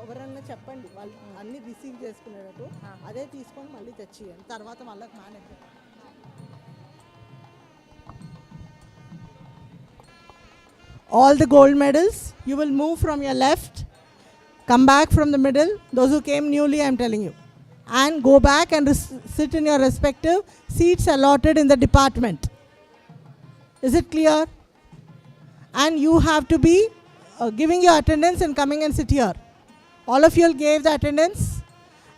ఎవరన్నా చెప్పండి వాళ్ళు అన్ని రిసీవ్ చేసుకునేటట్టు అదే తీసుకొని మళ్ళీ తెచ్చియండి తర్వాత వాళ్ళకి manage. All the gold medals, you will move from your left, come back from the middle, those who came newly I am telling you, and go back and sit in your respective seats allotted in the department. Is it clear? And you have to be giving your attendance and coming and sit here. All of you gave the attendance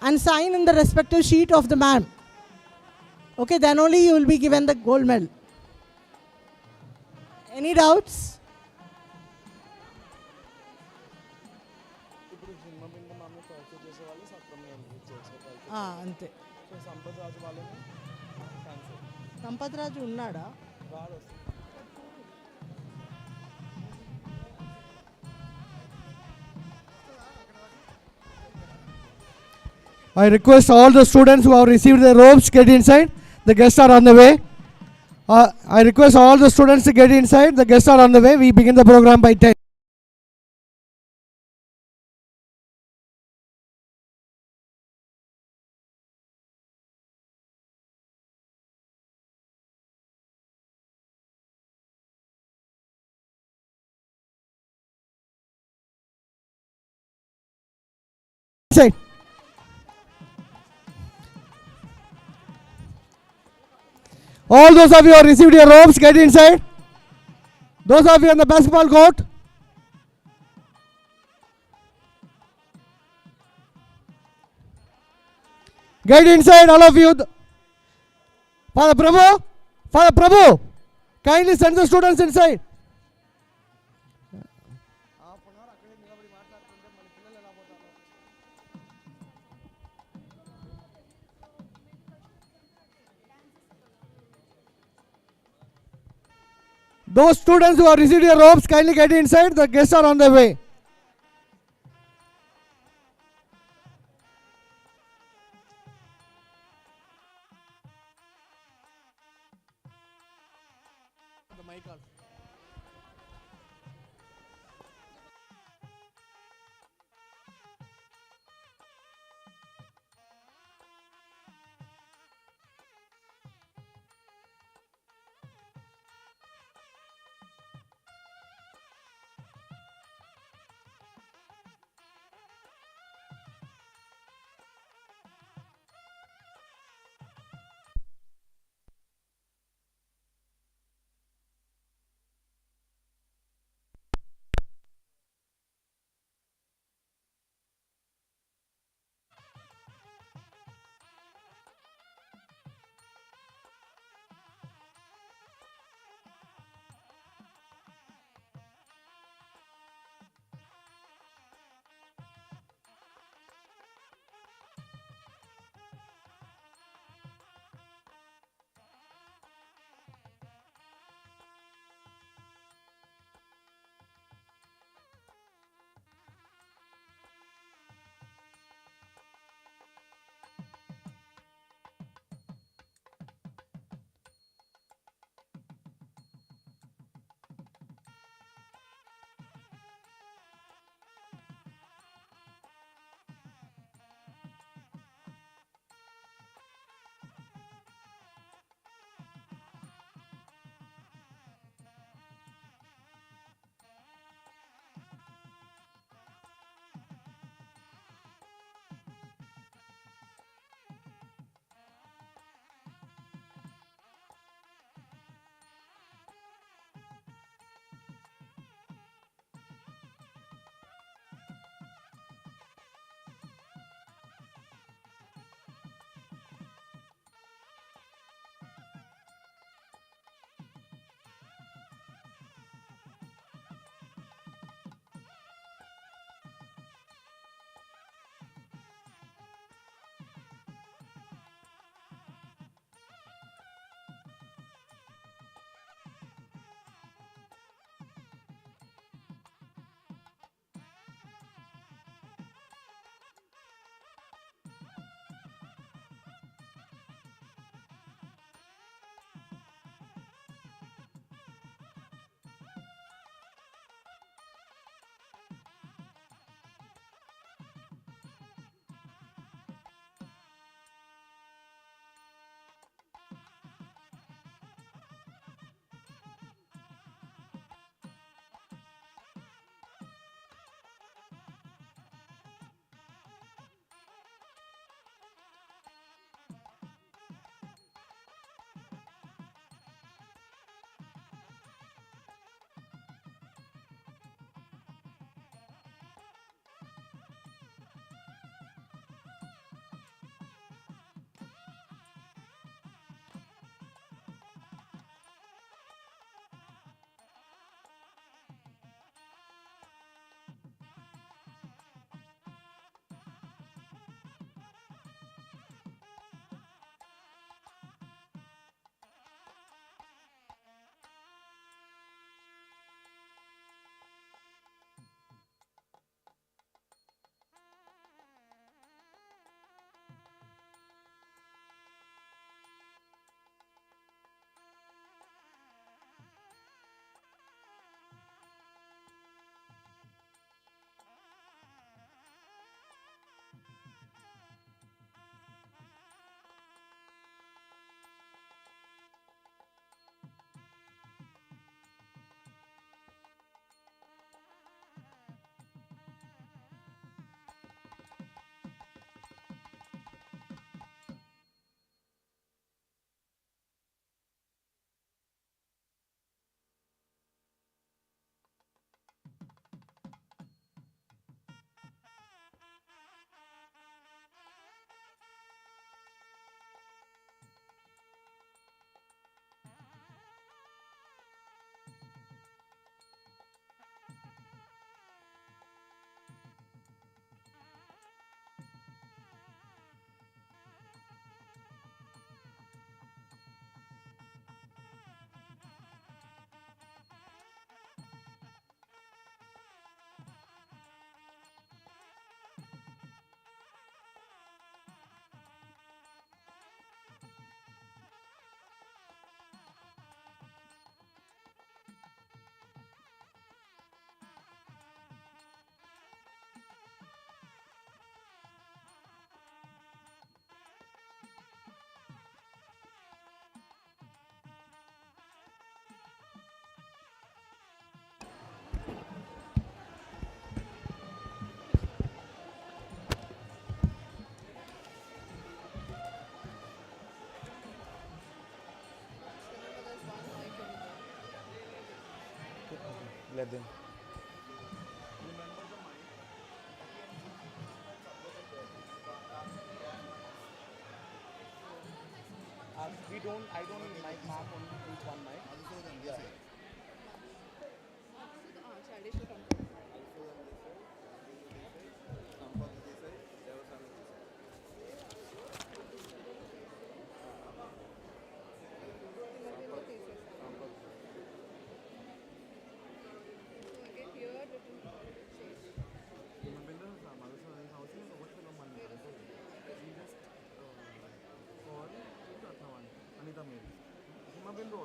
and sign in the respective sheet of the ma'am. Okay, then only you will be given the gold medal. Any doubts? అంతే. సంపత్ రాజు ఉన్నాడా? I request all the students who have received their robes get inside. The guests are on the way. I request all the students to get inside. The guests are on the way. We begin the program by 10. Inside. All those of you who have received your robes, get inside. Those of you in the basketball court, get inside, all of you. Father Prabhu, kindly send the students inside. Those students who have received your robes, kindly get inside. The guests are on their way. The mic on. They. I don't need mic, Mark only needs one mic. Yeah.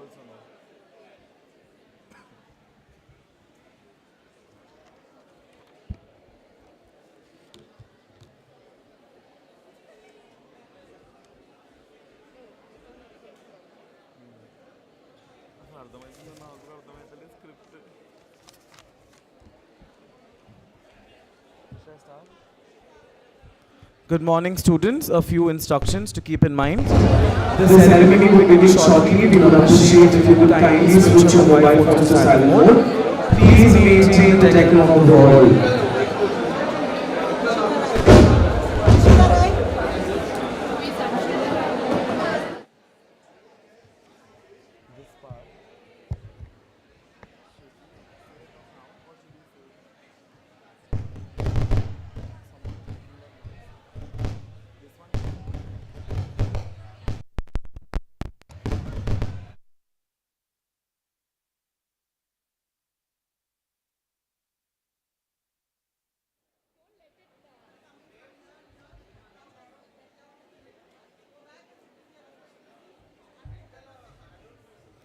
Also no. Script. Should I start? Good morning, students. A few instructions to keep in mind. The ceremony will begin shortly. We would appreciate if you would kindly switch your mobile phones to silent mode. Please maintain the decorum of the hall.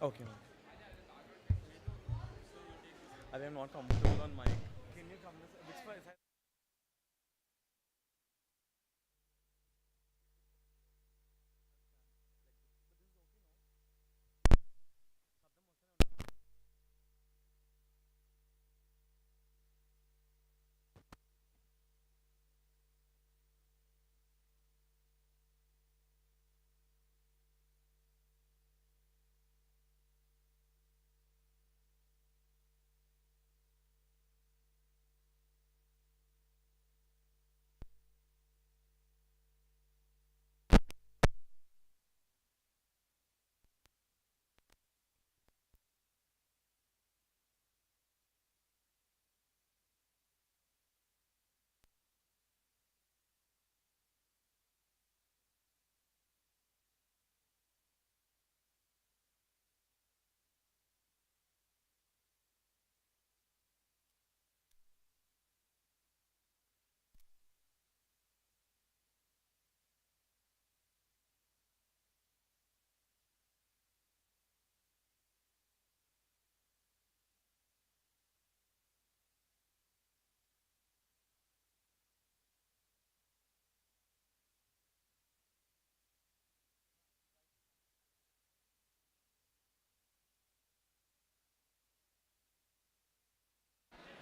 Okay. I am not comfortable on mic. Can you come this? Which one is that?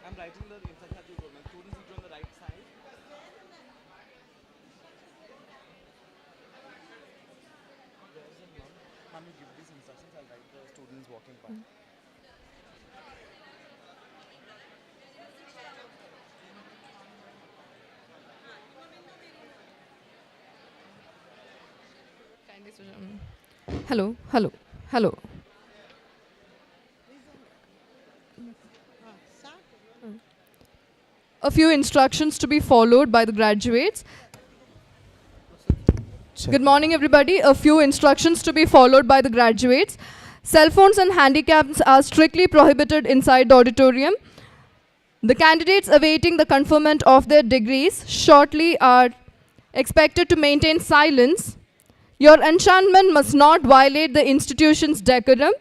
I'm writing the instruction that you told me. Students need to on the right side. Where is the mom? Mom, you give these instructions. I'll write the students walking part. Hello, hello, hello. A few instructions to be followed by the graduates. Good morning, everybody. A few instructions to be followed by the graduates. Cell phones and handicaps are strictly prohibited inside the auditorium. The candidates awaiting the conferment of their degrees shortly are expected to maintain silence. Your enchantment must not violate the institution's decorum.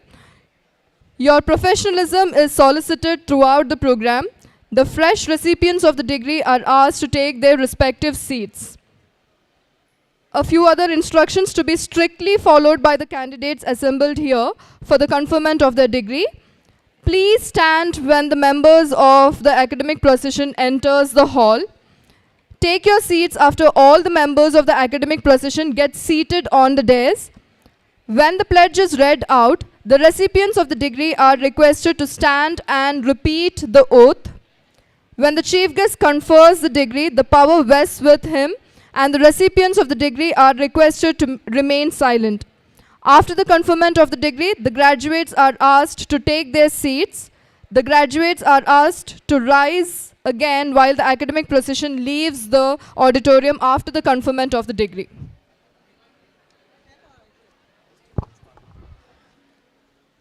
Your professionalism is solicited throughout the program. The fresh recipients of the degree are asked to take their respective seats. A few other instructions to be strictly followed by the candidates assembled here for the conferment of their degree. Please stand when the members of the academic procession enters the hall. Take your seats after all the members of the academic procession get seated on the dais. When the pledge is read out, The recipients of the degree are requested to stand and repeat the oath. When the chief guest confers the degree, the power vests with him, and the recipients of the degree are requested to remain silent. After the conferment of the degree, the graduates are asked to take their seats. The graduates are asked to rise again while the academic procession leaves the auditorium after the conferment of the degree.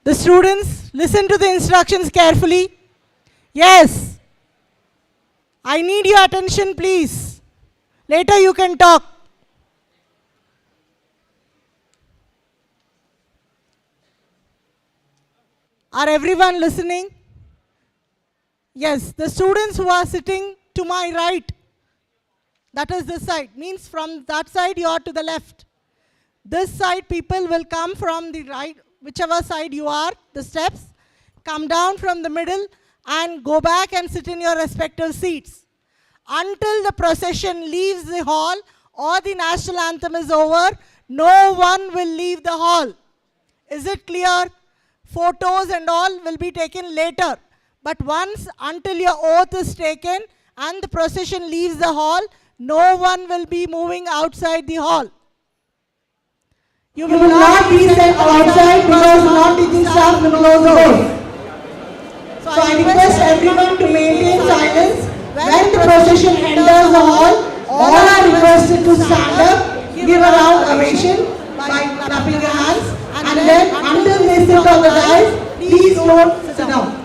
The students, listen to the instructions carefully. Yes. I need your attention, please. Later you can talk. Are everyone listening? Yes, the students who are sitting to my right, that is this side, means from that side you are to the left. This side people will come from the right, whichever side you are, the steps, come down from the middle and go back and sit in your respective seats. Until the procession leaves the hall or the national anthem is over, no one will leave the hall. Is it clear? Photos and all will be taken later. But once until your oath is taken and the procession leaves the hall, no one will be moving outside the hall. You will not be sent outside because non-teaching staff will close doors. So I request everyone to maintain silence. When the procession enters the hall, all are requested to stand up, give a round ovation by clapping your hands, and then until they sit on the dais, please don't sit down.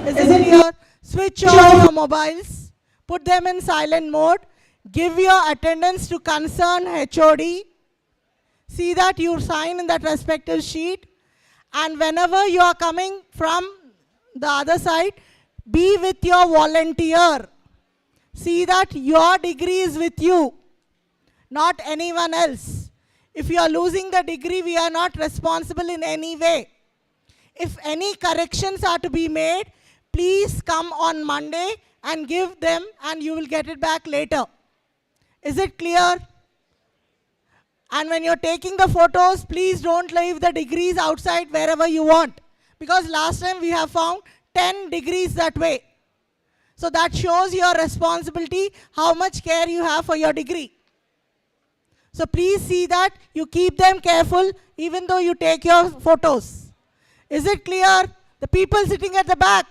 Is it clear? Switch off your mobiles, put them in silent mode, give your attendance to concerned HOD, see that you sign in that respective sheet, and whenever you are coming from the other side, be with your volunteer. See that your degree is with you, not anyone else. If you are losing the degree, we are not responsible in any way. If any corrections are to be made, please come on Monday and give them and you will get it back later. Is it clear? And when you're taking the photos, please don't leave the degrees outside wherever you want. Because last time we have found 10 degrees that way. So that shows your responsibility, how much care you have for your degree. So please see that you keep them careful even though you take your photos. Is it clear? The people sitting at the back,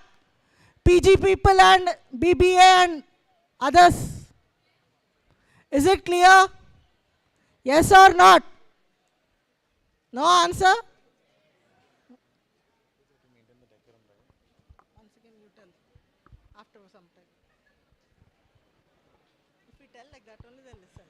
PG people and BBA and others. Is it clear? Yes or not? No answer? Once again you tell after some time. If we tell like that only they'll listen.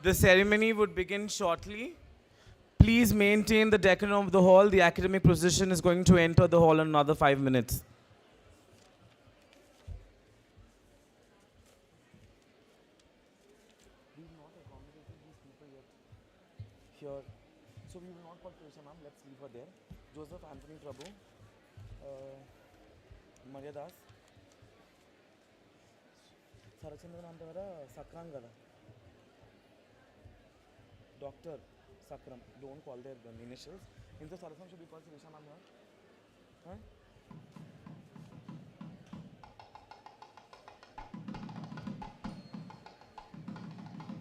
The ceremony would begin shortly. Please maintain the decorum of the hall. The academic procession is going to enter the hall in another 5 minutes. Here. So we will not call Teresa ma'am. Let's leave her there. Joseph, Anthony Prabhu, Maria Das. Sarachandran antara Sakrang gada. Dr. Sakram. Don't call their initials. In the Sarasam should be called Sinisha ma'am here. Huh?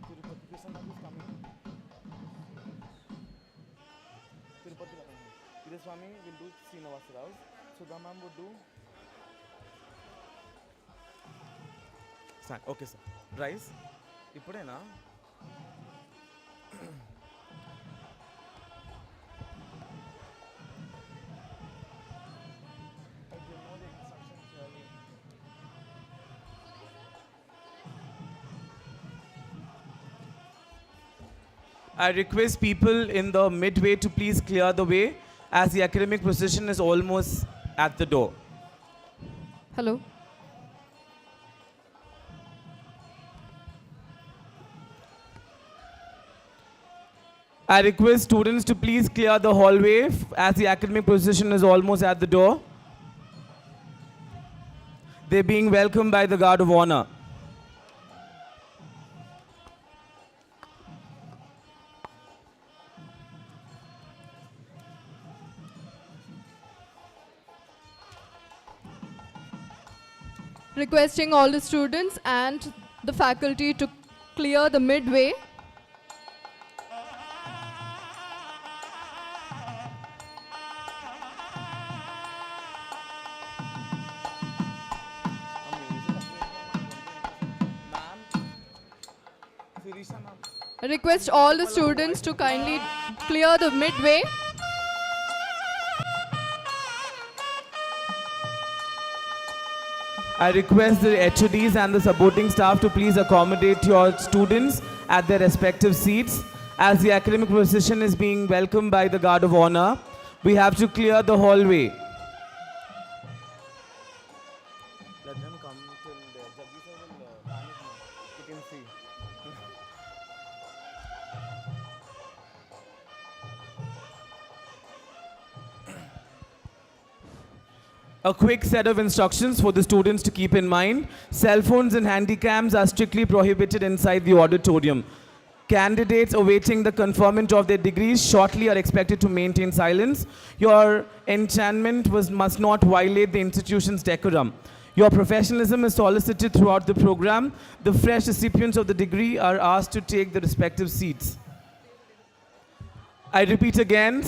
Tirupati Krishna ma'am is coming. Tirupati Krishna Swami will do Srinivas Rao. Sudha ma'am would do. Okay sir. Rice. ఇప్పుడేనా I request people in the midway to please clear the way as the academic procession is almost at the door. Hello. I request students to please clear the hallway as the academic procession is almost at the door. They're being welcomed by the guard of honor. Requesting all the students and the faculty to clear the midway. I request all the students to kindly clear the midway. I request the HODs and the supporting staff to please accommodate your students at their respective seats. As the academic procession is being welcomed by the guard of honor, we have to clear the hallway. Let them come till there. Jaggi sir will panic now. You can see. A quick set of instructions for the students to keep in mind. Cell phones and handycams are strictly prohibited inside the auditorium. Candidates awaiting the conferment of their degrees shortly are expected to maintain silence. Your enchantment must not violate the institution's decorum. Your professionalism is solicited throughout the program. The fresh recipients of the degree are asked to take the respective seats. I repeat again,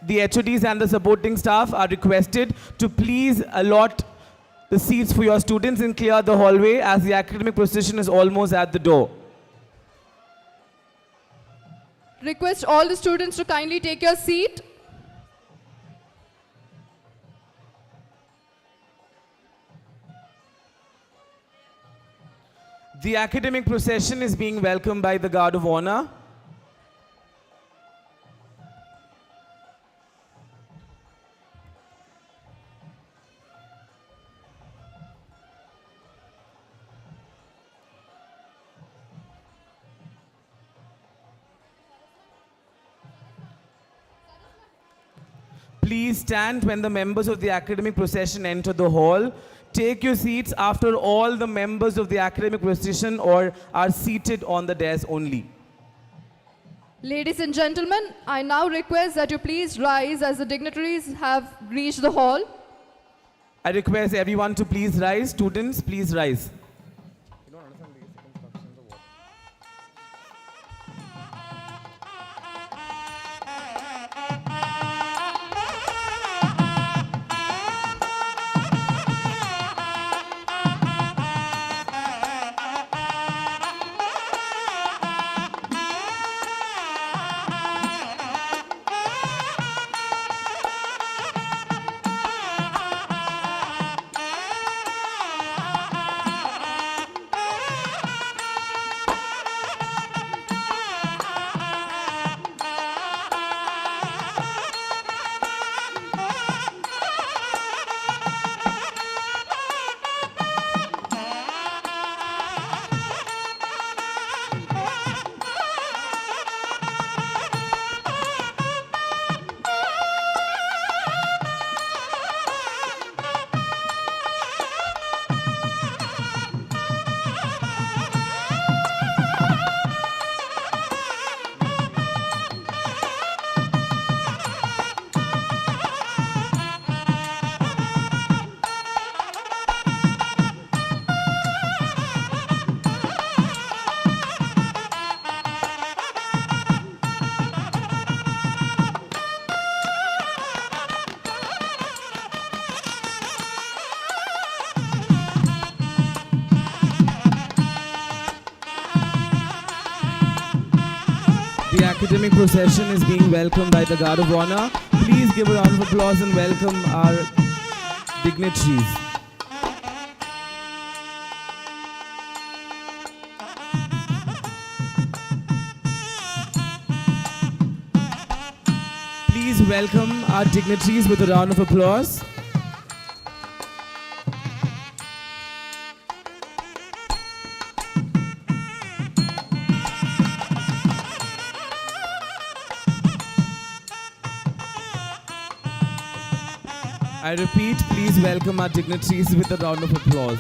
the HODs and the supporting staff are requested to please allot the seats for your students and clear the hallway as the academic procession is almost at the door. Request all the students to kindly take your seat. The academic procession is being welcomed by the guard of honor. Please stand when the members of the academic procession enter the hall. Take your seats after all the members of the academic procession are seated on the dais only. Ladies and gentlemen, I now request that you please rise as the dignitaries have reached the hall. I request everyone to please rise. Students, please rise. You don't understand basic instructions or what? The academic procession is being welcomed by the Guard of Honor. Please give a round of applause and welcome our dignitaries. Please welcome our dignitaries with a round of applause. I repeat, please welcome our dignitaries with a round of applause.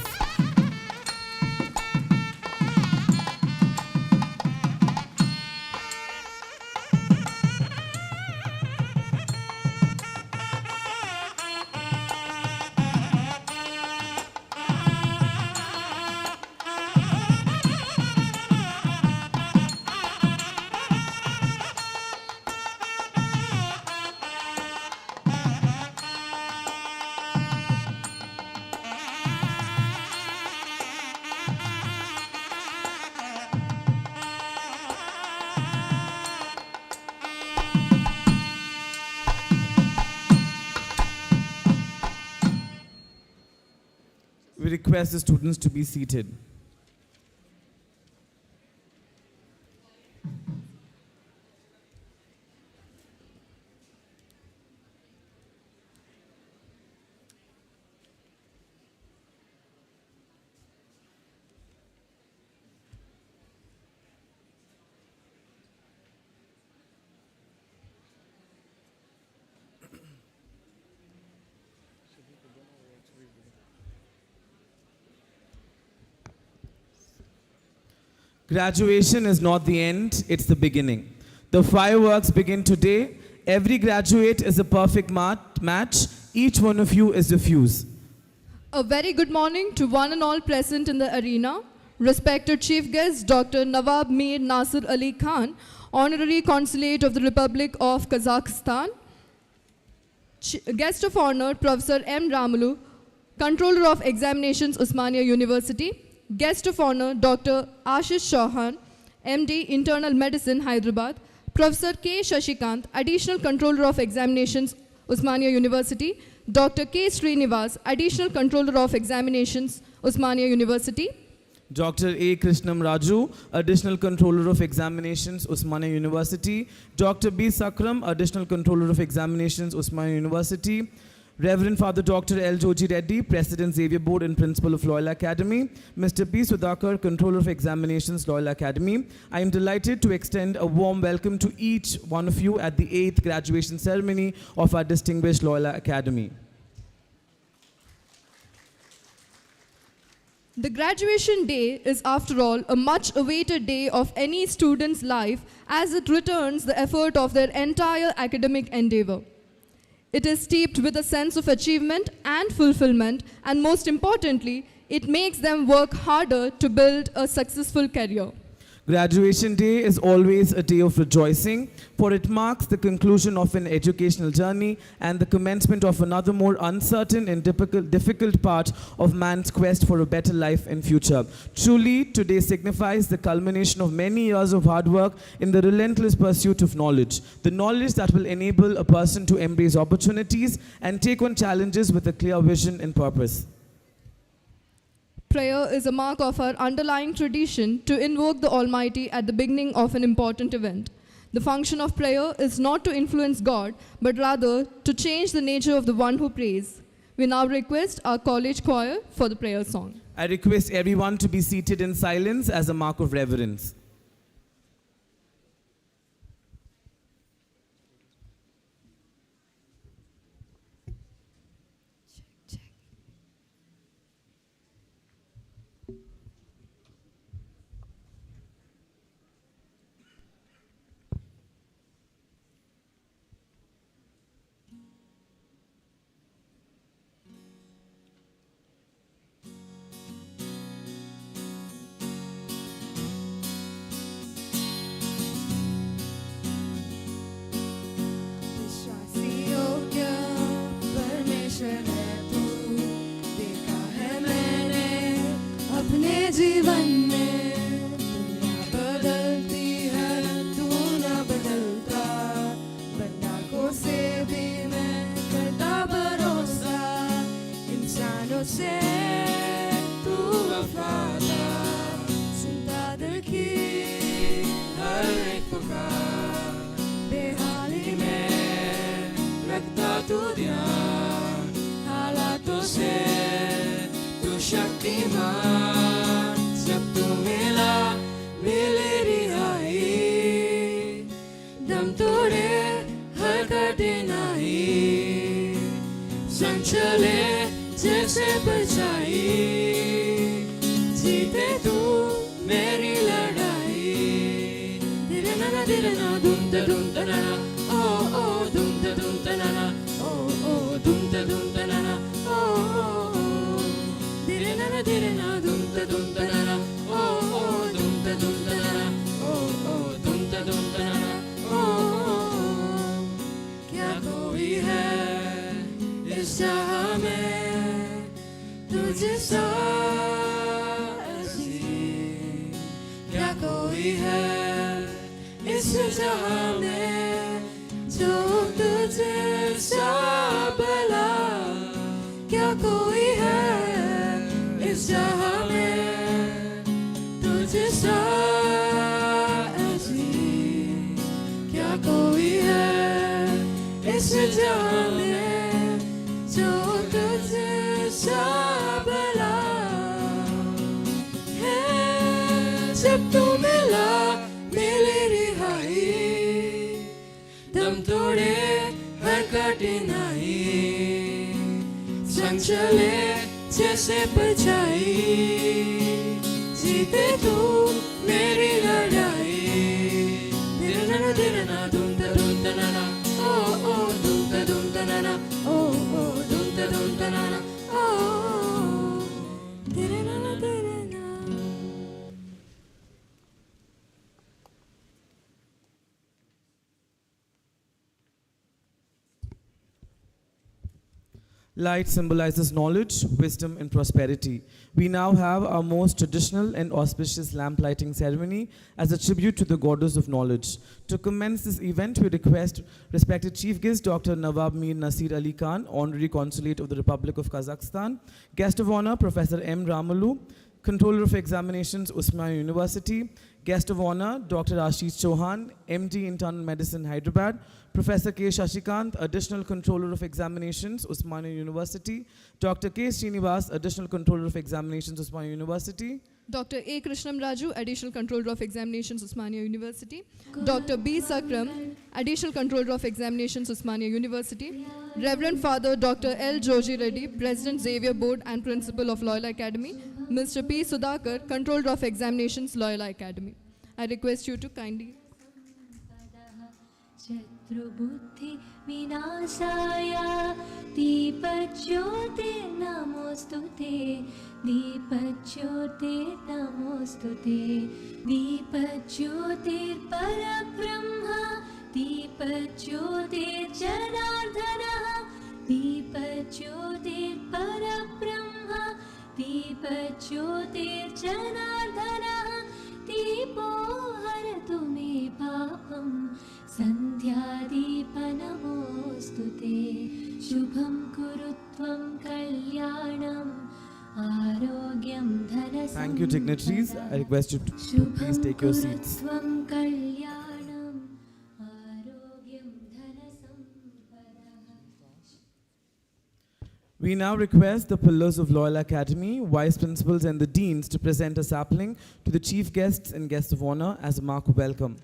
We request the students to be seated. Graduation is not the end, it's the beginning. The fireworks begin today. Every graduate is a perfect match. Each one of you is a fuse. A very good morning to one and all present in the arena. Respected Chief Guest, Dr. Nawab Mir Nasir Ali Khan, Honorary Consulate of the Republic of Kazakhstan. Guest of Honor, Professor M. Ramulu, Controller of Examinations, Osmania University. Guest of Honor, Dr. Ashish Chauhan, MD, Internal Medicine, Hyderabad. Professor K. Shashikant, Additional Controller of Examinations, Osmania University. Dr. K. Srinivas, Additional Controller of Examinations, Osmania University. Dr. A. Krishnam Raju, Additional Controller of Examinations, Osmania University. Dr. B. Sakram, Additional Controller of Examinations, Osmania University. Reverend Father Dr. L. Joji Reddy, President Xavier Board and Principal of Loyola Academy. Mr. P. Sudhakar, Controller of Examinations, Loyola Academy. I am delighted to extend a warm welcome to each one of you at the 8th graduation ceremony of our distinguished Loyola Academy. The graduation day is, after all, a much-awaited day of any student's life as it returns the effort of their entire academic endeavor. It is steeped with a sense of achievement and fulfillment, and most importantly, it makes them work harder to build a successful career. Graduation day is always a day of rejoicing, for it marks the conclusion of an educational journey and the commencement of another more uncertain and difficult part of man's quest for a better life and future. Truly, today signifies the culmination of many years of hard work in the relentless pursuit of knowledge. The knowledge that will enable a person to embrace opportunities and take on challenges with a clear vision and purpose. Prayer is a mark of our underlying tradition to invoke the Almighty at the beginning of an important event. The function of prayer is not to influence God, but rather to change the nature of the one who prays. We now request our college choir for the prayer song. I request everyone to be seated in silence as a mark of reverence. तू ध्यान हालातों से तू शक्तिमान जब तू मिला मिले रिहाई दम तोड़े हर कठिनाई संग चले जैसे परछाई जीते तू मेरी लड़ाई धीरे ना दुम ता ना ओ ओ दुम ता ना ओ ओ दुम ता ना ओ ओ धीरे ना दुम ता ना ओ ओ दुम ता ना ओ ओ दुम ता ना ओ क्या कोई है इस जहां में तुझसा ऐसी क्या कोई है इस जहां में जो तुझसा भला क्या कोई है इस जहां में तुझसा ऐसी क्या कोई है इस जहां में जो तुझसा भला है जब तू मिला मिली रिहाई दम तोड़े हर कठिनाई संग चले जैसे परछाई जीते तू मेरी लड़ाई धीरे ना दुम ता ना ओ ओ दुम ता ना ओ ओ दुम ता ना ओ धीरे ना Light symbolizes knowledge, wisdom, and prosperity. We now have our most traditional and auspicious lamp lighting ceremony as a tribute to the goddess of knowledge. To commence this event, we request respected Chief Guest Dr. Nawab Mir Nasir Ali Khan, Honorary Consulate of the Republic of Kazakhstan, Guest of Honor Professor M. Ramalu, Controller of Examinations, Osmania University, Guest of Honor, Dr. Ashish Chauhan, MD Internal Medicine, Hyderabad, Professor K. Shashikant, Additional Controller of Examinations, Osmania University, Dr. K. Srinivas, Additional Controller of Examinations, Osmania University, Dr. A. Krishnam Raju, Additional Controller of Examinations, Osmania University. Dr. B. Sakram, Additional Controller of Examinations, Osmania University. Reverend Father Dr. L. Joji Reddy, President Xavier Board and Principal of Loyola Academy. Mr. P. Sudhakar, Controller of Examinations, Loyola Academy. I request you to kindly. शत्रुबुद्धि विनाशाय दीपज्योते नमोस्तुते दीपज्योते नमोस्तुते दीपज्योतिर्परब्रह्म दीपज्योतिर्जनार्दनः दीपज्योतिर्परब्रह्म दीपज्योतिर्जनार्दनः दीपो हरतु मे पापम् सन्ध्यादीपनमोऽस्तु ते शुभं कुरु त्वं कल्याणम् आरोग्यं धनसम्पदः Thank you, dignitaries. I request you to please take your seats. त्वं कल्याणम् आरोग्यं धनसम्पदः. We now request the pillars of Loyola Academy, vice principals and the deans to present a sapling to the chief guests and guests of honor as a mark of welcome.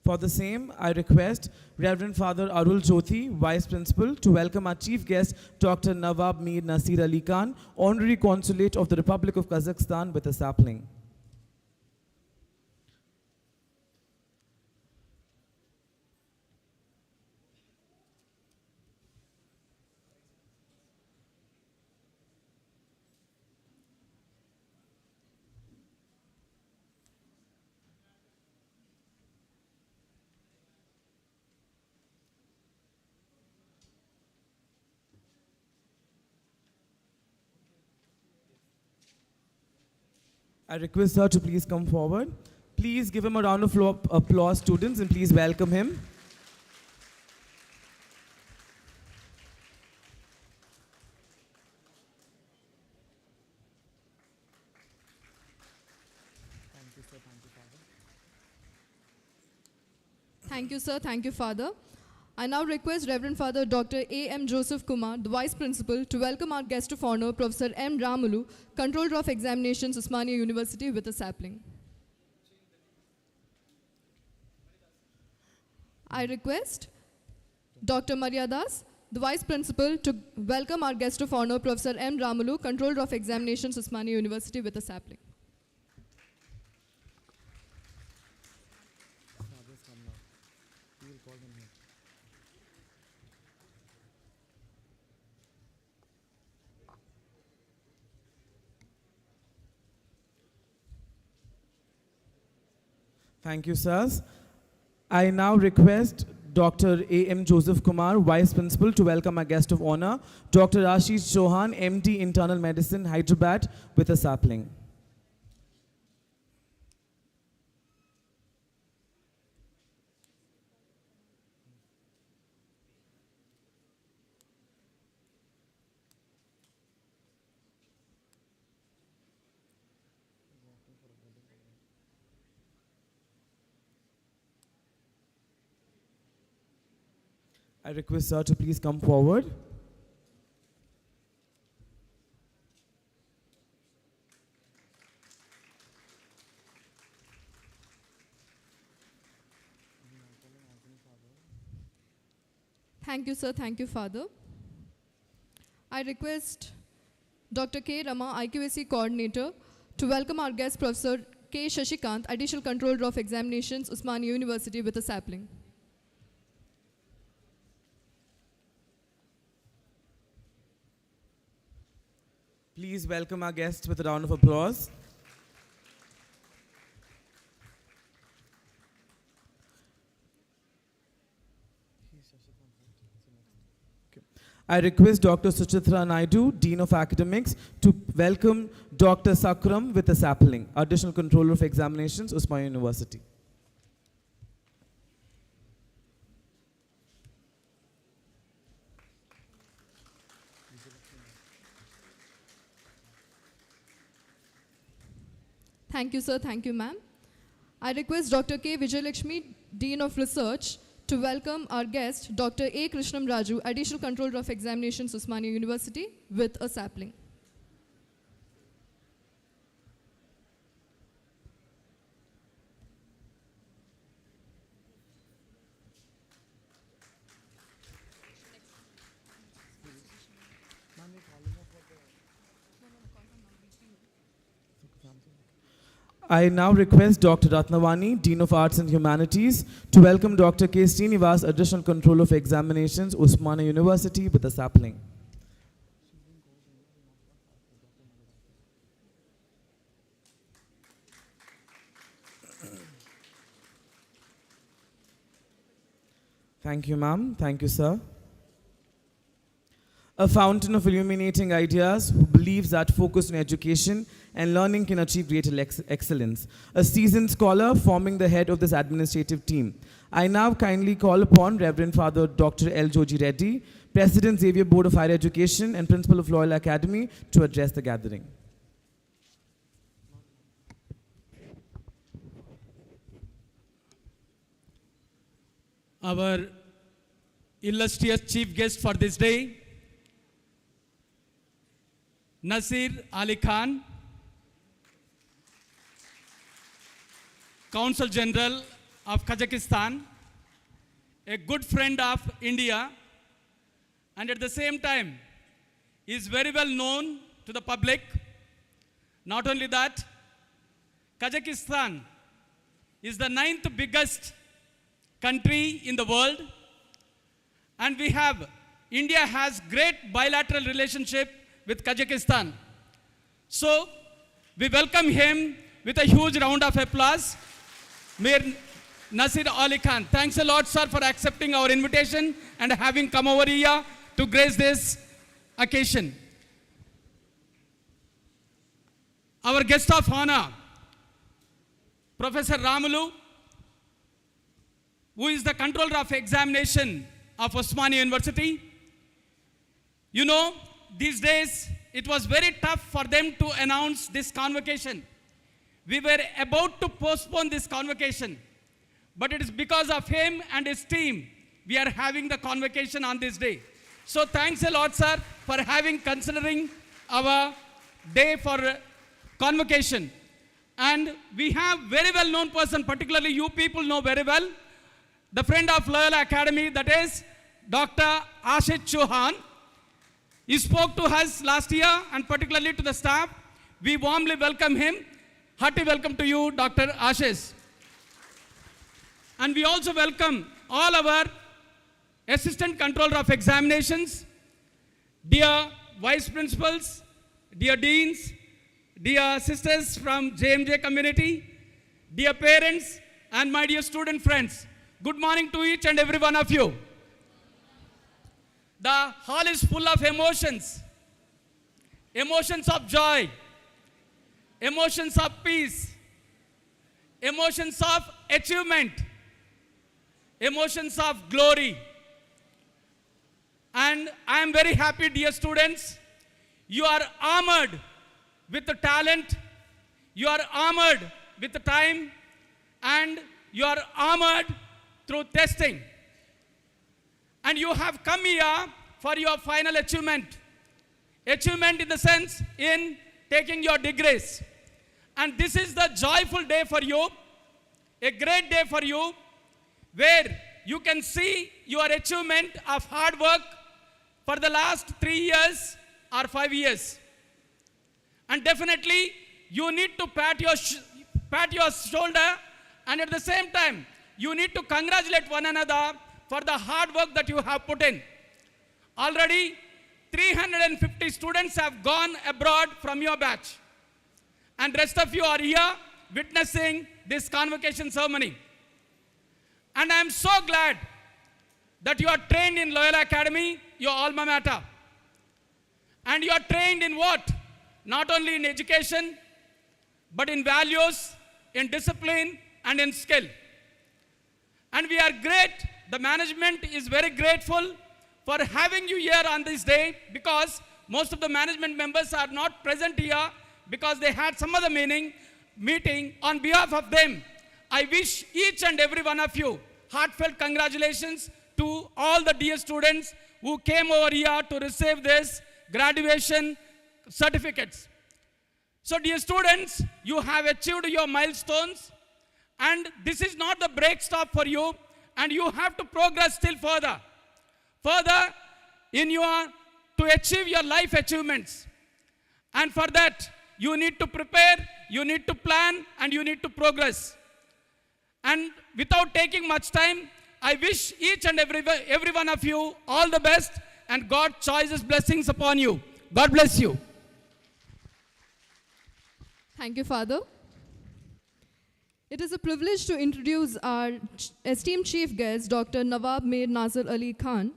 For the same, I request Reverend Father Arul Jyoti, Vice Principal, to welcome our chief guest, Dr. Nawab Mir Nasir Ali Khan, Honorary Consulate of the Republic of Kazakhstan, with a sapling. I request her to please come forward. Please give him a round of applause, students, and please welcome him. Thank you, sir. Thank you, Father. I now request Reverend Father Dr. A. M. Joseph Kumar, the Vice Principal, to welcome our guest of honor, Professor M. Ramulu, Controller of Examinations, Osmania University, with a sapling. I request Dr. Maryadas, the Vice Principal, to welcome our guest of honor, Professor M. Ramulu, Controller of Examinations, Osmania University, with a sapling. Thank you, sirs. I now request Dr. A. M. Joseph Kumar, Vice Principal, to welcome our guest of honor, Dr. Ashish Chauhan, MD, Internal Medicine, Hyderabad, with a sapling. I request sir to please come forward. Thank you, sir. Thank you, Father. I request Dr. K. Rama, IQAC Coordinator, to welcome our guest, Professor K. Shashikant, Additional Controller of Examinations, Osmania University, with a sapling. Please welcome our guests with a round of applause. I request Dr. Suchitra Naidu, Dean of Academics, to welcome Dr. Sakram with a sapling, Additional Controller of Examinations, Osmania University. Thank you, sir. Thank you, ma'am. I request Dr. K. Vijayalakshmi, Dean of Research, to welcome our guest, Dr. A. Krishnam Raju, Additional Controller of Examinations, Osmania University, with a sapling. I now request Dr. Ratnavani, Dean of Arts and Humanities, to welcome Dr. K. Srinivas, Additional Controller of Examinations, Osmania University, with a sapling. Thank you, ma'am. Thank you, sir. A fountain of illuminating ideas who believes that focus on education and learning can achieve greater excellence. A seasoned scholar forming the head of this administrative team. I now kindly call upon Reverend Father Dr. L. Joji Reddy, President Xavier Board of Higher Education and Principal of Loyola Academy, to address the gathering. Our illustrious chief guest for this day, Nasir Ali Khan, Consul General of Kazakhstan, a good friend of India, and at the same time is very well known to the public. Not only that, Kazakhstan is the 9th biggest country in the world, and India has great bilateral relationship with Kazakhstan. So we welcome him with a huge round of applause. Mir Nasir Ali Khan. Thanks a lot, sir, for accepting our invitation and having come over here to grace this occasion. Our guest of honor, Professor Ramulu, who is the controller of examination of Osmania University. You know, these days it was very tough for them to announce this convocation. We were about to postpone this convocation, but it is because of him and his team we are having the convocation on this day. So thanks a lot, sir, for considering our day for convocation. And we have very well known person, particularly you people know very well, the friend of Loyola Academy, that is Dr. Ashish Chauhan. He spoke to us last year and particularly to the staff. We warmly welcome him. Hearty welcome to you, Dr. Ashish. And we also welcome all our assistant controller of examinations, dear vice principals, dear deans, dear sisters from JMJ community, dear parents, and my dear student friends. Good morning to each and every one of you. The hall is full of emotions. Emotions of joy, emotions of peace, emotions of achievement, emotions of glory. And I am very happy, dear students, you are armored with the talent, you are armored with the time, and you are armored through testing. And you have come here for your final achievement. Achievement in the sense in taking your degrees. And this is the joyful day for you, a great day for you, where you can see your achievement of hard work for the last 3 years or 5 years. And definitely, you need to pat your shoulder, and at the same time, you need to congratulate one another for the hard work that you have put in. Already, 350 students have gone abroad from your batch. And rest of you are here witnessing this convocation ceremony. And I am so glad that you are trained in Loyola Academy, your alma mater. And you are trained in what? Not only in education, but in values, in discipline, and in skill. And we are great. The management is very grateful for having you here on this day, because most of the management members are not present here because they had some other meeting. On behalf of them, I wish each and every one of you heartfelt congratulations to all the dear students who came over here to receive this graduation certificates. So dear students, you have achieved your milestones, and this is not the break stop for you, and you have to progress still further to achieve your life achievements. And for that, you need to prepare, you need to plan, and you need to progress. And without taking much time, I wish each and every one of you all the best, and God's choicest blessings upon you. God bless you. Thank you, Father. It is a privilege to introduce our esteemed chief guest, Dr. Nawab Mir Nazir Ali Khan.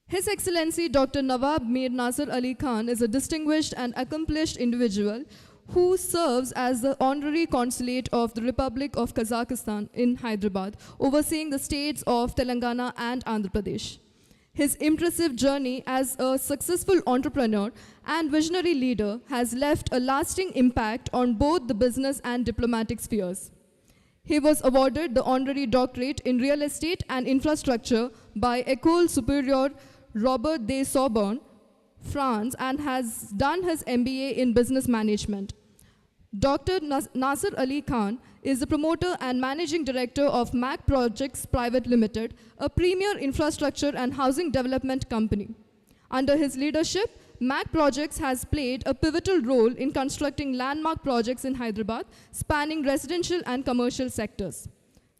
His Excellency Dr. Nawab Mir Nazir Ali Khan is a distinguished and accomplished individual who serves as the Honorary Consulate of the Republic of Kazakhstan in Hyderabad, overseeing the states of Telangana and Andhra Pradesh. His impressive journey as a successful entrepreneur and visionary leader has left a lasting impact on both the business and diplomatic spheres. He was awarded the honorary doctorate in real estate and infrastructure by École Supérieure Robert de Sorbonne, France, and has done his MBA in business management. Dr. Nasir Ali Khan is the promoter and managing director of MAC Projects Private Limited, a premier infrastructure and housing development company. Under his leadership, MAC Projects has played a pivotal role in constructing landmark projects in Hyderabad, spanning residential and commercial sectors.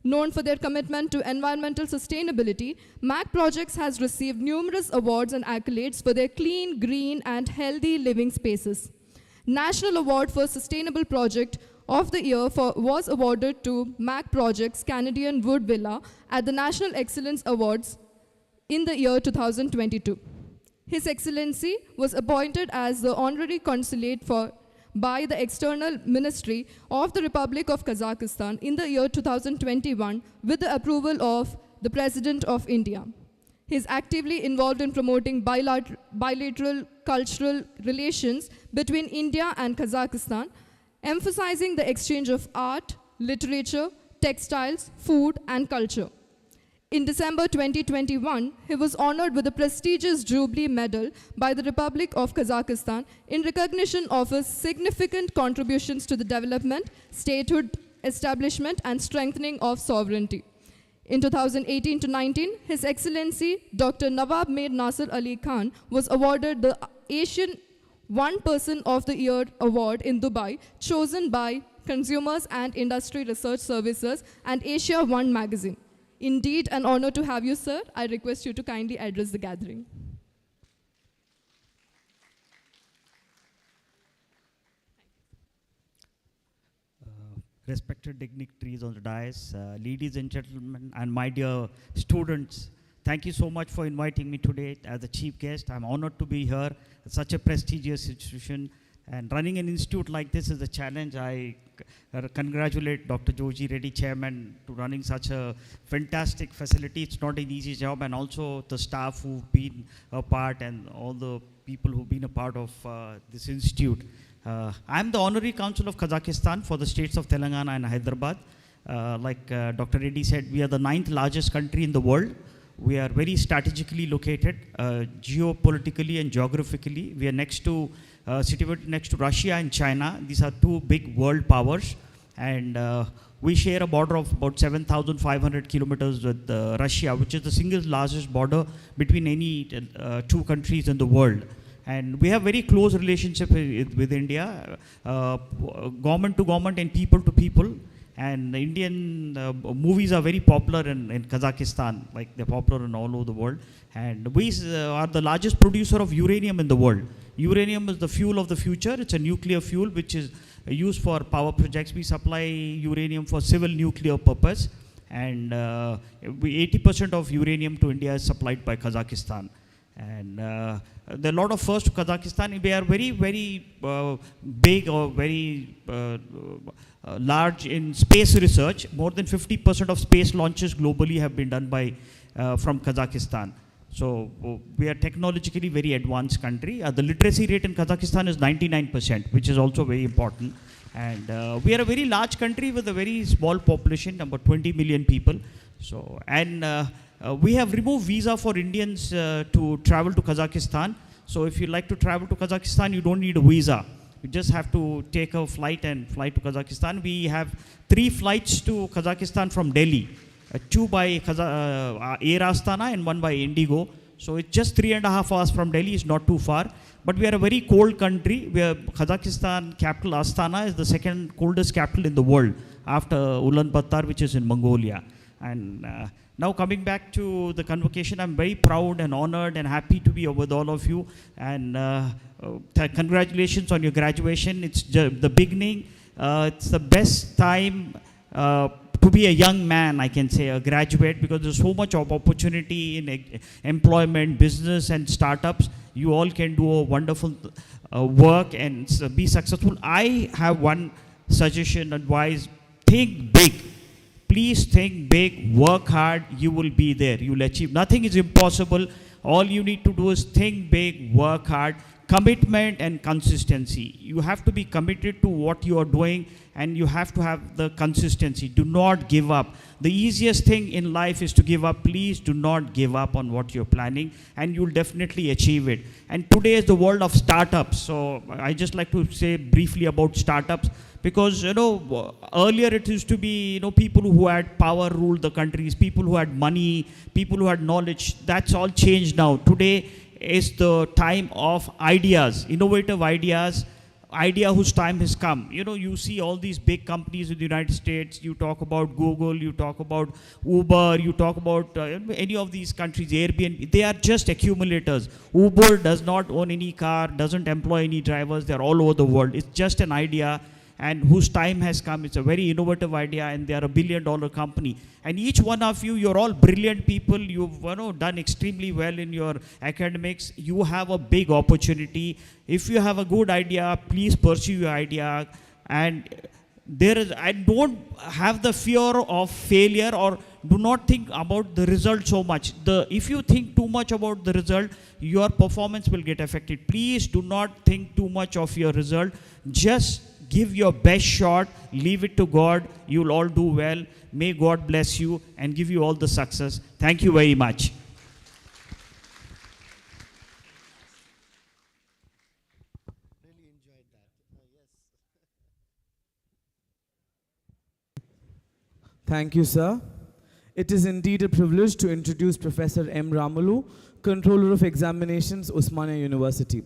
Known for their commitment to environmental sustainability, MAC Projects has received numerous awards and accolades for their clean, green, and healthy living spaces. National Award for Sustainable Project of the Year was awarded to MAC Projects Canadian Wood Villa at the National Excellence Awards in the year 2022. His Excellency was appointed as the Honorary Consulate by the External Ministry of the Republic of Kazakhstan in the year 2021 with the approval of the President of India. He is actively involved in promoting bilateral cultural relations between India and Kazakhstan, emphasizing the exchange of art, literature, textiles, food, and culture. In December 2021, he was honored with the prestigious Jubilee Medal by the Republic of Kazakhstan in recognition of his significant contributions to the development, statehood establishment, and strengthening of sovereignty. In 2018 to 19, His Excellency Dr. Nawab Mir Nasir Ali Khan was awarded the Asian One Person of the Year Award in Dubai, chosen by Consumers and Industry Research Services and Asia One magazine. Indeed, an honor to have you, sir. I request you to kindly address the gathering. Respected dignitaries on the dais, ladies and gentlemen, and my dear students, thank you so much for inviting me today as the chief guest. I'm honored to be here at such a prestigious institution, and running an institute like this is a challenge. I congratulate Dr. Joji Reddy, chairman, to running such a fantastic facility. It's not an easy job, and also the staff who've been a part and all the people who've been a part of this institute. I'm the Honorary Council of Kazakhstan for the states of Telangana and Hyderabad. Like Dr. Reddy said, we are the 9th largest country in the world. We are very strategically located, geopolitically and geographically. We are situated next to Russia and China. These are two big world powers. And we share a border of about 7,500 kilometers with Russia, which is the single largest border between any two countries in the world. And we have very close relationship with India, government to government and people to people. And Indian movies are very popular in Kazakhstan, like they're popular in all over the world. And we are the largest producer of uranium in the world. Uranium is the fuel of the future. It's a nuclear fuel which is used for power projects. We supply uranium for civil nuclear purpose. And 80% of uranium to India is supplied by Kazakhstan. And there are a lot of firsts to Kazakhstan. We are very, very big or very large in space research. More than 50% of space launches globally have been done by from Kazakhstan. So we are technologically very advanced country. The literacy rate in Kazakhstan is 99%, which is also very important. And we are a very large country with a very small population, about 20 million people. So we have removed visa for Indians to travel to Kazakhstan. So if you like to travel to Kazakhstan, you don't need a visa. You just have to take a flight and fly to Kazakhstan. We have 3 flights to Kazakhstan from Delhi, 2 by Air Astana and 1 by Indigo. So it's just 3.5 hours from Delhi. It's not too far. But we are a very cold country. Kazakhstan capital Astana is the second coldest capital in the world after Ulaanbaatar, which is in Mongolia. And now coming back to the convocation, I'm very proud and honored and happy to be with all of you. And congratulations on your graduation. It's the beginning. It's the best time to be a young man, I can say, a graduate, because there's so much of opportunity in employment, business, and startups. You all can do a wonderful work and be successful. I have one suggestion, advice: think big. Please think big, work hard, you will be there, you will achieve. Nothing is impossible. All you need to do is think big, work hard, commitment and consistency. You have to be committed to what you are doing, and you have to have the consistency. Do not give up. The easiest thing in life is to give up. Please do not give up on what you're planning, and you'll definitely achieve it. And today is the world of startups. So I just like to say briefly about startups. Because, earlier it used to be, people who had power ruled the countries, people who had money, people who had knowledge. That's all changed now. Today is the time of ideas, innovative ideas, idea whose time has come. You see all these big companies in the United States. You talk about Google, you talk about Uber, you talk about any of these countries, Airbnb. They are just accumulators. Uber does not own any car, doesn't employ any drivers. They're all over the world. It's just an idea, and whose time has come. It's a very innovative idea, and they are a billion-dollar company. And each one of you, you're all brilliant people. You've done extremely well in your academics. You have a big opportunity. If you have a good idea, please pursue your idea. And I don't have the fear of failure, or do not think about the result so much. If you think too much about the result, your performance will get affected. Please do not think too much of your result. Just Give your best shot. Leave it to God. You will all do well. May God bless you and give you all the success. Thank you very much. Thank you, sir. It is indeed a privilege to introduce Professor M. Ramalu, Controller of Examinations, Osmania University.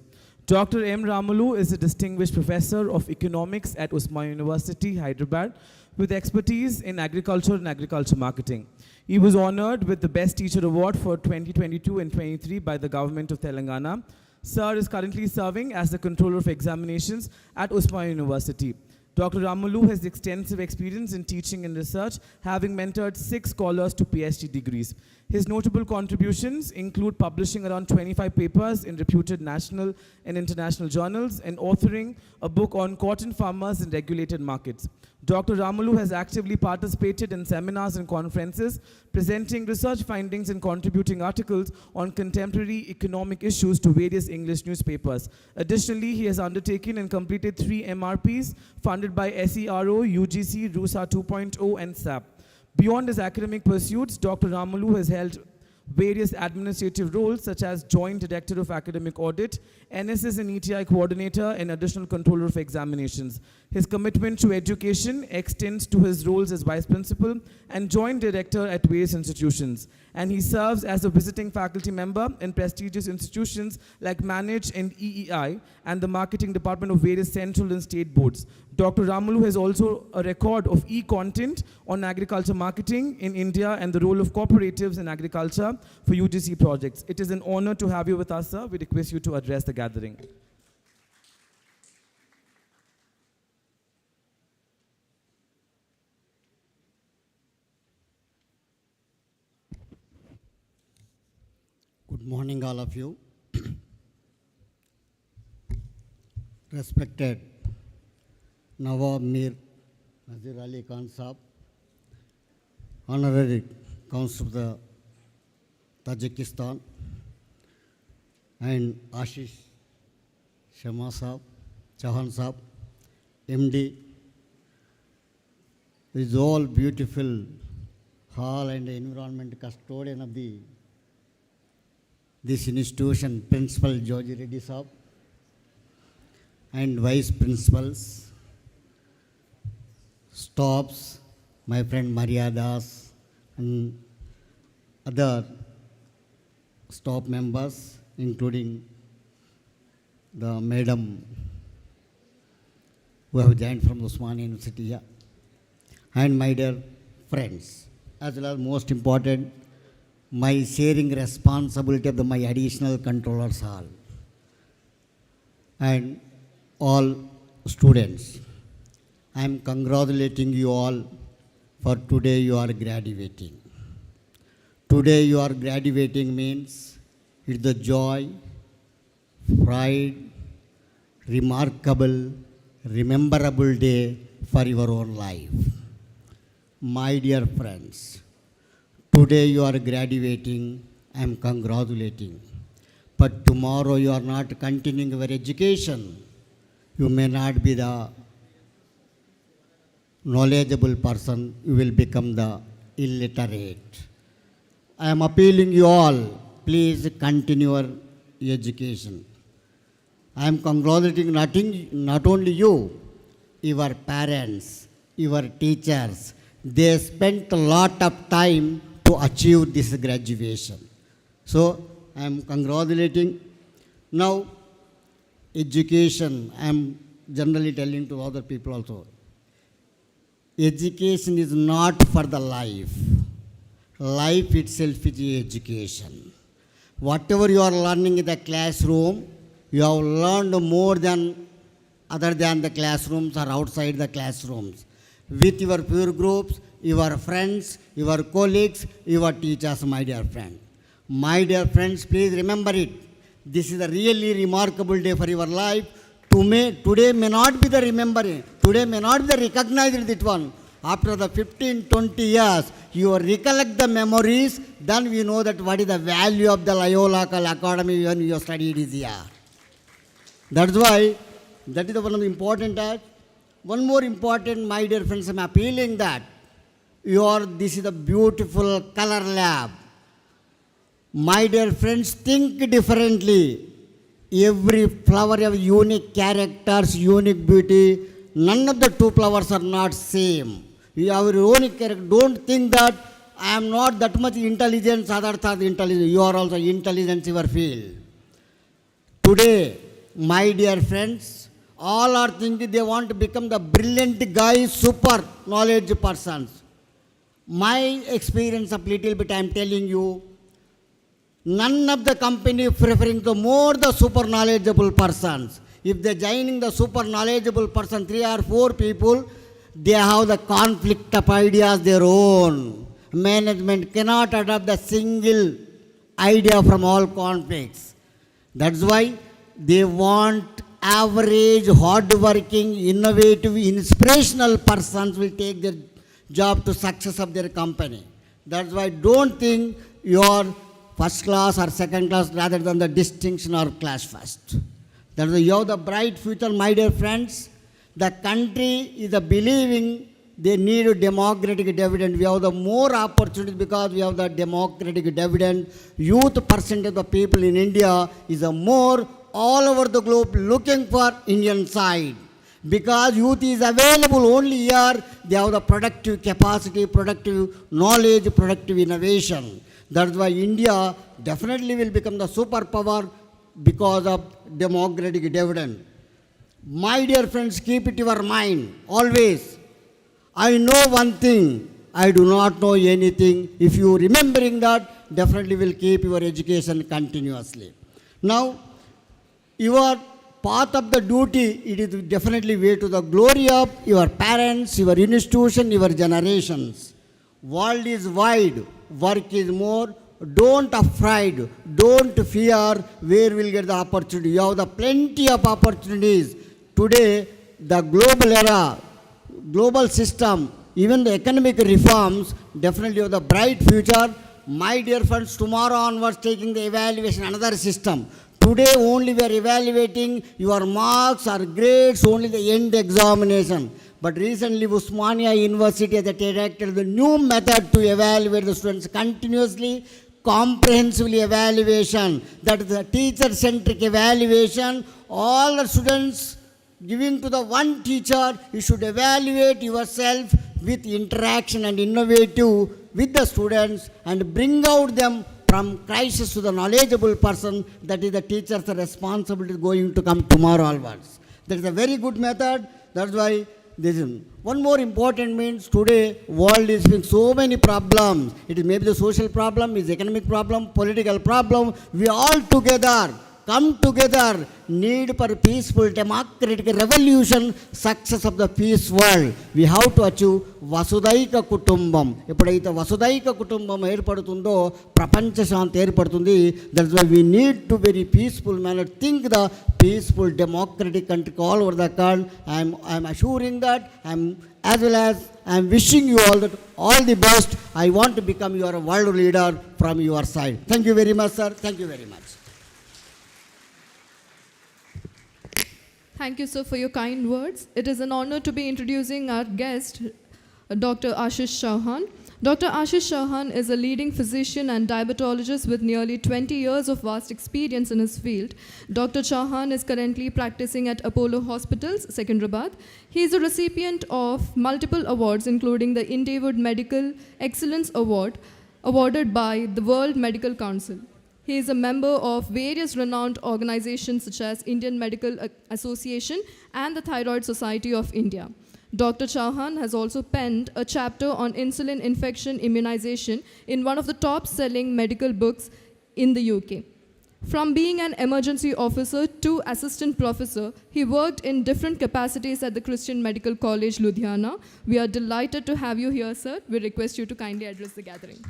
Dr. M. Ramalu is a distinguished professor of economics at Osmania University, Hyderabad, with expertise in agriculture and agriculture marketing. He was honored with the Best Teacher Award for 2022 and 23 by the government of Telangana. Sir is currently serving as the Controller of Examinations at Osmania University. Dr. Ramalu has extensive experience in teaching and research, having mentored 6 scholars to PhD degrees. His notable contributions include publishing around 25 papers in reputed national and international journals and authoring a book on cotton farmers in regulated markets. Dr. Ramalu has actively participated in seminars and conferences, presenting research findings and contributing articles on contemporary economic issues to various English newspapers. Additionally, he has undertaken and completed 3 MRPs funded by SERO, UGC, RUSA 2.0, and SAP. Beyond his academic pursuits, Dr. Ramalu has held various administrative roles such as Joint Director of Academic Audit, NSS and ETI Coordinator, and Additional Controller of Examinations. His commitment to education extends to his roles as Vice Principal and Joint Director at various institutions. And he serves as a visiting faculty member in prestigious institutions like Manage and EEI and the Marketing Department of various central and state boards. Dr. Ramalu has also a record of e-content on agriculture marketing in India and the role of cooperatives in agriculture for UGC projects. It is an honor to have you with us, sir. We request you to address the gathering. Good morning, all of you. Respected Nawab Mir Nazir Ali Khan Saab, Honorary Council of the Tajikistan, and Ashish Sharma Saab, Chauhan Saab, MD, is all beautiful hall and environment custodian of this institution, Principal George Reddy Saab, and Vice Principals, staffs, my friend Maria Das, and other staff members, including the madam who have joined from Osmania University, here, and my dear friends, as well as most important, my sharing responsibility of my additional controllers hall and all students. I am congratulating you all for today you are graduating. Today you are graduating means it's the joy, pride, remarkable, rememberable day for your own life. My dear friends, today you are graduating, I am congratulating. But tomorrow you are not continuing your education. You may not be the knowledgeable person, you will become the illiterate. I am appealing you all, please continue your education. I am congratulating not only you, your parents, your teachers. They spent a lot of time to achieve this graduation. So I am congratulating. Now, education, I am generally telling to other people also. Education is not for the life. Life itself is education. Whatever you are learning in the classroom, you have learned more than other than the classrooms or outside the classrooms. With your peer groups, your friends, your colleagues, your teachers, my dear friend. My dear friends, please remember it. This is a really remarkable day for your life. Today may not be the remembering. Today may not be the recognized that one. After the 15, 20 years, you recollect the memories, then we know that what is the value of the Loyola Academy when you studied is here. That's why, that is one of the important act. one more important, my dear friends, I'm appealing that this is a beautiful color lab. My dear friends, think differently. Every flower have unique characters, unique beauty. None of the two flowers are not same. You have your own character. Don't think that I am not that much intelligent, others are intelligent. You are also intelligent in your field. Today, my dear friends, all are thinking they want to become the brilliant guys, super knowledge persons. My experience of little bit I am telling you, none of the company preferring the more the super knowledgeable persons. If they joining the super knowledgeable person, 3 or 4 people, they have the conflict of ideas their own. Management cannot adopt the single idea from all conflicts. That's why they want average, hard-working, innovative, inspirational persons will take their job to success of their company. That's why don't think you are first class or second class rather than the distinction or class first. That's why you have the bright future, my dear friends. The country is believing they need a democratic dividend. We have the more opportunities because we have the democratic dividend. Youth percentage of the people in India is a more all over the globe looking for Indian side. Because youth is available only here, they have the productive capacity, productive knowledge, productive innovation. That's why India definitely will become the superpower because of democratic dividend. My dear friends, keep it in your mind always. I know one thing, I do not know anything. If you remembering that, definitely will keep your education continuously. Now, your path of the duty, it is definitely way to the glory of your parents, your institution, your generations. World is wide, work is more. Don't afraid, don't fear where we'll get the opportunity. You have the plenty of opportunities. Today, the global era, global system, even the economic reforms, definitely have the bright future. My dear friends, tomorrow onwards taking the evaluation, another system. Today only we are evaluating your marks or grades, only the end examination. But recently Usmania University has adopted the new method to evaluate the students continuously, comprehensively evaluation. That is the teacher-centric evaluation. All the students giving to the one teacher, you should evaluate yourself with interaction and innovative with the students and bring out them from crisis to the knowledgeable person. That is the teacher's responsibility going to come tomorrow onwards. That is a very good method. That's why this is one more important means today world is having so many problems. It is maybe the social problem, is economic problem, political problem. We all together come together, need for peaceful democratic revolution, success of the peace world. We have to achieve Vasudhaika Kutumbam. ఎప్పుడైతే వసుదైక కుటుంబం ఏర్పడుతుందో ప్రపంచ శాంతి ఏర్పడుతుంది. That's why we need to very peaceful manner think the peaceful democratic country all over the world. I'm assuring that as well as I'm wishing you all the best. I want to become your world leader from your side. Thank you very much, sir. Thank you very much. Thank you, sir, for your kind words. It is an honor to be introducing our guest, Dr. Ashish Chauhan. Dr. Ashish Chauhan is a leading physician and diabetologist with nearly 20 years of vast experience in his field. Dr. Chauhan is currently practicing at Apollo Hospitals, Secunderabad. He is a recipient of multiple awards, including the Endeavour Medical Excellence Award, awarded by the World Medical Council. He is a member of various renowned organizations such as Indian Medical Association and the Thyroid Society of India. Dr. Chauhan has also penned a chapter on insulin infection immunization in one of the top-selling medical books in the UK. From being an emergency officer to assistant professor, he worked in different capacities at the Christian Medical College, Ludhiana. We are delighted to have you here, sir. We request you to kindly address the gathering.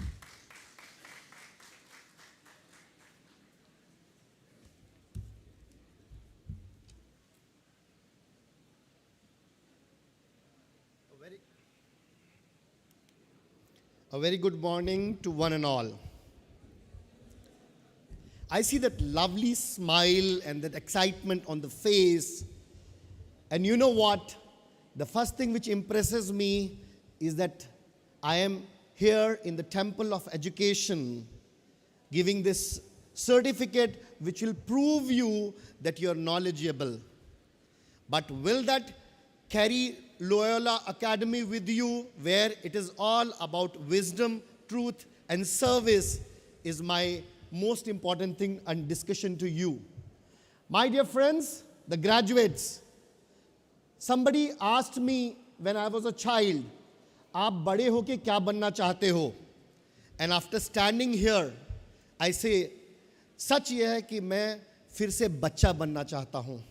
A very good morning to one and all. I see that lovely smile and that excitement on the face. And you know what? The first thing which impresses me is that I am here in the temple of education giving this certificate which will prove you that you are knowledgeable. But will that carry Loyola Academy with you, where it is all about wisdom, truth, and service, is my most important thing and discussion to you. My dear friends, the graduates, somebody asked me when I was a child, आप बड़े होके क्या बनना चाहते हो? And after standing here, I say, सच यह है कि मैं फिर से बच्चा बनना चाहता हूँ.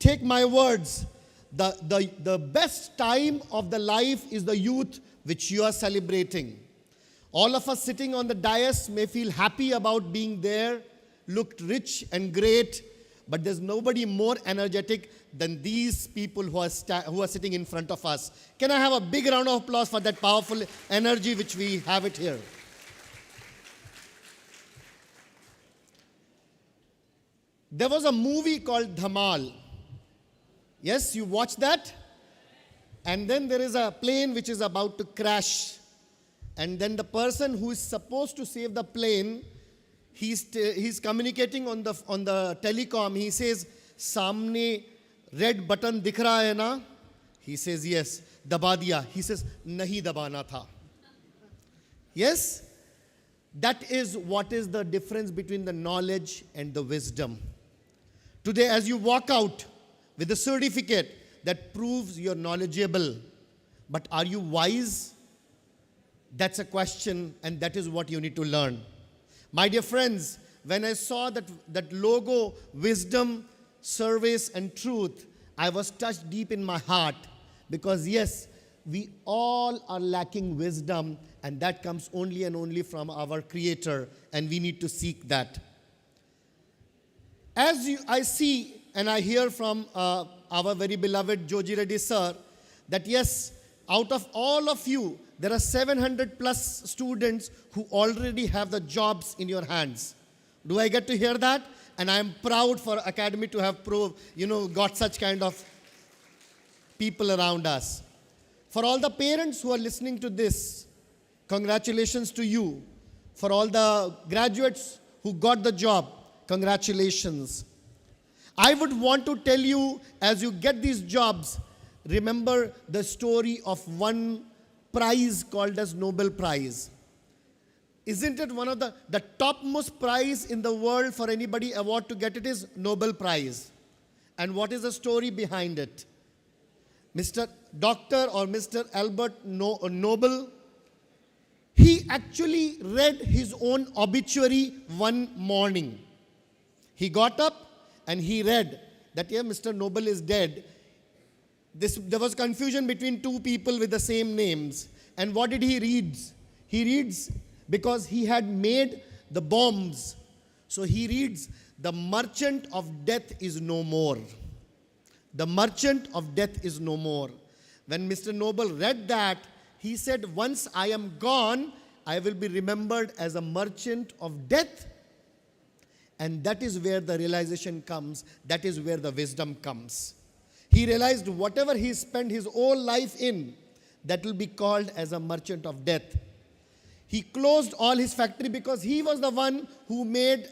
Take my words, the best time of the life is the youth which you are celebrating. All of us sitting on the dais may feel happy about being there, looked rich and great, but there's nobody more energetic than these people who are sitting in front of us. Can I have a big round of applause for that powerful energy which we have it here? There was a movie called Dhamal. Yes, you watched that? And then there is a plane which is about to crash. And then the person who is supposed to save the plane, he's communicating on the telecom. He says, "Samne red button dikh raha hai na?" He says, "Yes." "Daba diya." He says, "Nahi dabana tha." Yes? That is what is the difference between the knowledge and the wisdom. Today, as you walk out with a certificate that proves you're knowledgeable, but are you wise? That's a question, and that is what you need to learn. My dear friends, when I saw that logo, wisdom, service, and truth, I was touched deep in my heart, because yes, we all are lacking wisdom, and that comes only and only from our Creator, and we need to seek that. I see and I hear from our very beloved Joji Reddy sir, that yes, out of all of you, there are 700 plus students who already have the jobs in your hands. Do I get to hear that? And I am proud for Academy to have got such kind of people around us. For all the parents who are listening to this, congratulations to you. For all the graduates who got the job, congratulations. I would want to tell you, as you get these jobs, remember the story of one prize called as Nobel Prize. Isn't it one of the topmost prize in the world for anybody award to get? It is Nobel Prize. And what is the story behind it? Mr. Dr. or Mr. Albert Nobel, he actually read his own obituary one morning. He got up and he read that, yeah, Mr. Nobel is dead. There was confusion between two people with the same names. And what did he read? He reads, because he had made the bombs. So he reads, the merchant of death is no more. The merchant of death is no more. When Mr. Nobel read that, he said, once I am gone, I will be remembered as a merchant of death. And that is where the realization comes. That is where the wisdom comes. He realized whatever he spent his whole life in, that will be called as a merchant of death. He closed all his factory because he was the one who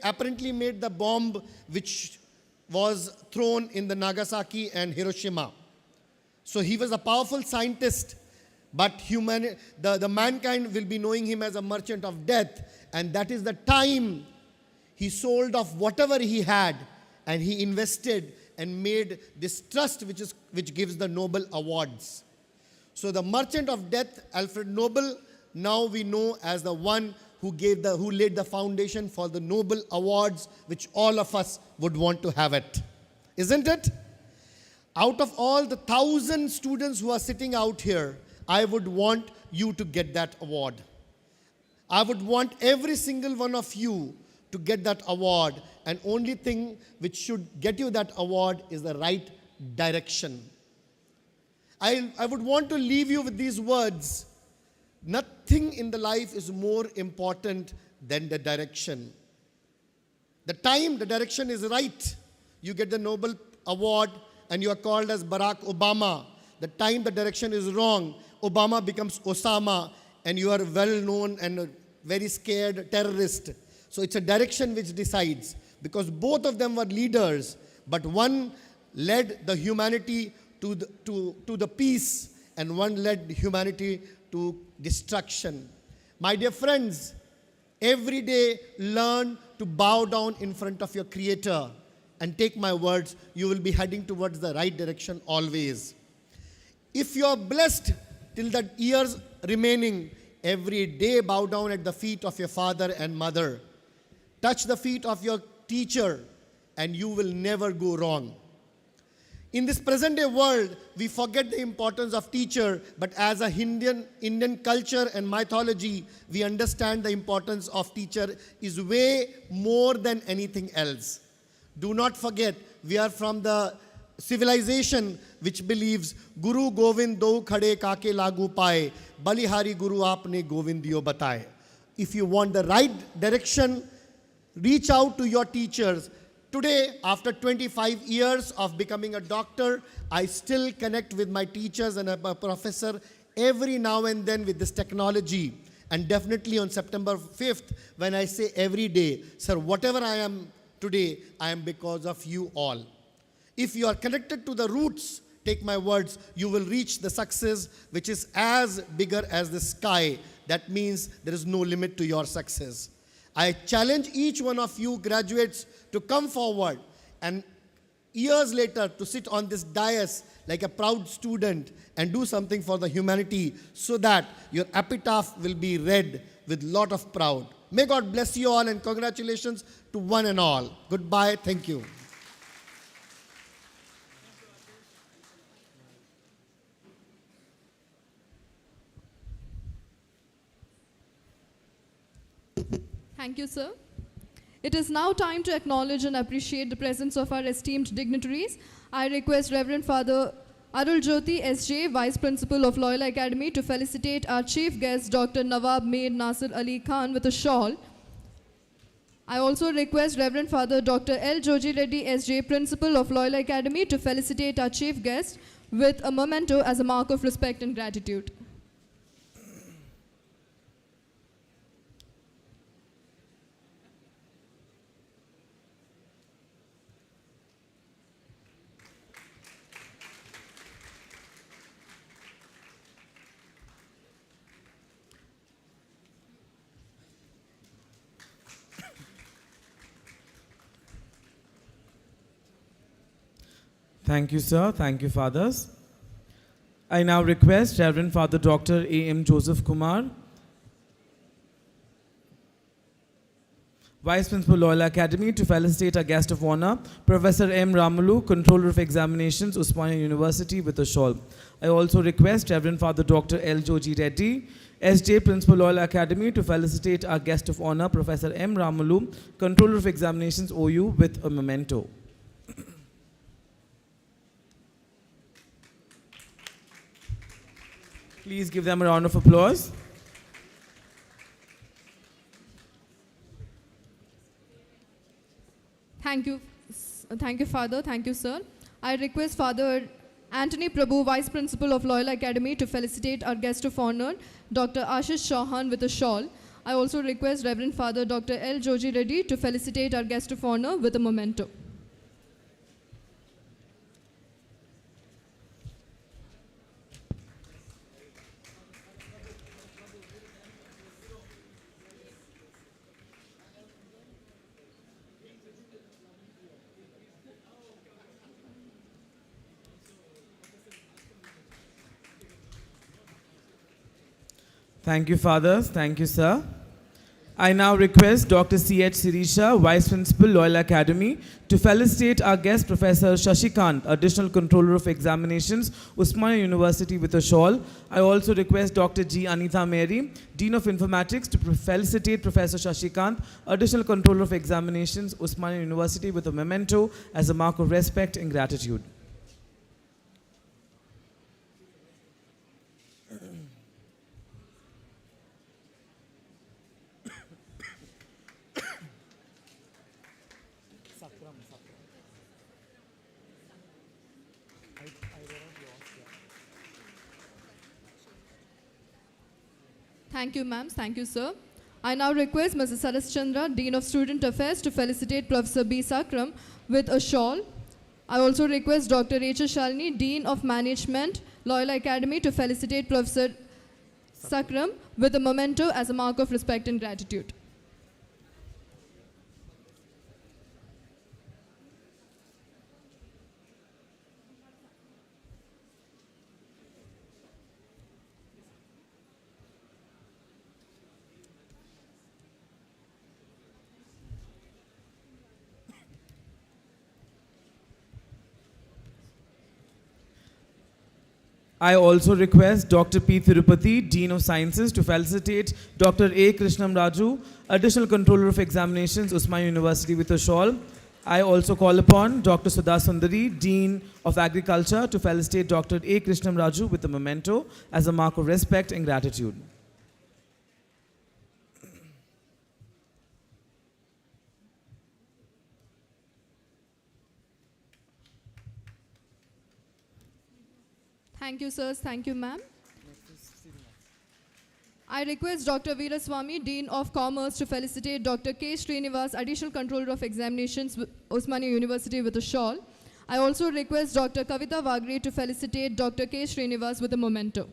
apparently made the bomb which was thrown in the Nagasaki and Hiroshima. So he was a powerful scientist, but the mankind will be knowing him as a merchant of death. And that is the time he sold off whatever he had, and he invested and made this trust which gives the Nobel Awards. So the merchant of death, Alfred Nobel, now we know as the one who laid the foundation for the Nobel Awards, which all of us would want to have it. Isn't it? Out of all the 1,000 students who are sitting out here, I would want you to get that award. I would want every single one of you to get that award, and only thing which should get you that award is the right direction. I would want to leave you with these words. Nothing in the life is more important than the direction. The time the direction is right, you get the Nobel Award, and you are called as Barack Obama. The time the direction is wrong, Obama becomes Osama, and you are well known and a very scared terrorist. So it's a direction which decides, because both of them were leaders, but one led the humanity to the peace, and one led humanity to destruction. My dear friends, every day learn to bow down in front of your Creator, and take my words, you will be heading towards the right direction always. If you are blessed till the years remaining, every day bow down at the feet of your father and mother. Touch the feet of your teacher, and you will never go wrong. In this present day world, we forget the importance of teacher, but as a Indian culture and mythology, we understand the importance of teacher is way more than anything else. Do not forget, we are from the civilization which believes Guru Govind do khade kake lagu paye, Balihari Guru aapne Govindiyo bataye. If you want the right direction, reach out to your teachers. Today, after 25 years of becoming a doctor, I still connect with my teachers and a professor every now and then with this technology. And definitely on September 5th, when I say every day, sir, whatever I am today, I am because of you all. If you are connected to the roots, take my words, you will reach the success which is as bigger as the sky. That means there is no limit to your success. I challenge each one of you graduates to come forward and years later to sit on this dais like a proud student and do something for the humanity, so that your epitaph will be read with lot of proud. May God bless you all, and congratulations to one and all. Goodbye. Thank you. Thank you, sir. It is now time to acknowledge and appreciate the presence of our esteemed dignitaries. I request Reverend Father Arul Jyoti S.J., Vice Principal of Loyola Academy, to felicitate our chief guest, Dr. Nawab Mir Nasir Ali Khan, with a shawl. I also request Reverend Father Dr. L. Joji Reddy S.J., Principal of Loyola Academy, to felicitate our chief guest with a memento as a mark of respect and gratitude. Thank you, sir. Thank you, fathers. I now request Reverend Father Dr. A.M. Joseph Kumar, Vice Principal, Loyola Academy, to felicitate our guest of honor, Professor M. Ramulu, Controller of Examinations, Osmania University, with a shawl. I also request Reverend Father Dr. L. Joji Reddy, S.J., Principal, Loyola Academy, to felicitate our guest of honor, Professor M. Ramulu, Controller of Examinations, OU, with a memento. Please give them a round of applause. Thank you, Father. Thank you, sir. I request Father Anthony Prabhu, Vice Principal of Loyola Academy, to felicitate our guest of honor, Dr. Ashish Chauhan, with a shawl. I also request Reverend Father Dr. L. Joji Reddy to felicitate our guest of honor with a memento. Thank you, fathers. Thank you, sir. I now request Dr. C.H. Sirisha, Vice Principal, Loyola Academy, to felicitate our guest, Professor Shashikant, Additional Controller of Examinations, Osmania University, with a shawl. I also request Dr. G. Anita Mary, Dean of Informatics, to felicitate Professor Shashikant, Additional Controller of Examinations, Osmania University, with a memento as a mark of respect and gratitude. Thank you, ma'am. Thank you, sir. I now request Mrs. Saras Chandra, Dean of Student Affairs, to felicitate Professor B. Sakram with a shawl. I also request Dr. Rachel Shalini, Dean of Management, Loyola Academy, to felicitate Professor Sakram with a memento as a mark of respect and gratitude. I also request Dr. P. Tirupati, Dean of Sciences, to felicitate Dr. A. Krishnam Raju, Additional Controller of Examinations, Usmania University, with a shawl. I also call upon Dr. Sudha Sundari, Dean of Agriculture, to felicitate Dr. A. Krishnam Raju with a memento as a mark of respect and gratitude. Thank you, sirs. Thank you, ma'am. I request Dr. Veeraswamy, Dean of Commerce, to felicitate Dr. K. Srinivas, Additional Controller of Examinations, Usmania University, with a shawl. I also request Dr. Kavita Vagre to felicitate Dr. K. Srinivas with a memento.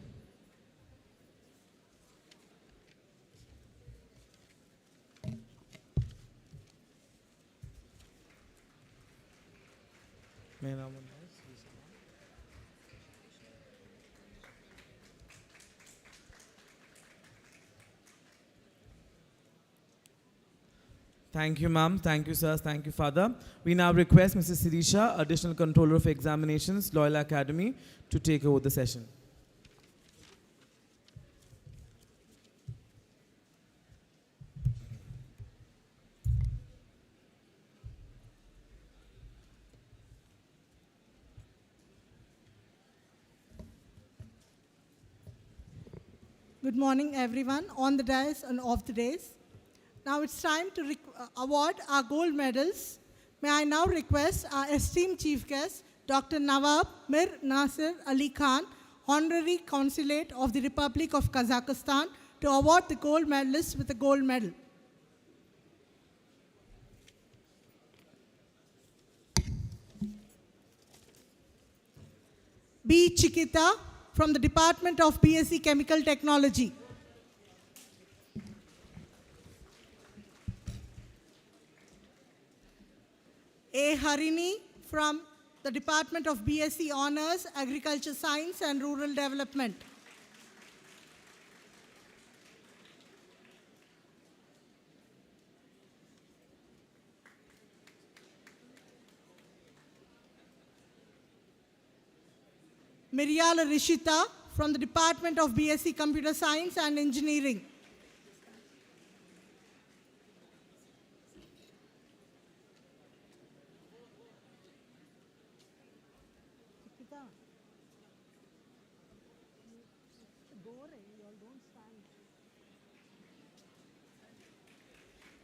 Thank you, ma'am. Thank you, sirs. Thank you, father. We now request Mrs. Sirisha, Additional Controller of Examinations, Loyola Academy, to take over the session. Good morning, everyone, on the dais and off the dais. Now it's time to award our gold medals. May I now request our esteemed chief guest, Dr. Nawab Mir Nasir Ali Khan, Honorary Consulate of the Republic of Kazakhstan, to award the gold medalists with a gold medal. B. Chikita from the Department of BSc Chemical Technology. A. Harini from the Department of BSc Honors, Agriculture Science and Rural Development. Miryal Rishita from the Department of BSc Computer Science and Engineering.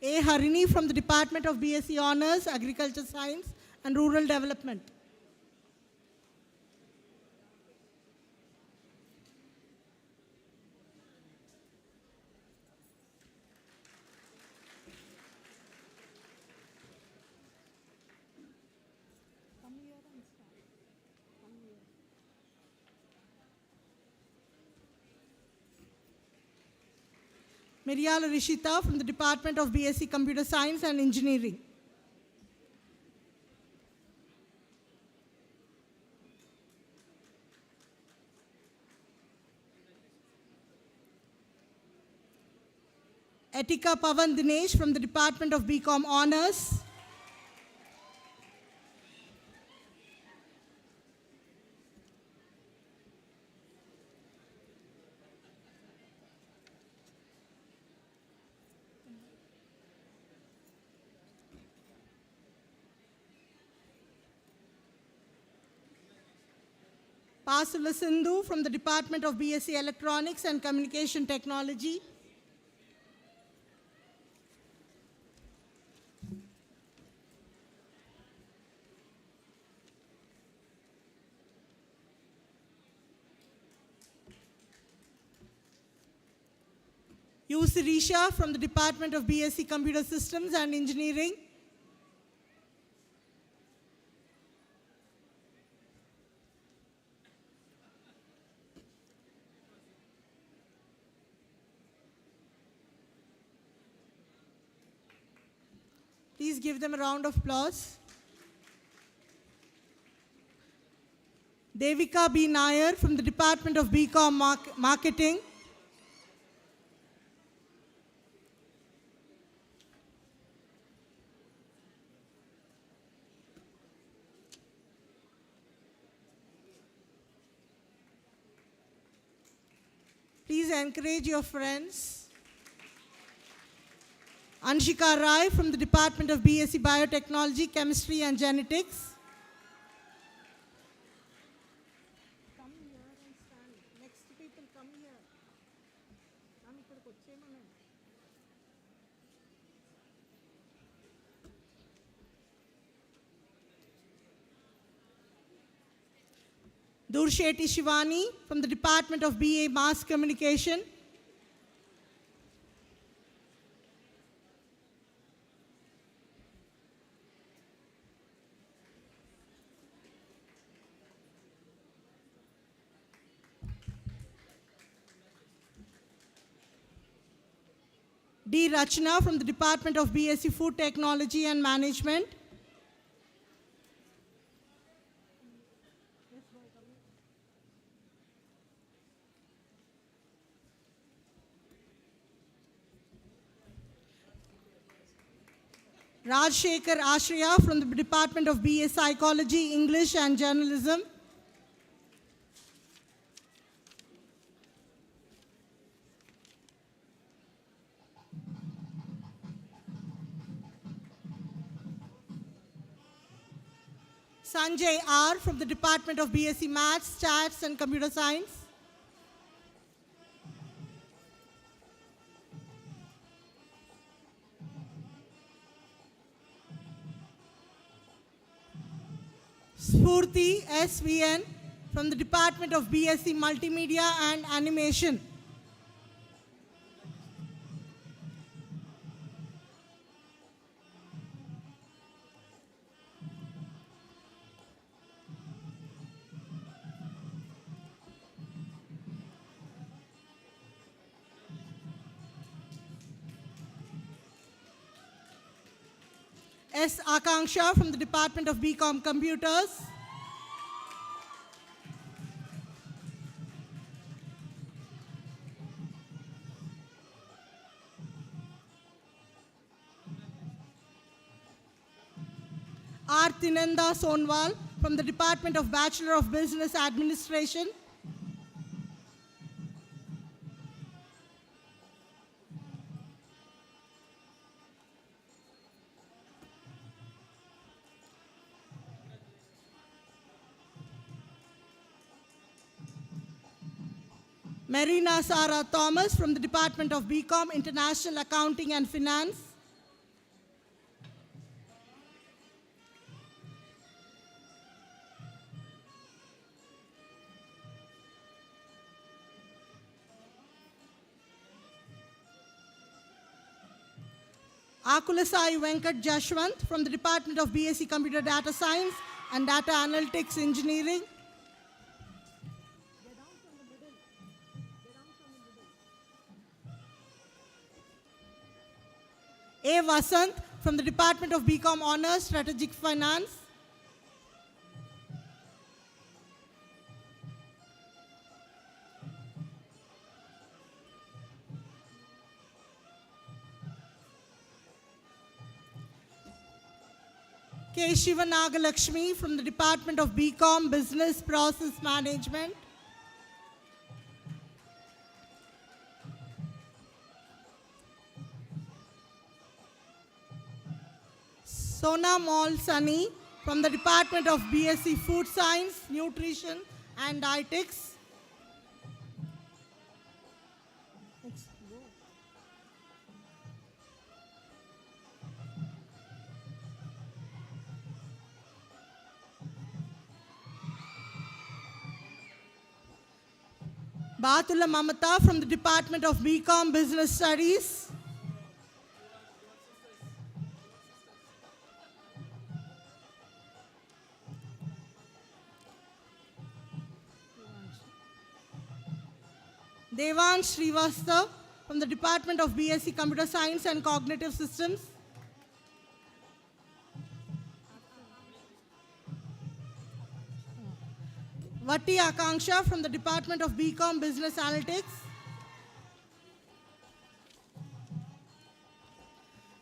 A. Harini from the Department of BSc Honors, Agriculture Science and Rural Development. Miryal Rishita from the Department of BSc Computer Science and Engineering. Etika Pavan Dinesh from the Department of BCom Honors. Pasula Sindhu from the Department of BSc Electronics and Communication Technology. U. Sirisha from the Department of BSc Computer Systems and Engineering. Please give them a round of applause. Devika B. Nair from the Department of BCom Marketing. Please encourage your friends. Anshika Rai from the Department of BSc Biotechnology, Chemistry and Genetics. Come here and stand. Next people come here. Come ikkadiki vachemanu. Dursheti Shivani from the Department of BA Mass Communication. D. Rachna from the Department of BSc Food Technology and Management. Rajshekhar Ashriya from the Department of BA Psychology, English and Journalism. Sanjay R. from the Department of BSc Maths, Stats and Computer Science. Spurti SVN from the Department of BSc Multimedia and Animation. S. Akanksha from the Department of BCom Computers. R. Tinanda Sonwal from the Department of Bachelor of Business Administration. Marina Sara Thomas from the Department of BCom International Accounting and Finance. Akulasai Venkat Jashwant from the Department of BSc Computer Data Science and Data Analytics Engineering. A. Vasant from the Department of BCom Honors Strategic Finance. K. Shivanagalakshmi from the Department of BCom Business Process Management. Sona Mall Sunny from the Department of BSc Food Science, Nutrition and Dietetics. Batula Mamata from the Department of BCom Business Studies. Devansh Srivastav from the Department of BSc Computer Science and Cognitive Systems. Vati Akanksha from the Department of BCom Business Analytics.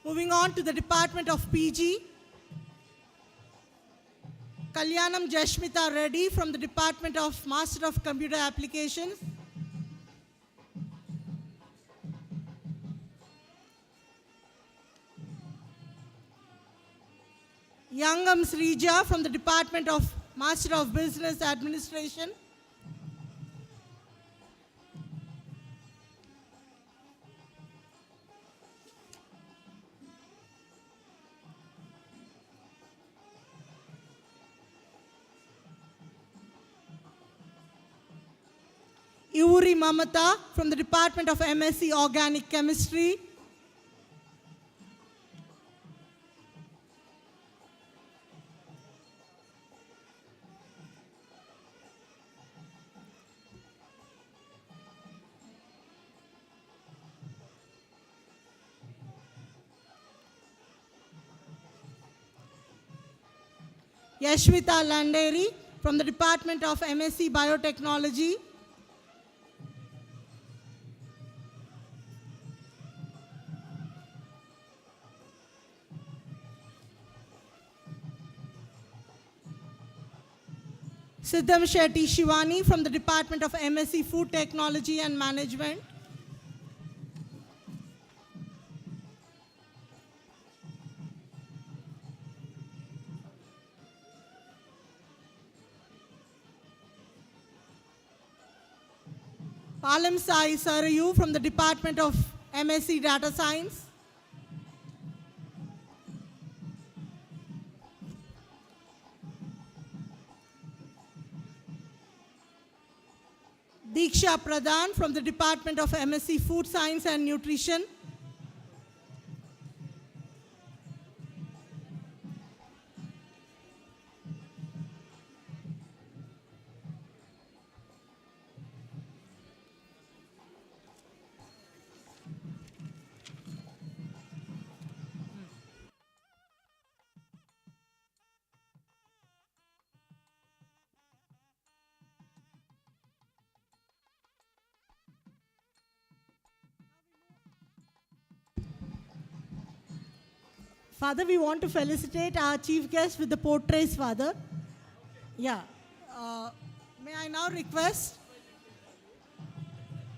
Moving on to the Department of PG. Kalyanam Jashmita Reddy from the Department of Master of Computer Applications. Yangam Srija from the Department of Master of Business Administration. Iuri Mamata from the Department of MSc Organic Chemistry. Yashvita Landeri from the Department of MSc Biotechnology. Siddham Shetty Shivani from the Department of MSc Food Technology and Management. Palam Sai Sarayu from the Department of MSc Data Science. Diksha Pradhan from the Department of MSc Food Science and Nutrition. Father, we want to felicitate our chief guest with the portraits, Father. Yeah. May I now request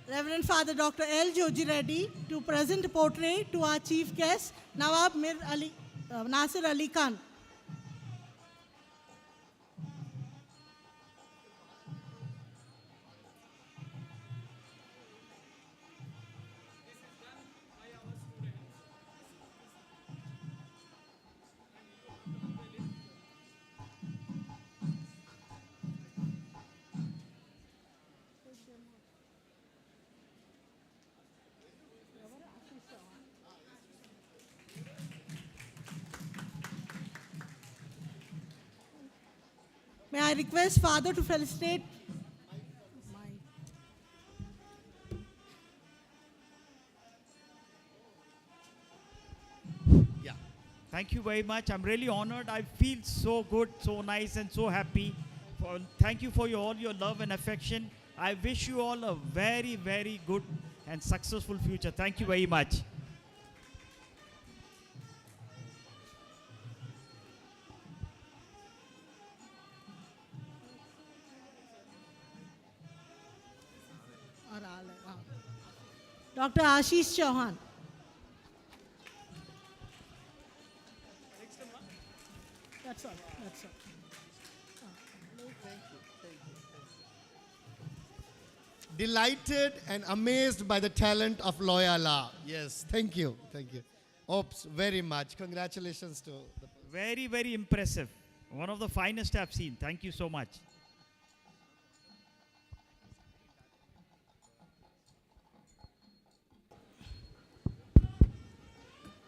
Reverend Father Dr. L. Joji Reddy to present a portrait to our chief guest, Nawab Mir Ali, Nasir Ali Khan. May I request Father to felicitate? Yeah. Thank you very much. I'm really honored. I feel so good, so nice, and so happy. Thank you for all your love and affection. I wish you all a very, very good and successful future. Thank you very much. Dr. Ashish Chauhan. That's all. That's all. Delighted and amazed by the talent of Loyola. Yes, thank you. Thank you. Oops, very much. Congratulations to the Very, very impressive. One of the finest I've seen. Thank you so much.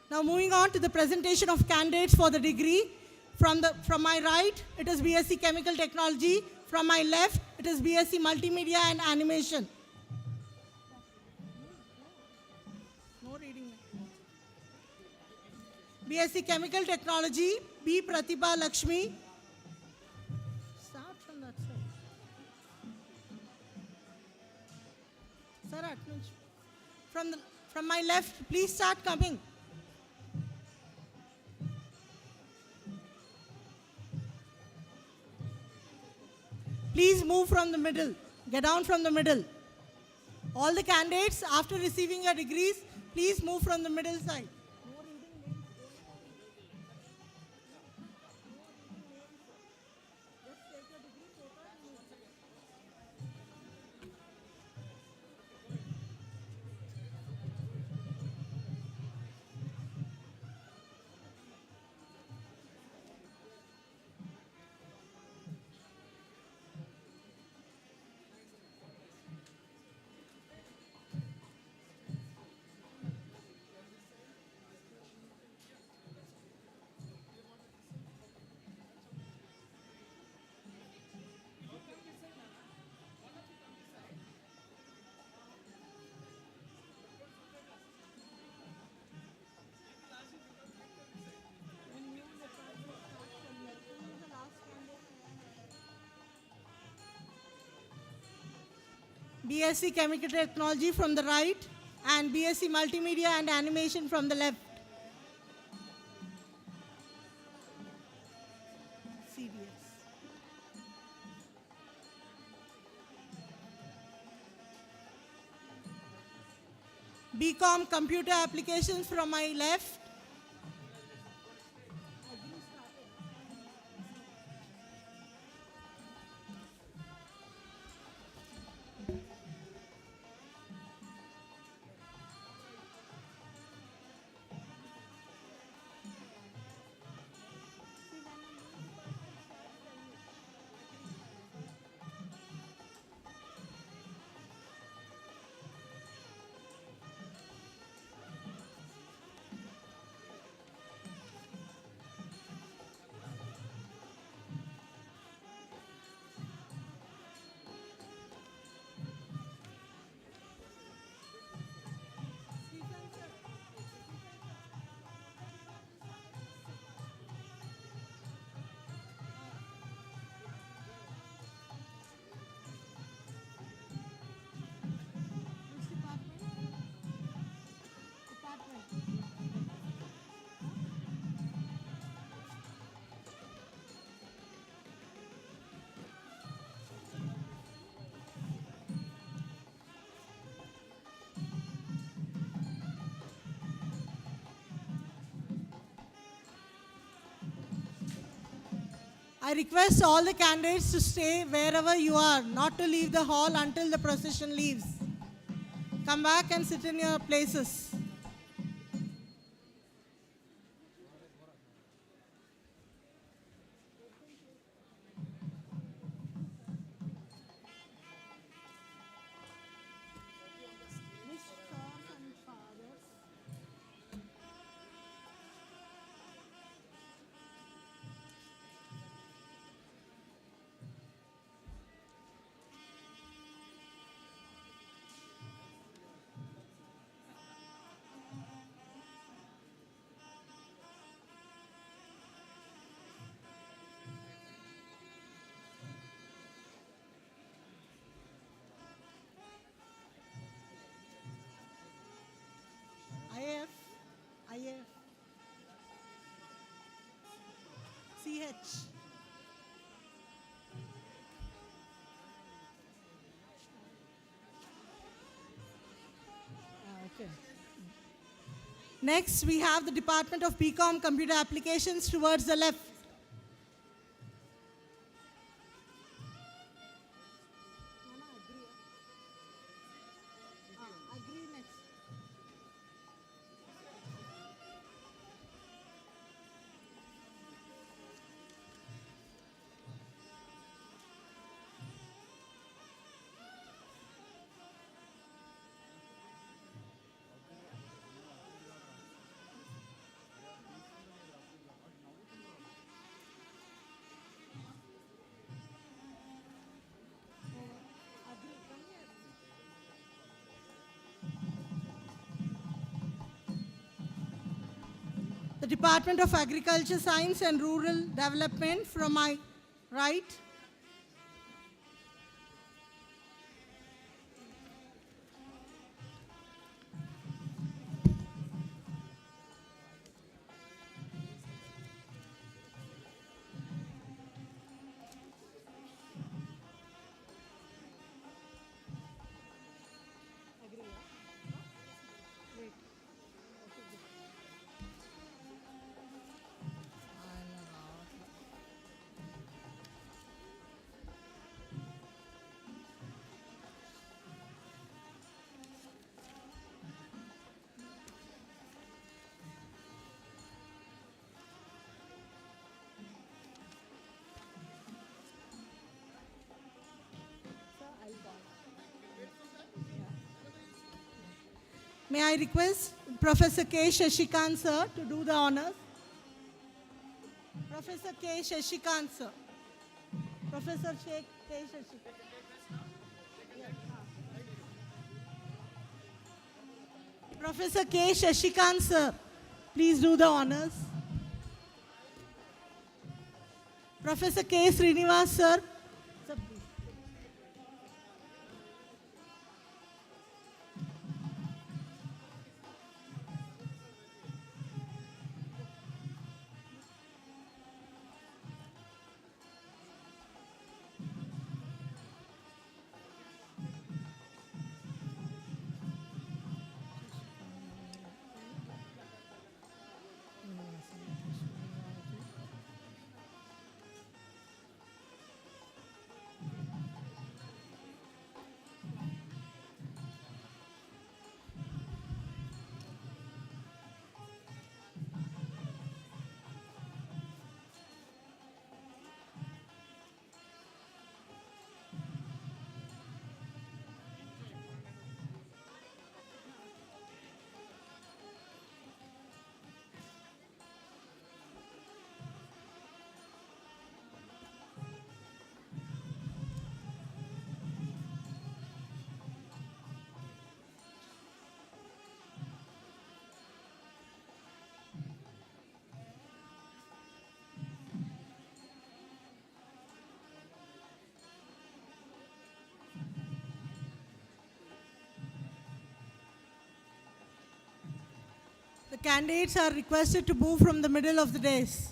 Now moving on to the presentation of candidates for the degree. From my right, it is BSc Chemical Technology. From my left, it is BSc Multimedia and Animation. No reading. BSc Chemical Technology, B. Pratibha Lakshmi. Start from that side. Sir, from my left, please start coming. Please move from the middle. Get down from the middle. All the candidates, after receiving your degrees, please move from the middle side. BSc Chemical Technology from the right and BSc Multimedia and Animation from the left. CDS. BCom Computer Applications from my left. I request all the candidates to stay wherever you are, not to leave the hall until the procession leaves. Come back and sit in your places. IF, IF, CH. Okay. Next, we have the Department of BCom Computer Applications towards the left. Agree next. the Department of Agriculture, Science and Rural Development from my right. May I request Professor K. Shashikant sir to do the honors? Professor K. Shashikant sir. Professor K. Shashikant. Professor K. Shashikant sir, please do the honors. Professor K. Srinivas sir. Sir, please. The candidates are requested to move from the middle of the dais.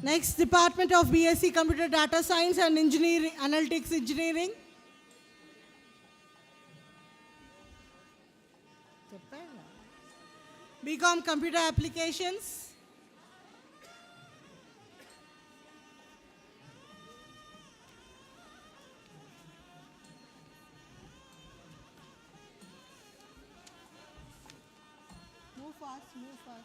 Next, Department of BSc Computer Data Science and Engineering, Analytics Engineering. BCom Computer Applications. Move fast, move fast.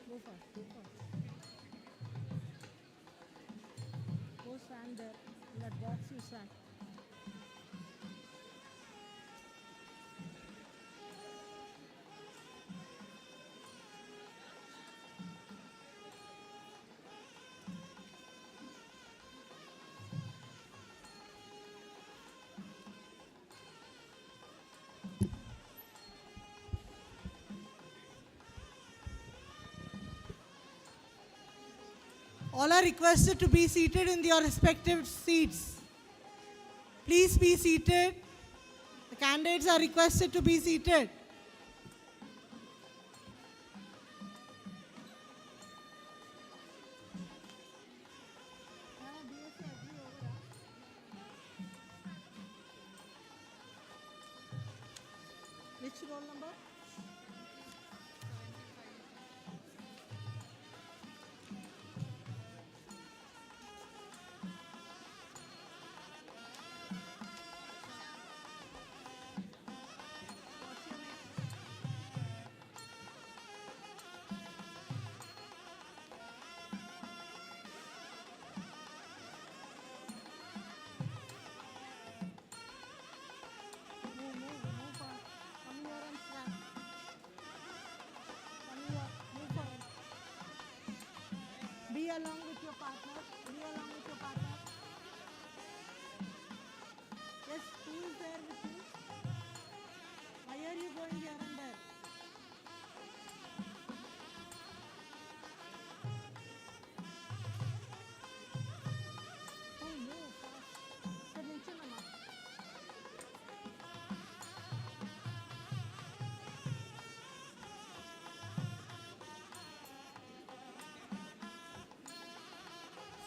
Go fast, go fast. Go stand there. In that box you stand. All are requested to be seated in your respective seats. Please be seated. The candidates are requested to be seated. Which roll number? Move fast. Come here and stand. Come here. Move forward. Be along with your partner. Be along with your partner. Yes, who is there with you? Why are you going here and there? Oh, move fast. Sir, నిల్చోనమ్మా.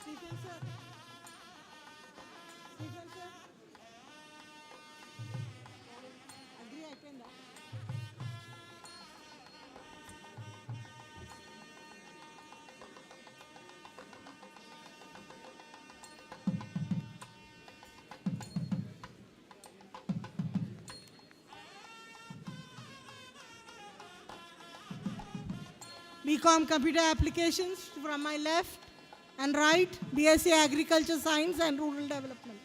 Stephen sir. Stephen sir. Agree అయిపోయిందా? BCom Computer Applications from my left and right, BSc Agriculture Science and Rural Development.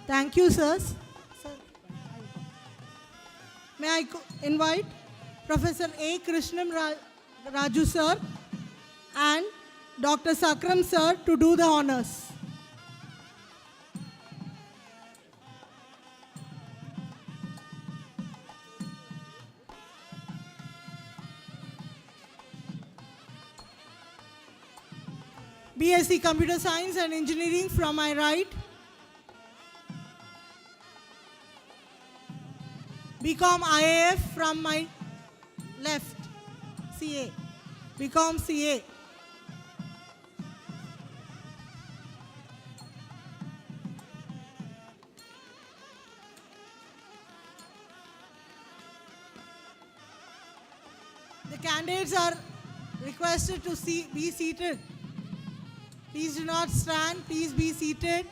Thank you, sirs. Sir, may I invite Professor A. Krishnam Raju, sir, and Dr. Sakram, sir, to do the honors. BSc Computer Science and Engineering from my right. BCom IAF from my left. CA. BCom CA. The candidates are requested to be seated. Please do not stand. Please be seated.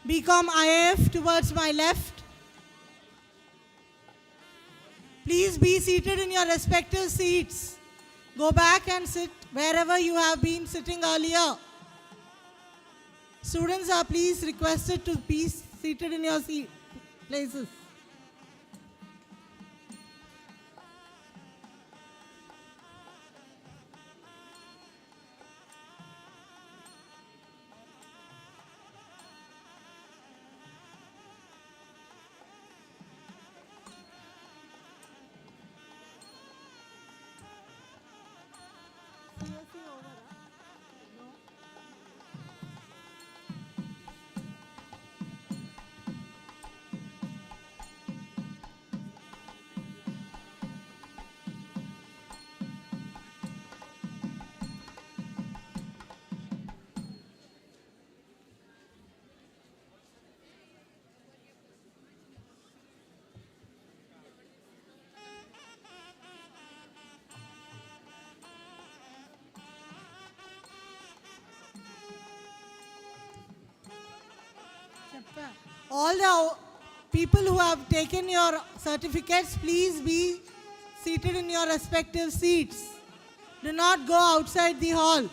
BCom IAF towards my left. Please be seated in your respective seats. Go back and sit wherever you have been sitting earlier. Students are please requested to be seated in your places. All the people who have taken your certificates, please be seated in your respective seats. Do not go outside the hall.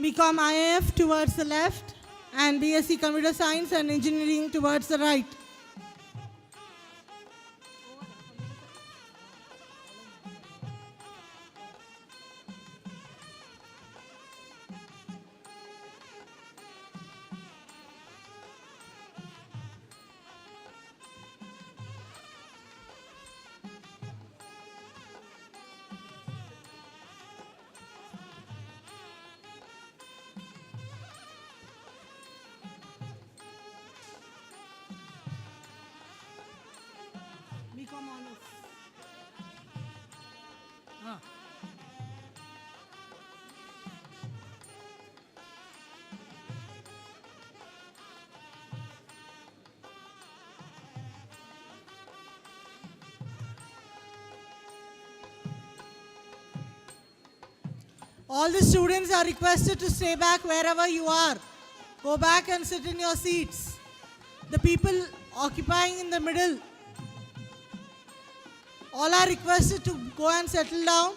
BCom IAF towards the left and BSc Computer Science and Engineering towards the right. BCom honors. All the students are requested to stay back wherever you are. Go back and sit in your seats. The people occupying in the middle, all are requested to go and settle down.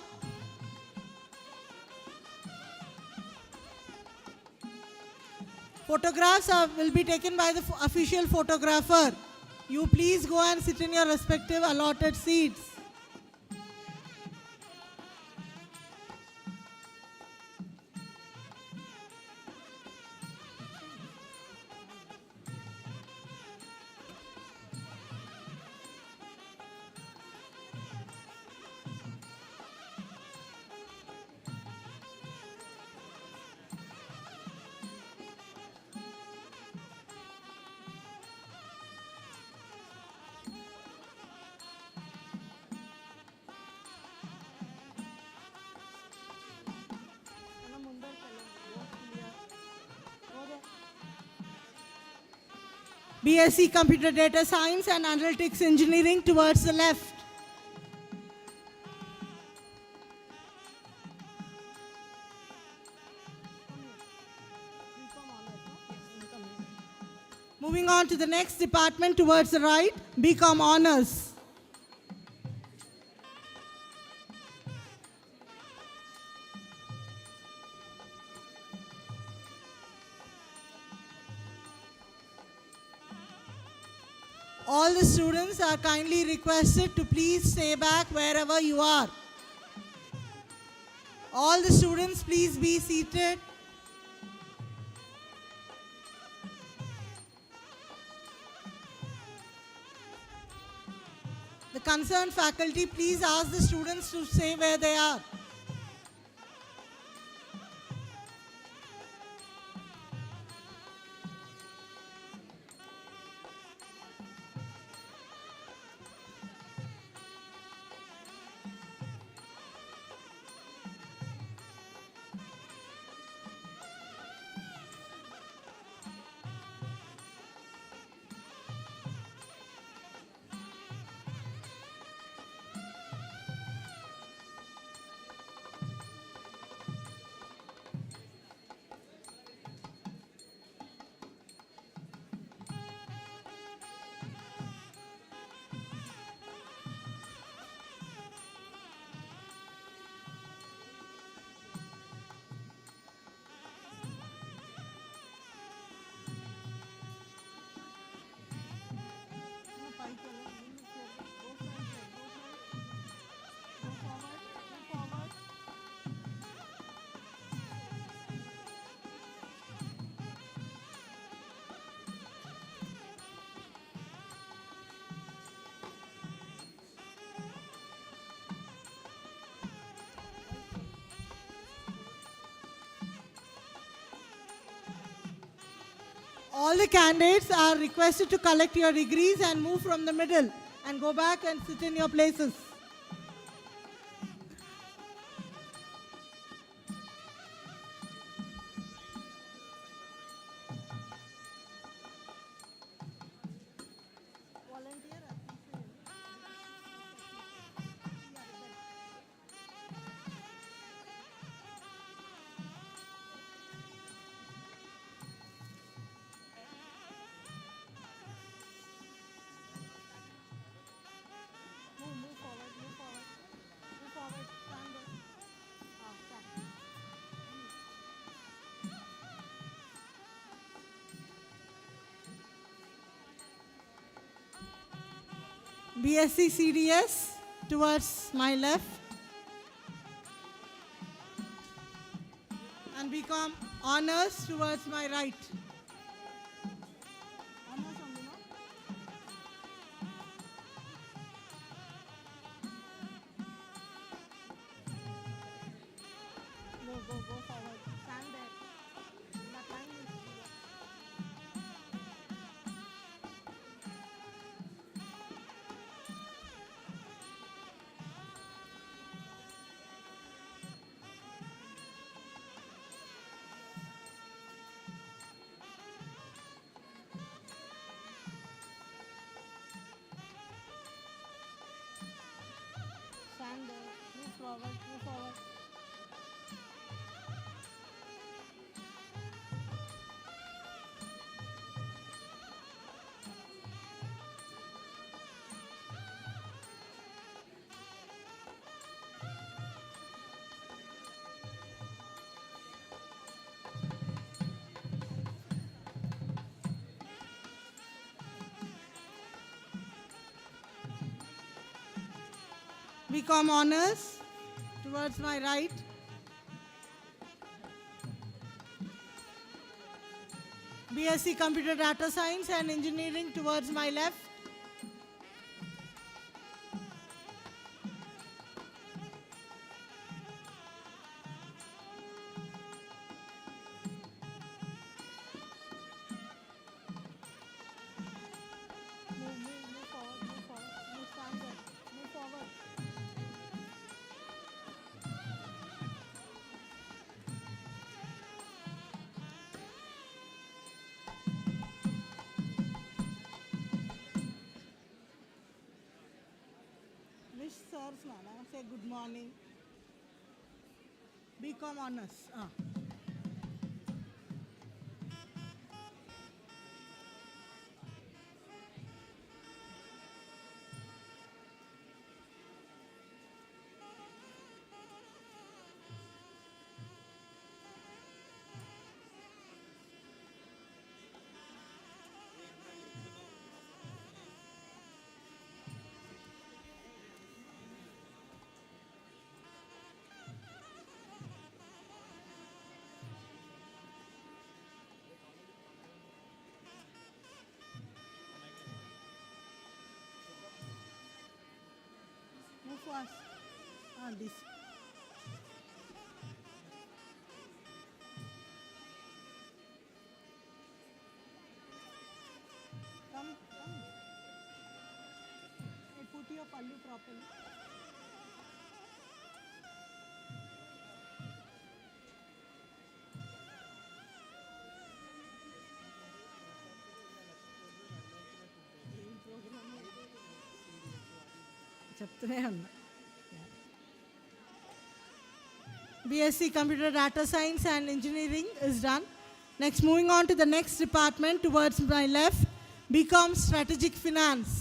Photographs will be taken by the official photographer. You please go and sit in your respective allotted seats. BSc Computer Data Science and Analytics Engineering towards the left. Moving on to the next department towards the right, BCom Honors. All the students are kindly requested to please stay back wherever you are. All the students, please be seated. The concerned faculty, please ask the students to stay where they are. All the candidates are requested to collect your degrees and move from the middle and go back and sit in your places. BSc CDS towards my left and BCom Honors towards my right. Go forward. Stand there. That line is clear. Stand there. Move forward. Move forward. BCom Honors towards my right. BSc Computer Data Science and Engineering towards my left. Move forward, stand there, move forward. Wish sirs, madam, say good morning. BCom Honors. Move fast. This. Come. Hey, put your pallu properly. చెప్తూనే ఉన్నా. BSc Computer Data Science and Engineering is done. Next, moving on to the next department towards my left, BCom Strategic Finance.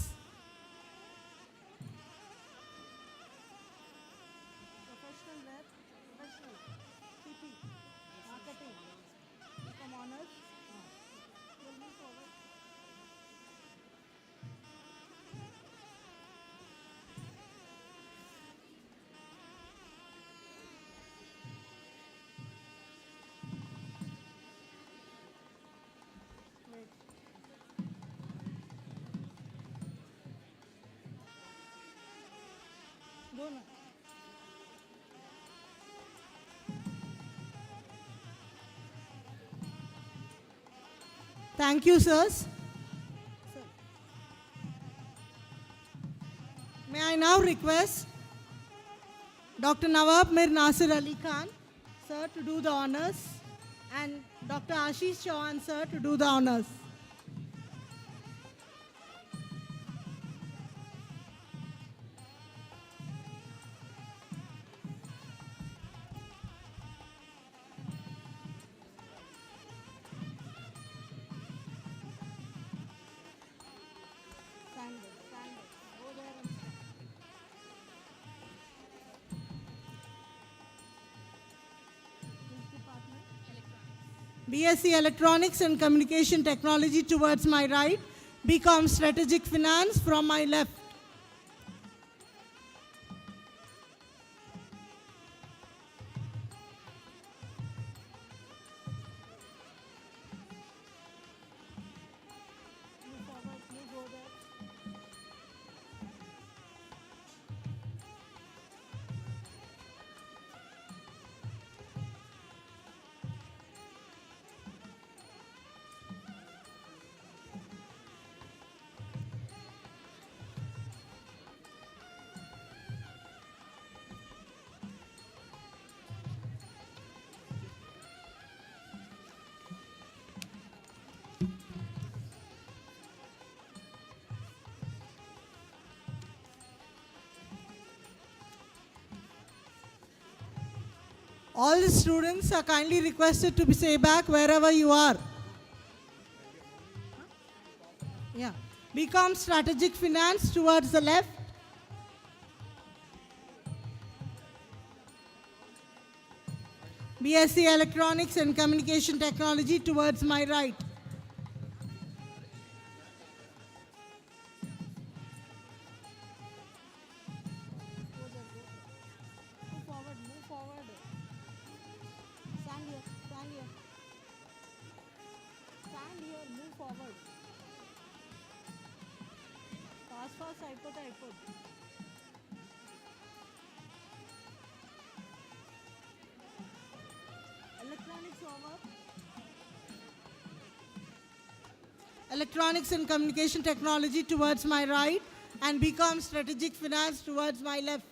Professional web, professional, CP, marketing, BCom Honors. We'll move forward. Wait. Go now. Thank you, sirs. Sir. May I now request Dr. Nawab Mir Nasir Ali Khan, sir, to do the honors, and Dr. Ashish Chauhan, sir, to do the honors. Stand there, stand there. Go there and stand. Which department? BSc Electronics and Communication Technology towards my right. BCom Strategic Finance from my left. Move forward, you go there. All the students are kindly requested to stay back wherever you are. Yeah. BCom Strategic Finance towards the left. BSc Electronics and Communication Technology towards my right. fast, I put. Electronics over. Electronics and Communication Technology towards my right, and BCom Strategic Finance towards my left.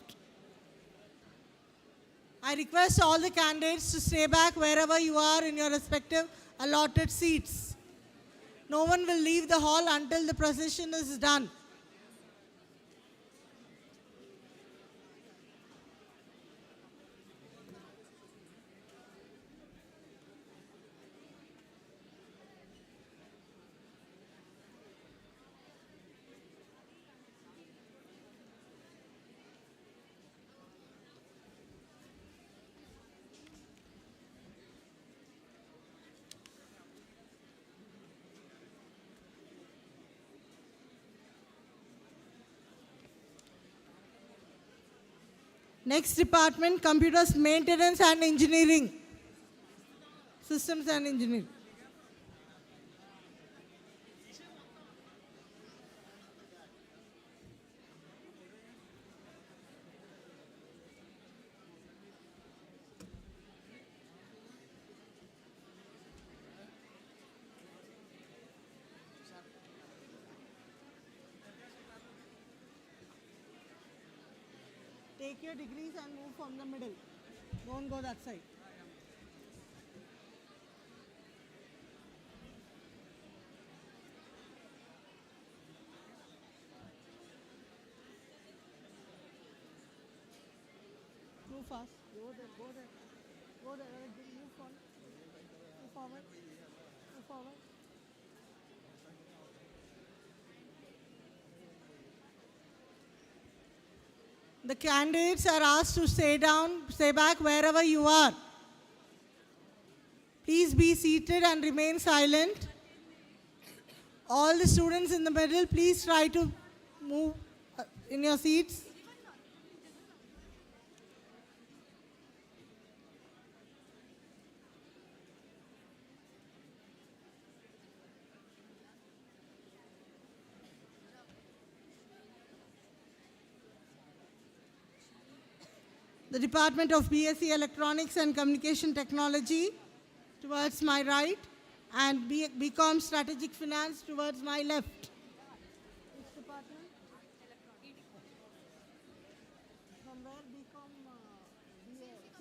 I request all the candidates to stay back wherever you are in your respective allotted seats. No one will leave the hall until the procession is done. Next department, Computers Maintenance and Engineering. Systems and Engineering. Take your degrees and move from the middle. Don't go that side. Move fast. Go there, go there. Go there. Move forward. Move forward. Move forward. The candidates are asked to stay down, stay back wherever you are. Please be seated and remain silent. All the students in the middle, please try to move in your seats. The Department of BSc Electronics and Communication Technology towards my right, and BCom Strategic Finance towards my left. Which department? From where? BCom CSC?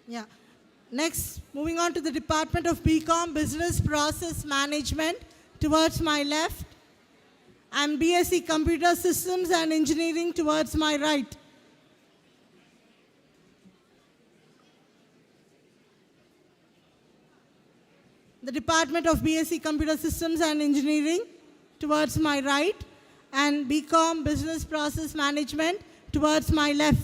Yeah. Next, moving on to the Department of BCom Business Process Management towards my left, and BSc Computer Systems and Engineering towards my right. The Department of BSc Computer Systems and Engineering towards my right, and BCom Business Process Management towards my left.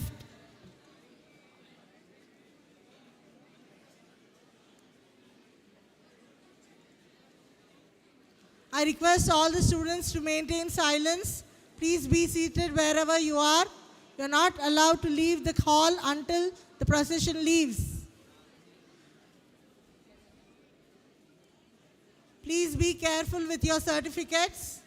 I request all the students to maintain silence. Please be seated wherever you are. You are not allowed to leave the hall until the procession leaves. Please be careful with your certificates.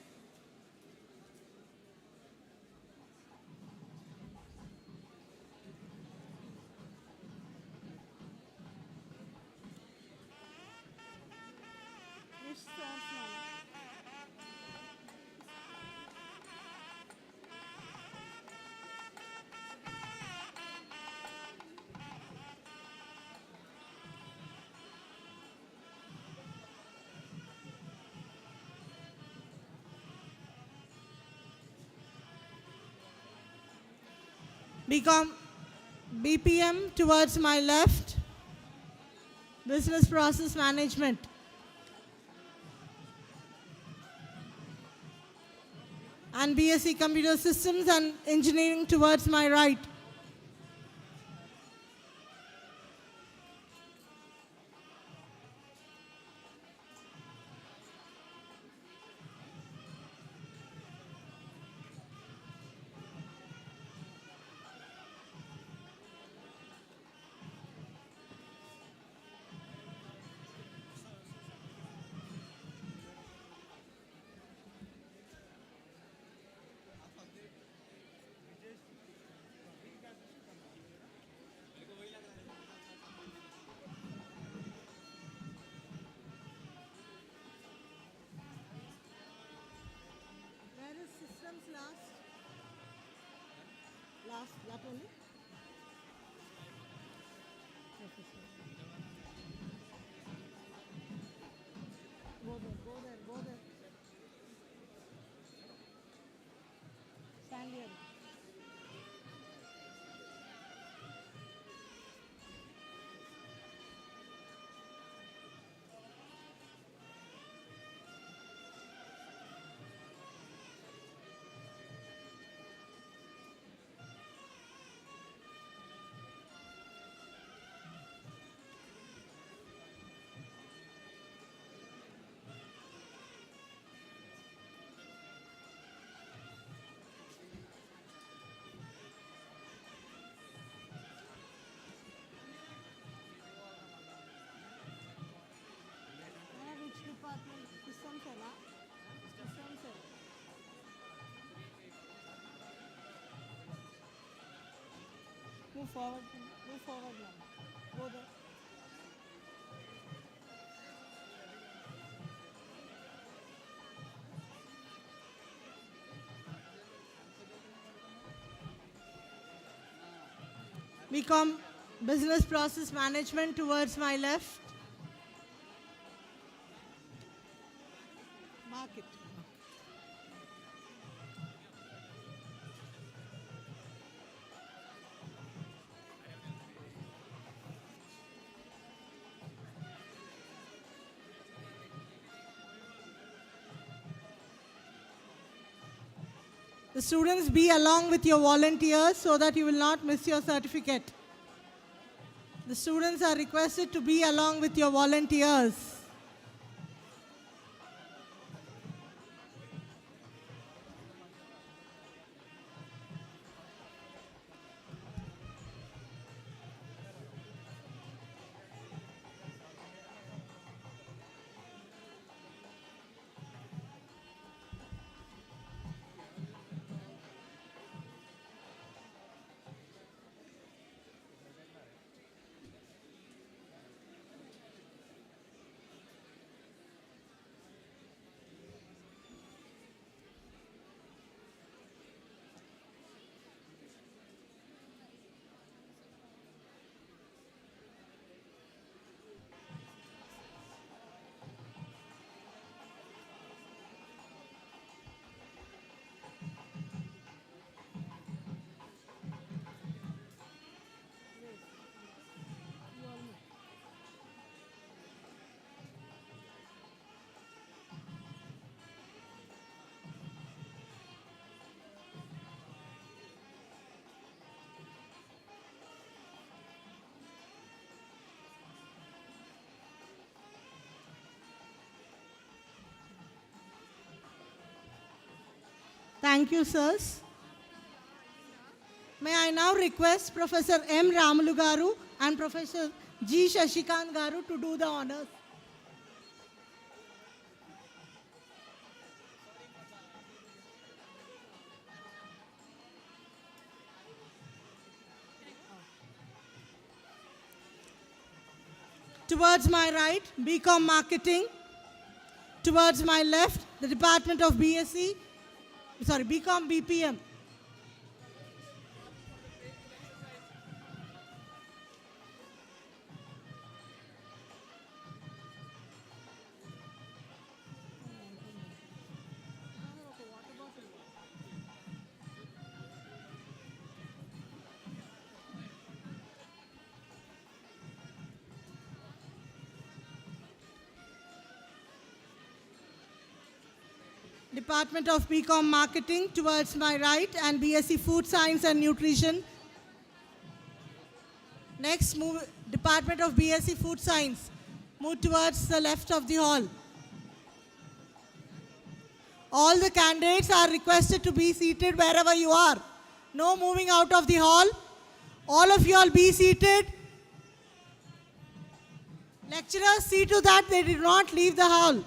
BPM towards my left, Business Process Management. And BSc Computer Systems and Engineering towards my right. Where is systems last? Last, that only? Go there, go there, go there. Stand here. Which department? Systems है ना? Systems है. Move forward now. Go there. BCom Business Process Management towards my left. Mark it. The students, be along with your volunteers so that you will not miss your certificate. The students are requested to be along with your volunteers. Thank you, sirs. May I now request Professor M. Ramalu Garu and Professor G. Shashikant Garu to do the honors. Towards my right, BCom Marketing. Towards my left, the Department of BCom BPM. Department of BCom Marketing towards my right, and BSc Food Science and Nutrition. Next, move Department of BSc Food Science. Move towards the left of the hall. All the candidates are requested to be seated wherever you are. No moving out of the hall. All of you all be seated. Lecturers, see to that they did not leave the hall.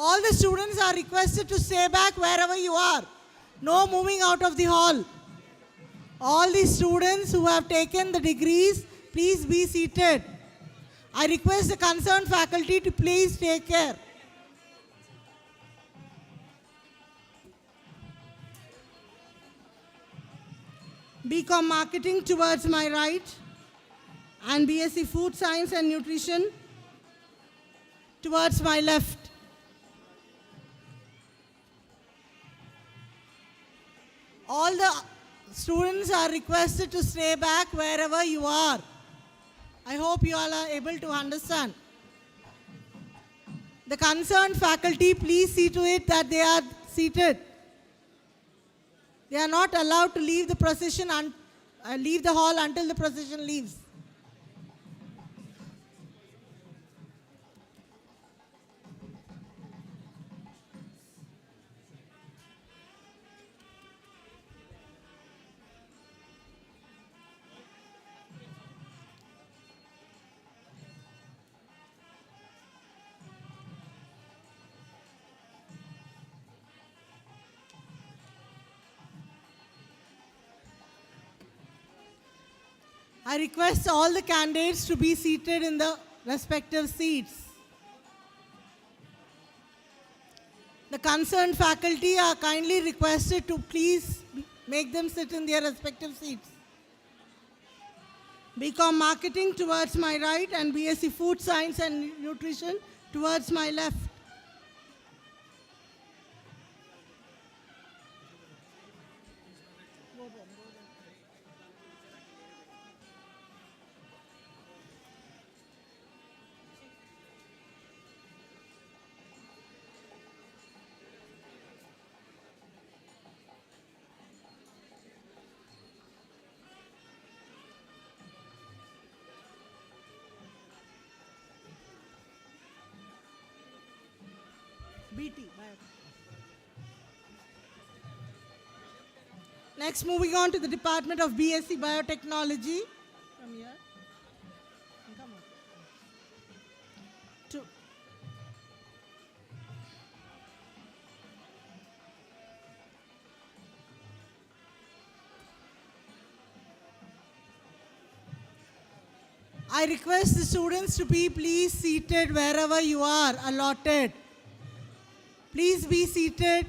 All the students are requested to stay back wherever you are. No moving out of the hall. All the students who have taken the degrees, please be seated. I request the concerned faculty to please take care. BCom Marketing towards my right, and BSc Food Science and Nutrition towards my left. All the students are requested to stay back wherever you are. I hope you all are able to understand. The concerned faculty, please see to it that they are seated. They are not allowed to leave the procession leave the hall until the procession leaves. I request all the candidates to be seated in the respective seats. The concerned faculty are kindly requested to please make them sit in their respective seats. BCom Marketing towards my right, and BSc Food Science and Nutrition towards my left. BT. Next, moving on to the Department of BSc Biotechnology. From here. Come on. I request the students to be please seated wherever you are allotted. Please be seated.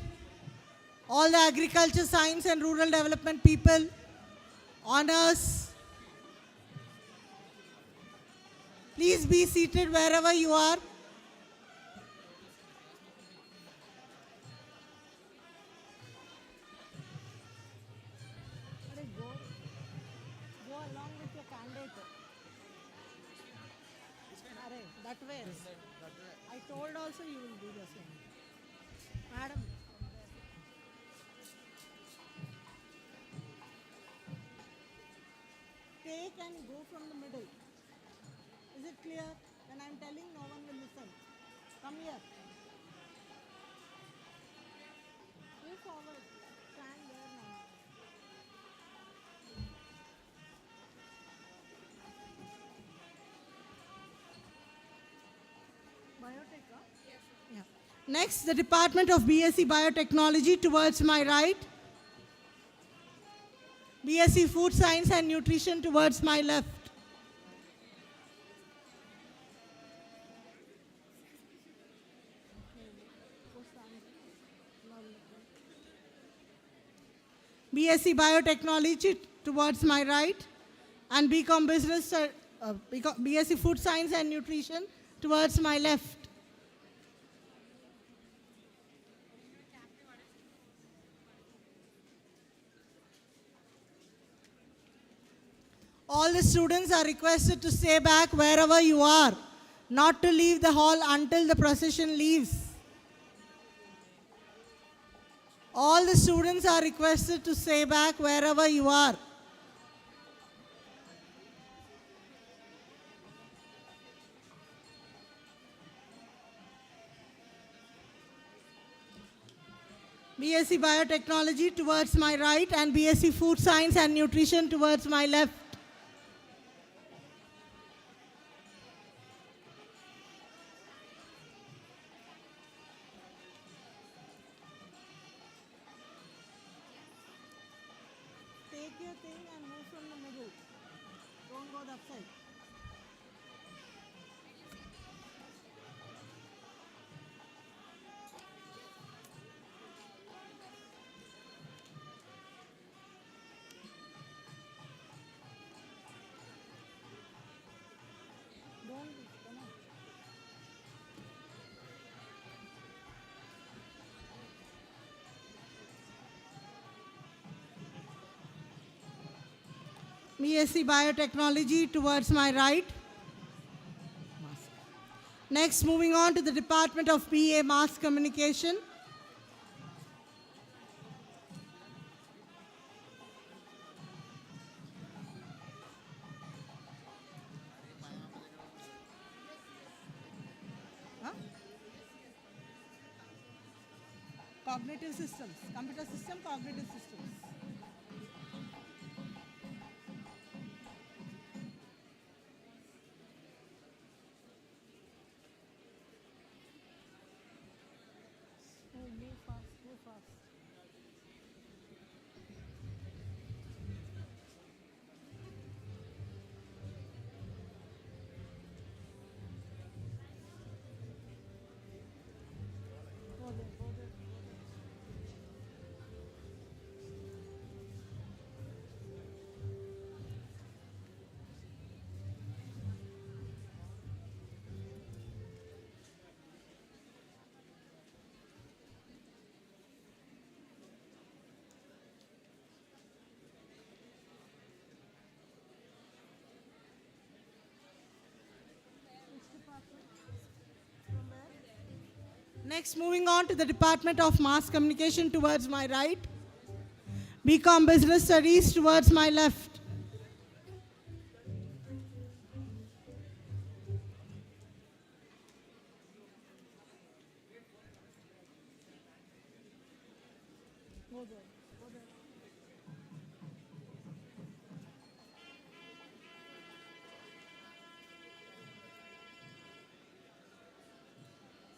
All the agriculture, science and rural development people, honors. Please be seated wherever you are. Go along with your candidate. That way. I told also you will do the same. Madam. Take and go from the middle. Is it clear? When I am telling, no one will listen. Come here. Move forward. Stand there now. Biotech, huh? Yes. Yeah. Next, the Department of BSc Biotechnology towards my right. BSc Food Science and Nutrition towards my left. BSc Biotechnology towards my right, and BCom Business, BSc Food Science and Nutrition towards my left. All the students are requested to stay back wherever you are, not to leave the hall until the procession leaves. All the students are requested to stay back wherever you are. BSc Biotechnology towards my right and BSc Food Science and Nutrition towards my left. Take your thing and move from the middle. Don't go that side. Don't, come on. BSc Biotechnology towards my right. Next, moving on to the Department of BA Mass Communication. Huh? Cognitive systems, computer system, cognitive systems. Move fast, move fast. Go there, go there. Next, moving on to the Department of Mass Communication towards my right. BCom Business Studies towards my left. Go there, go there.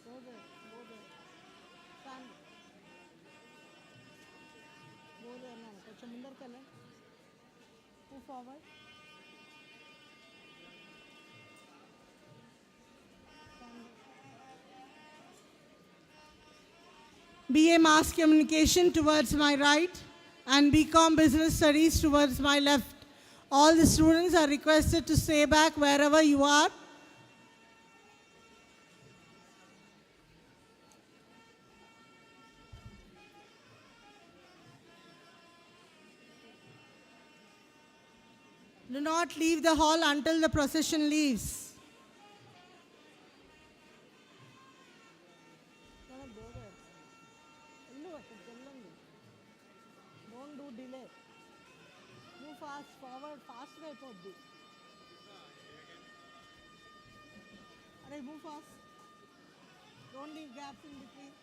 Go there, go there. Stand. Go there now. కొంచెం ముందరికి వెళ్ళండి. Move forward. Stand. BA Mass Communication towards my right and BCom Business Studies towards my left. All the students are requested to stay back wherever you are. Do not leave the hall until the procession leaves. Don't do delay. Move fast, forward, fast way poddi. Arey, move fast. Don't leave gaps in between.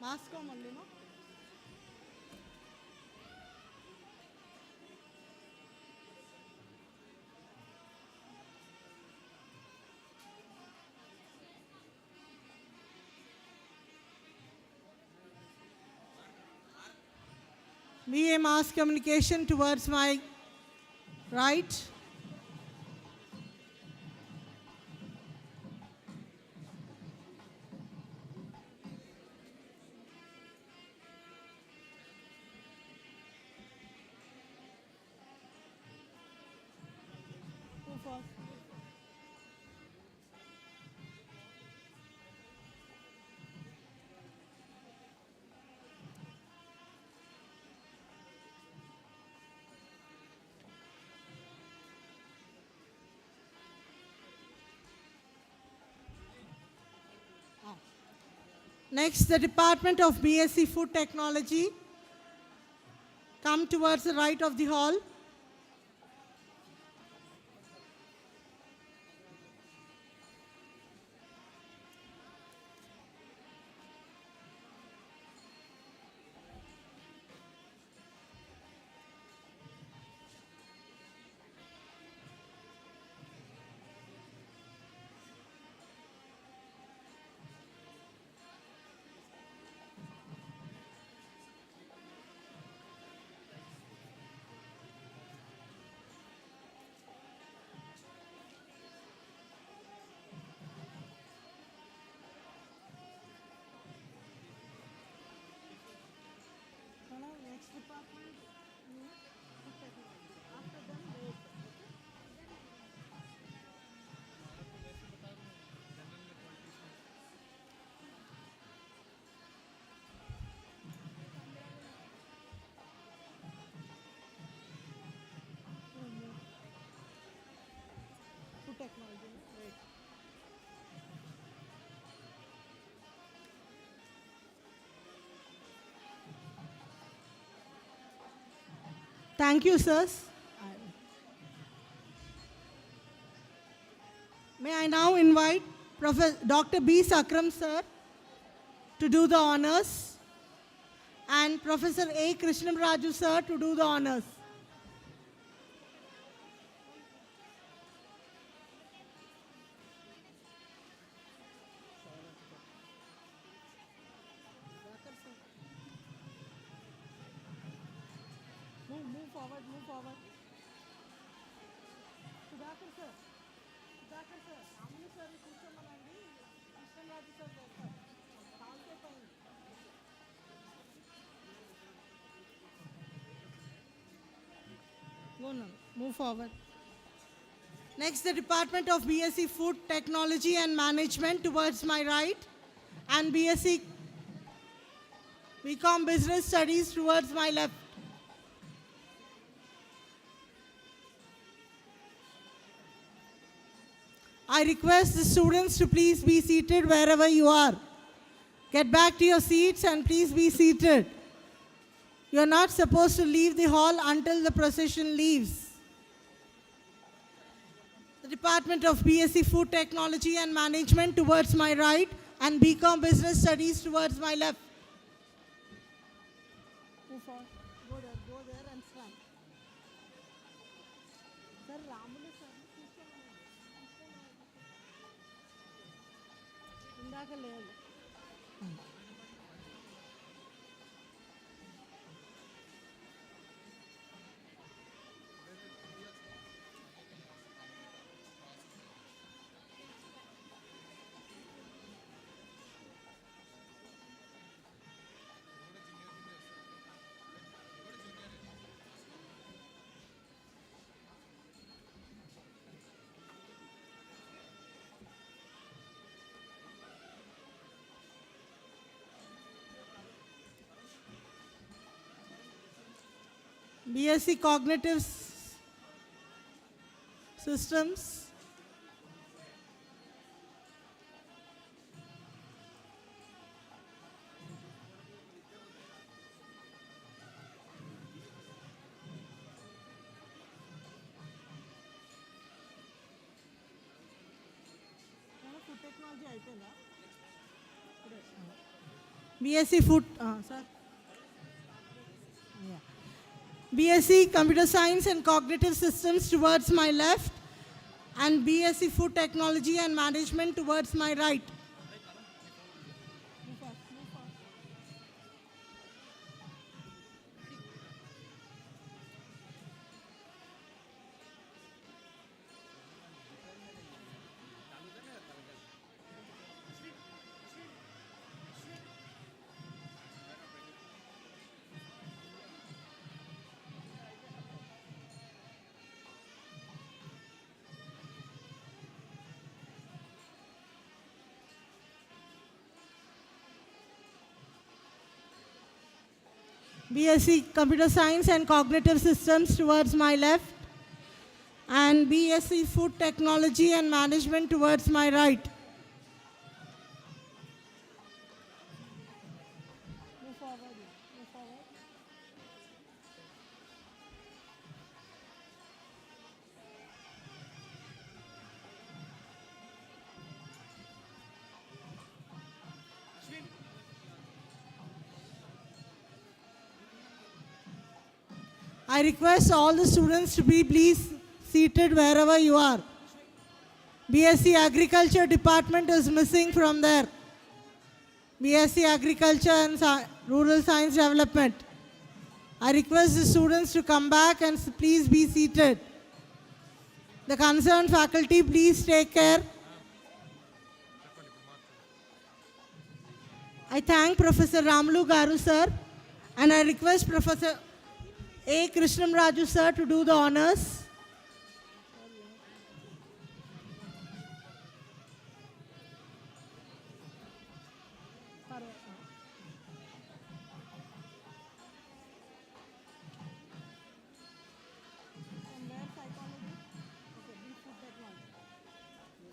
Mask on only, no? BA Mass Communication towards my right. Move fast. Next, the Department of BSc Food Technology. Come towards the right of the hall. Next department, after them, wait. Food technology, wait. Thank you, sirs. May I now invite Dr. B. Sakram, sir, to do the honors, and Professor A. Krishnam Raju, sir, to do the honors. Move forward, move forward. Sudhakar sir. Sudhakar sir. Amini sir, కూర్చోమనండి. Krishnaraju sir చేస్తారు. కాల్కే పైన. Go now. Move forward. Next, the Department of BSc Food Technology and Management towards my right, and BSc BCom Business Studies towards my left. I request the students to please be seated wherever you are. Get back to your seats and please be seated. You are not supposed to leave the hall until the procession leaves. The Department of BSc Food Technology and Management towards my right, and BCom Business Studies towards my left. Move forward. Go there and stand. Sir, Ramulu sir, ఇందాక లేదు. BSc Cognitive Systems. Food technology అయిపోయిందా? BSc Food, sir. BSc Computer Science and Cognitive Systems towards my left, and BSc Food Technology and Management towards my right. BSc Computer Science and Cognitive Systems towards my left, and BSc Food Technology and Management towards my right. I request all the students to be please seated wherever you are. BSc Agriculture Department is missing from there. BSc Agriculture and Rural Science Development. I request the students to come back and please be seated. The concerned faculty, please take care. I thank Professor Ramlu Garu sir and I request Professor A. Krishnam Raju sir to do the honors.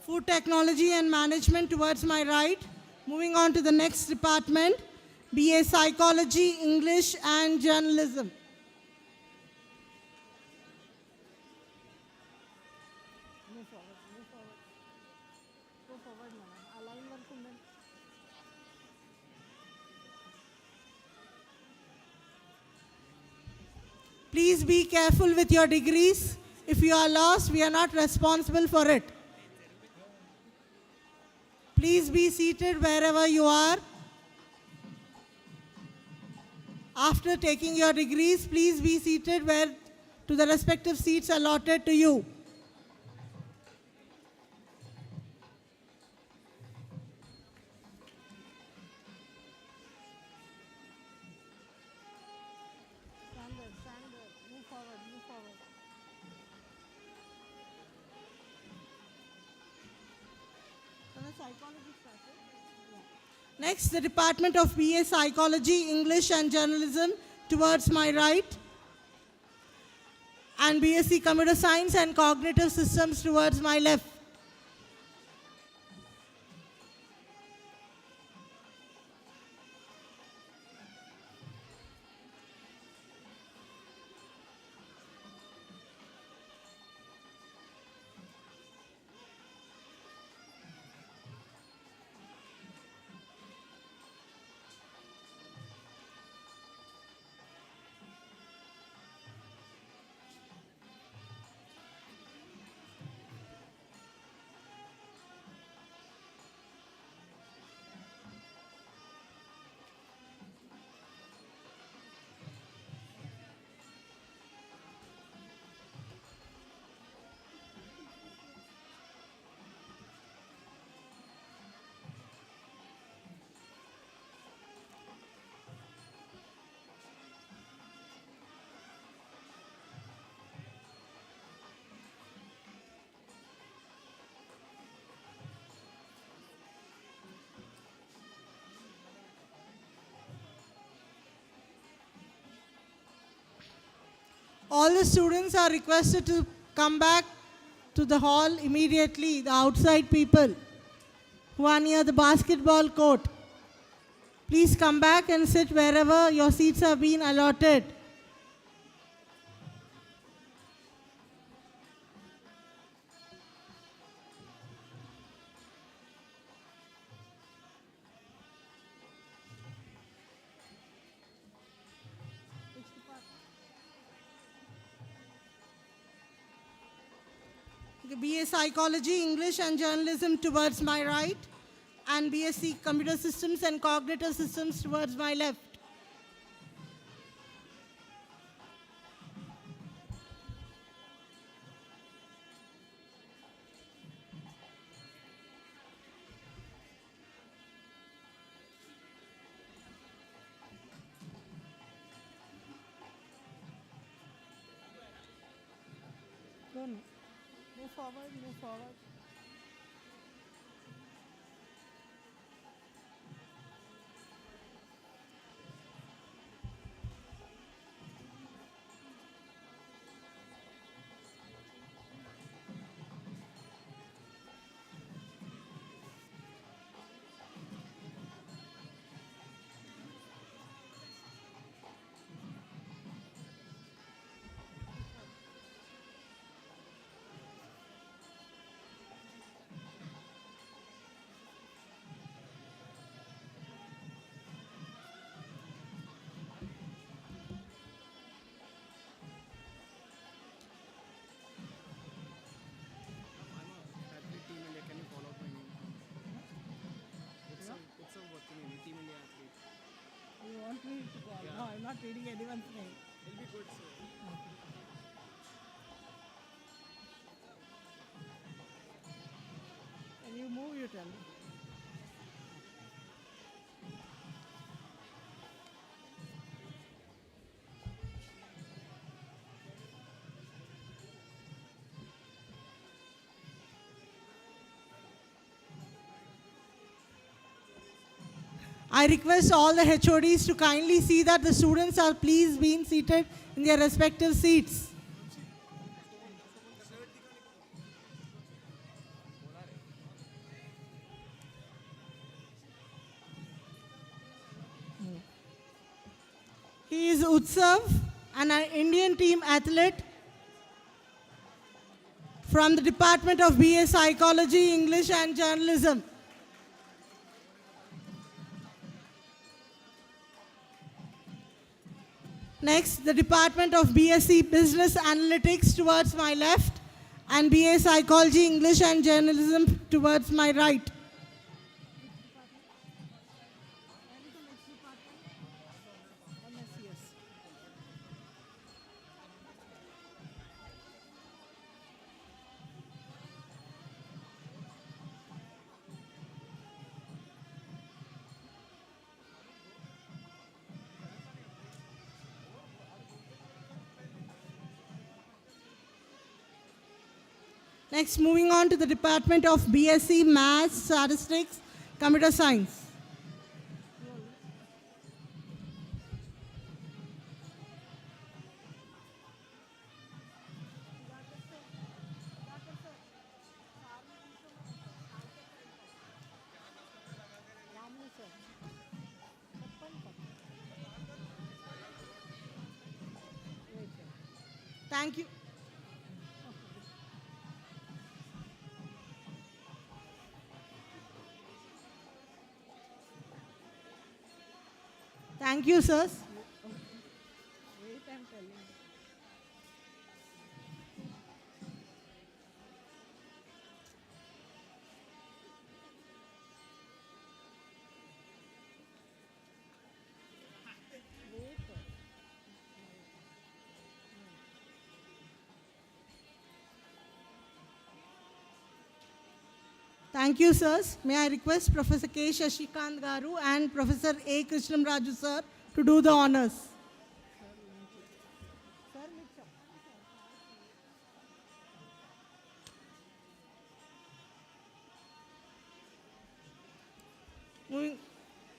Food Technology and Management towards my right. Moving on to the next department, BA Psychology, English and Journalism. Please be careful with your degrees. If you are lost, we are not responsible for it. Please be seated wherever you are. After taking your degrees, please be seated to the respective seats allotted to you. Next, the Department of BA Psychology, English and Journalism towards my right. And BSc Computer Science and Cognitive Systems towards my left. All the students are requested to come back to the hall immediately, the outside people who are near the basketball court. Please come back and sit wherever your seats have been allotted. BA Psychology, English and Journalism towards my right, and BSc Computer Systems and Cognitive Systems towards my left. Move forward, move forward. reading anyone's name. It'll be good, sir. When you move, you tell me. I request all the HODs to kindly see that the students are please being seated in their respective seats. He is Utsav, an Indian team athlete from the Department of BA Psychology, English and Journalism. Next, the Department of BSc Business Analytics towards my left and BA Psychology, English and Journalism towards my right. Next, moving on to the Department of BSc Maths, Statistics, Computer Science. Thank you. Thank you, sirs. Wait, I'm telling you. Thank you, sirs. May I request Professor K. Shashikant Garu and Professor A. Krishnam Raju, sir, to do the honors.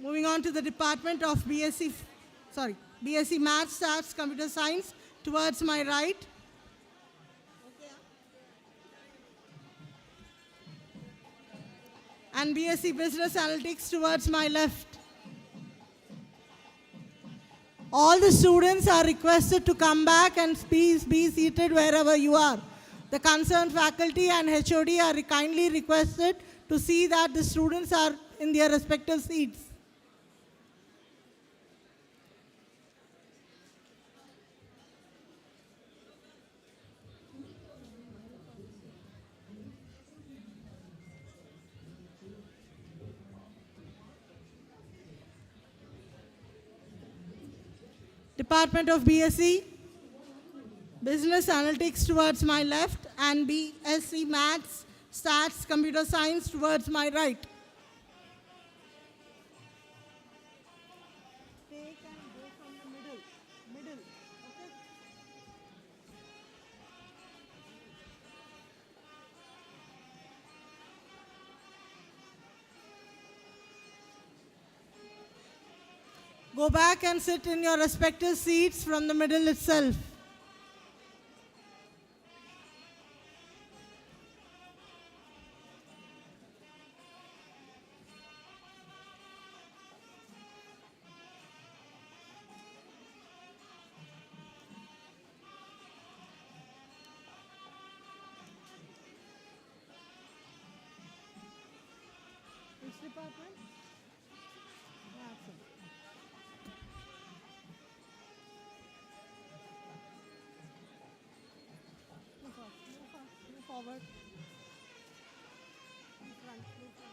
Moving on to the Department of BSc Maths, Stats, Computer Science towards my right. And BSc Business Analytics towards my left. All the students are requested to come back and be seated wherever you are. The concerned faculty and HOD are kindly requested to see that the students are in their respective seats. Department of BSc Business Analytics towards my left and BSc Maths, Stats, Computer Science towards my right. Take and go from the middle, okay? Go back and sit in your respective seats from the middle itself. Which department? Maths. Move forward. In front, move forward.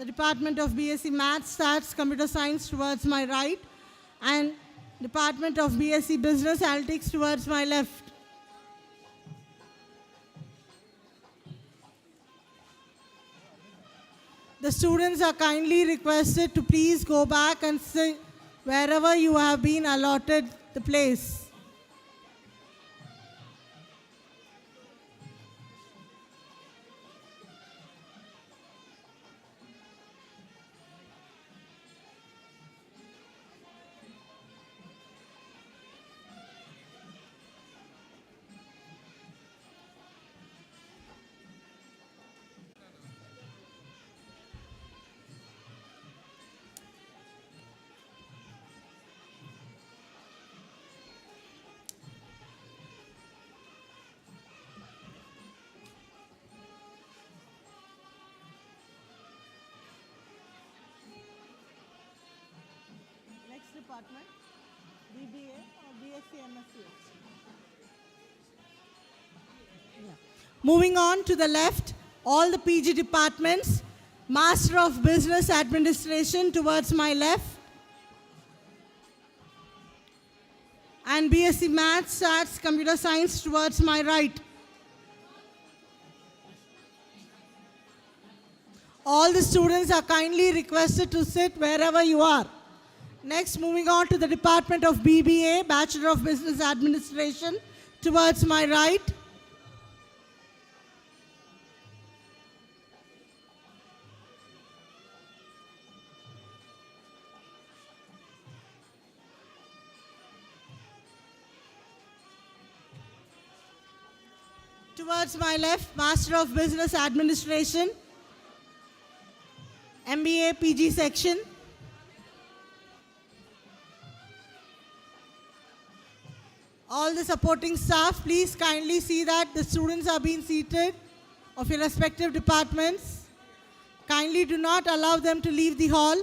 The Department of BSc Maths, Stats, Computer Science towards my right, and Department of BSc Business Analytics towards my left. The students are kindly requested to please go back and sit wherever you have been allotted the place. Next department, BBA or BSc MSc. Yeah. Moving on to the left, all the PG departments, Master of Business Administration towards my left, and BSc Maths, Stats, Computer Science towards my right. All the students are kindly requested to sit wherever you are. Next, moving on to the Department of BBA, Bachelor of Business Administration, towards my right. Towards my left, Master of Business Administration, MBA PG section. All the supporting staff, please kindly see that the students are being seated of your respective departments. Kindly do not allow them to leave the hall.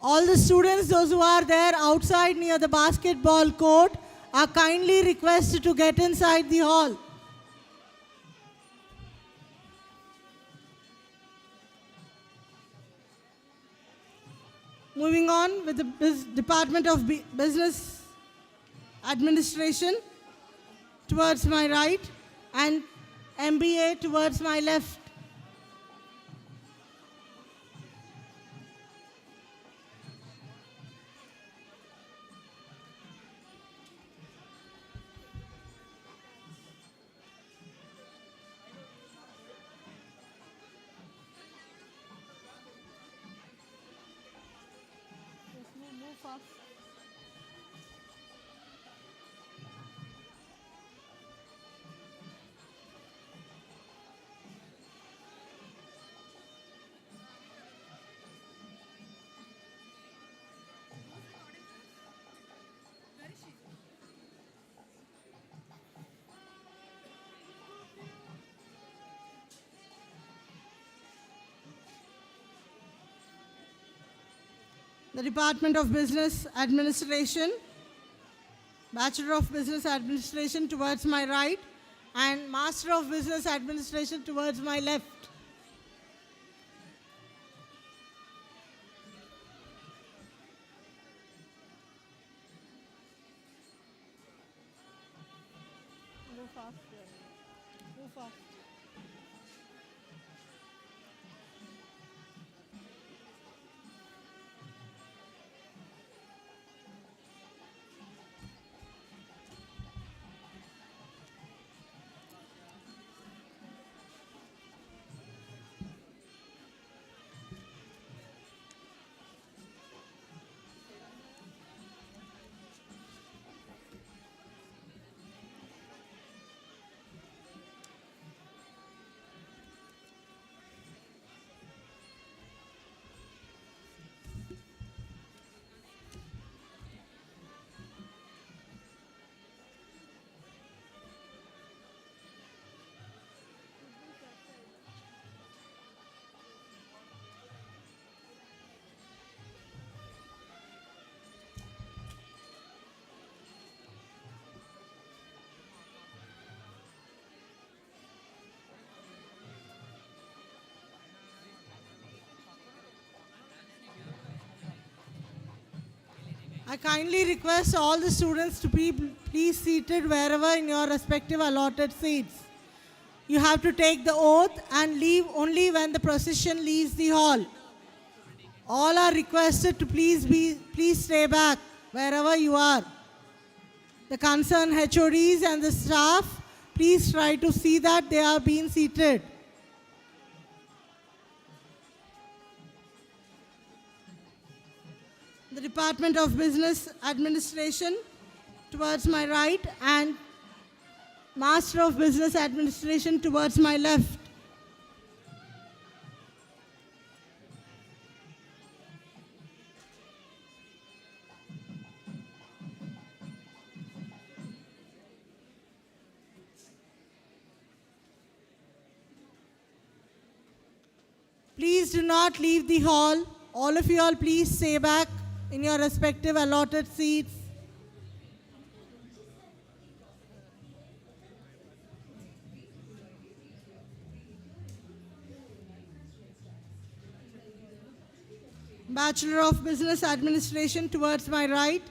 All the students, those who are there outside near the basketball court, are kindly requested to get inside the hall. Moving on with the Department of Business Administration towards my right, and MBA towards my left. The Department of Business Administration, Bachelor of Business Administration towards my right, and Master of Business Administration towards my left. Go fast. Go fast. I kindly request all the students to be please seated wherever in your respective allotted seats. You have to take the oath and leave only when the procession leaves the hall. All are requested to please stay back wherever you are. The concerned HODs and the staff, please try to see that they are being seated. The Department of Business Administration towards my right and Master of Business Administration towards my left. Please do not leave the hall. All of you all please stay back in your respective allotted seats. Bachelor of Business Administration towards my right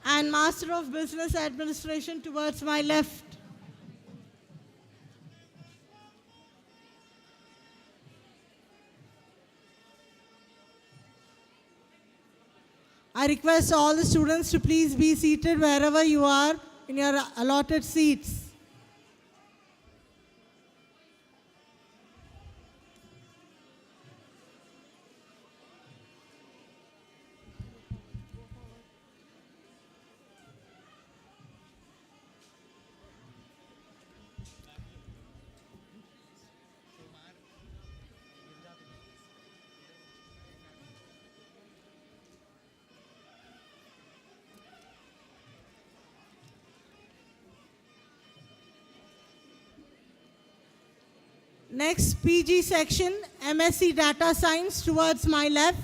and Master of Business Administration towards my left. I request all the students to please be seated wherever you are in your allotted seats. Next, PG section, MSc Data Science towards my left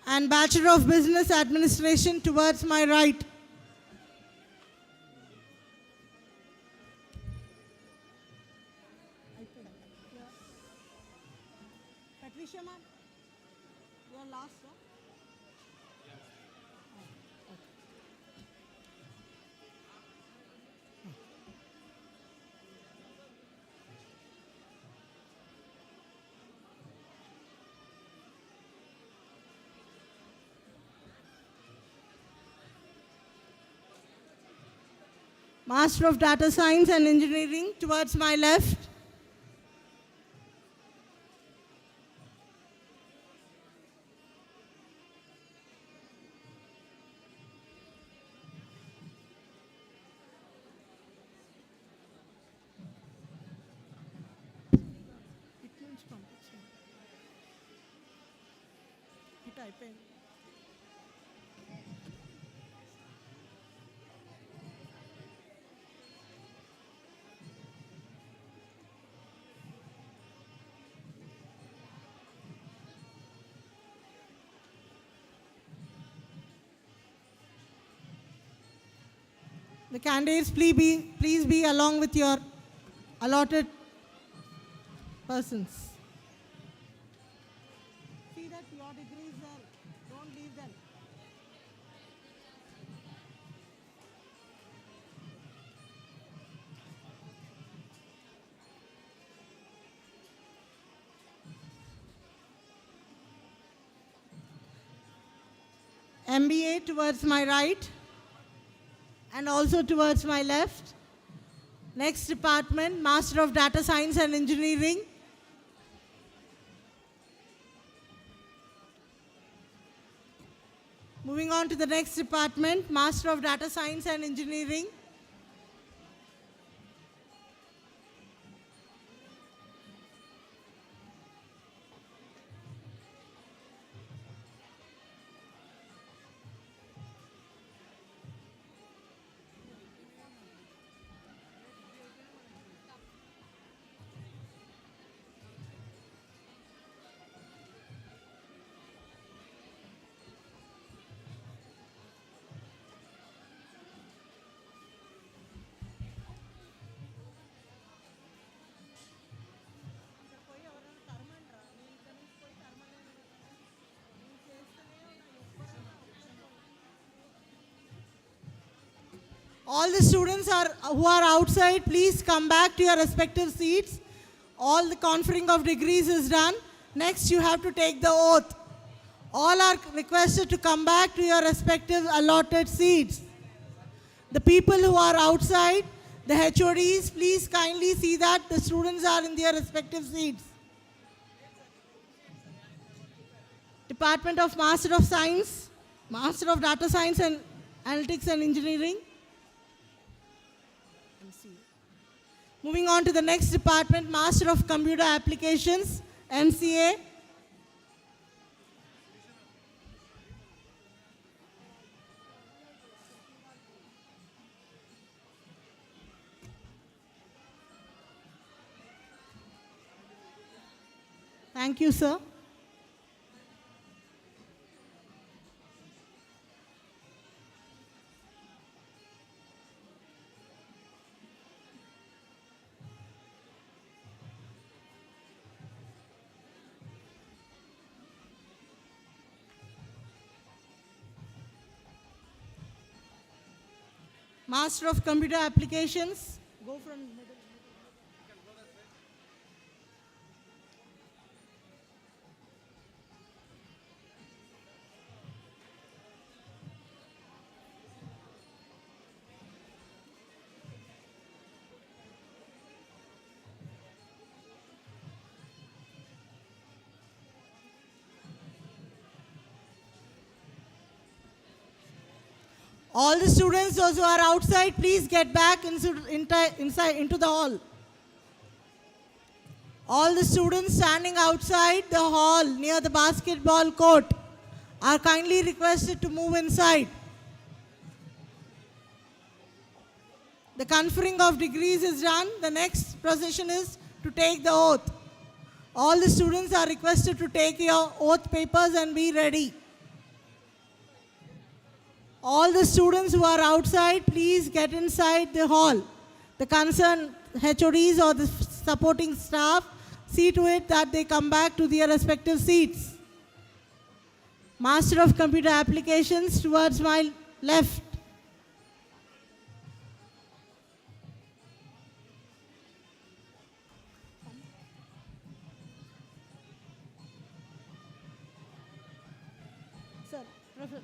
and Bachelor of Business Administration towards my right. Patricia ma'am, your last one. Master of Data Science and Engineering towards my left. The candidates, please be along with your allotted persons. See that your degree is there. Don't leave them. MBA towards my right and also towards my left. Next department, Master of Data Science and Engineering. Moving on to the next department, Master of Data Science and Engineering. All the students who are outside, please come back to your respective seats. All the conferring of degrees is done. Next, you have to take the oath. All are requested to come back to your respective allotted seats. The people who are outside, the HODs, please kindly see that the students are in their respective seats. Department of Master of Science, Master of Data Science and Analytics and Engineering. Moving on to the next department, Master of Computer Applications, MCA. Thank you, sir. Master of Computer Applications. Go from middle. All the students, those who are outside, please get back inside into the hall. All the students standing outside the hall near the basketball court are kindly requested to move inside. The conferring of degrees is done. The next procession is to take the oath. All the students are requested to take your oath papers and be ready. All the students who are outside, please get inside the hall. The concerned HODs or the supporting staff, see to it that they come back to their respective seats. Master of Computer Applications towards my left. Sir, Professor.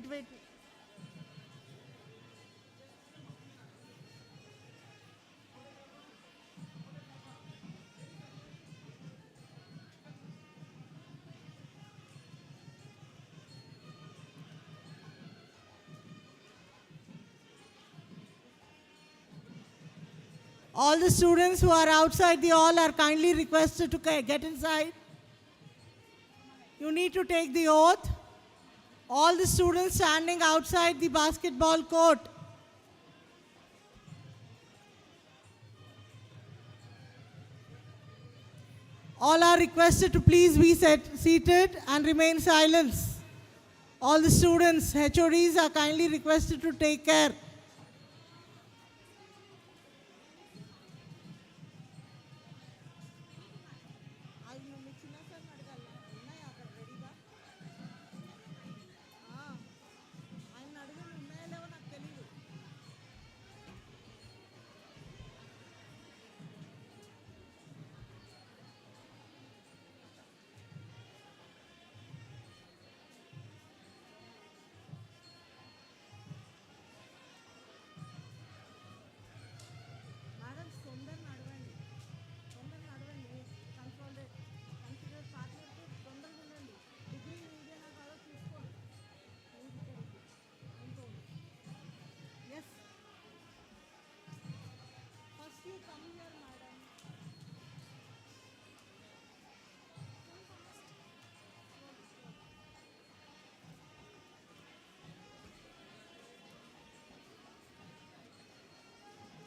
Wait. All the students who are outside the hall are kindly requested to get inside. You need to take the oath. All the students standing outside the basketball court. All are requested to please be seated and remain silent. All the students, HODs are kindly requested to take care.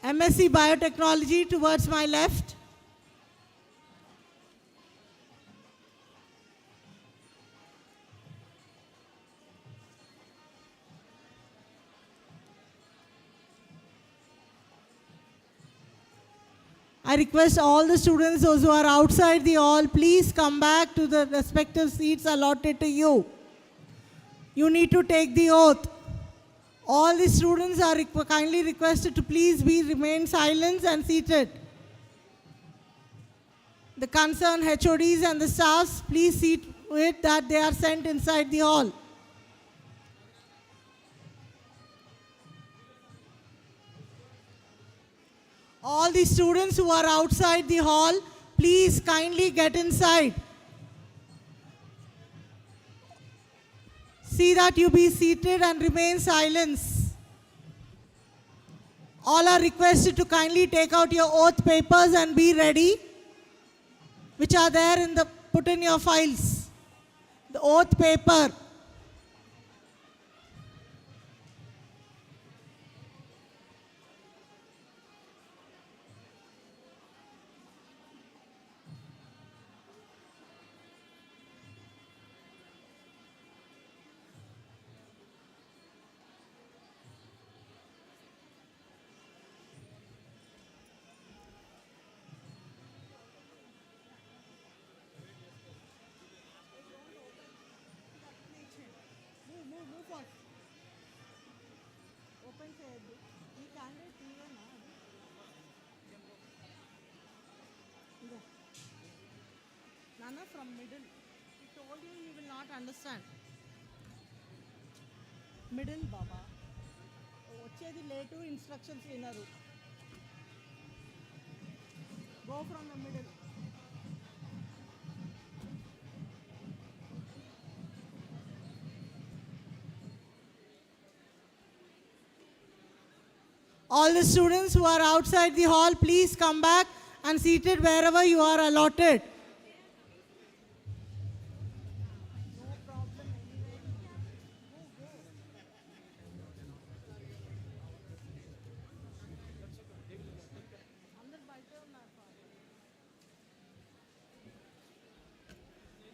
MSc Biotechnology towards my left. I request all the students, those who are outside the hall, please come back to the respective seats allotted to you. You need to take the oath. All the students are kindly requested to please remain silent and seated. The concerned HODs and the staffs, please see to it that they are sent inside the hall. All the students who are outside the hall, please kindly get inside. See that you be seated and remain silent. All are requested to kindly take out your oath papers and be ready, which are there put in your files. The oath paper. Nana from middle. He told you will not understand. Middle, Baba. Ochedi late instructions vinaru. Go from the middle. All the students who are outside the hall, please come back and seated wherever you are allotted.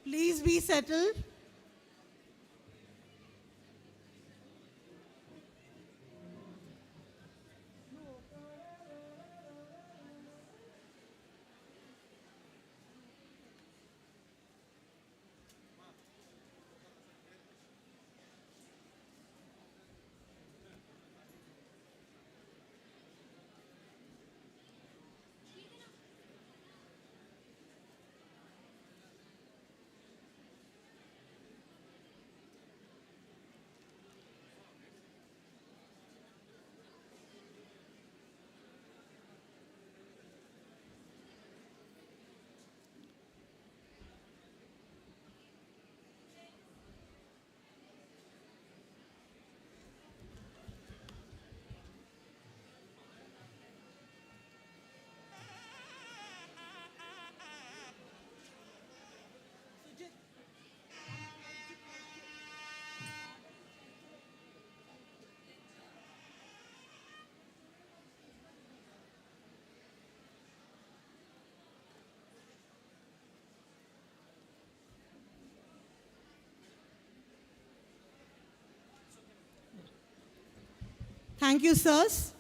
Please be settled. Thank you, sirs.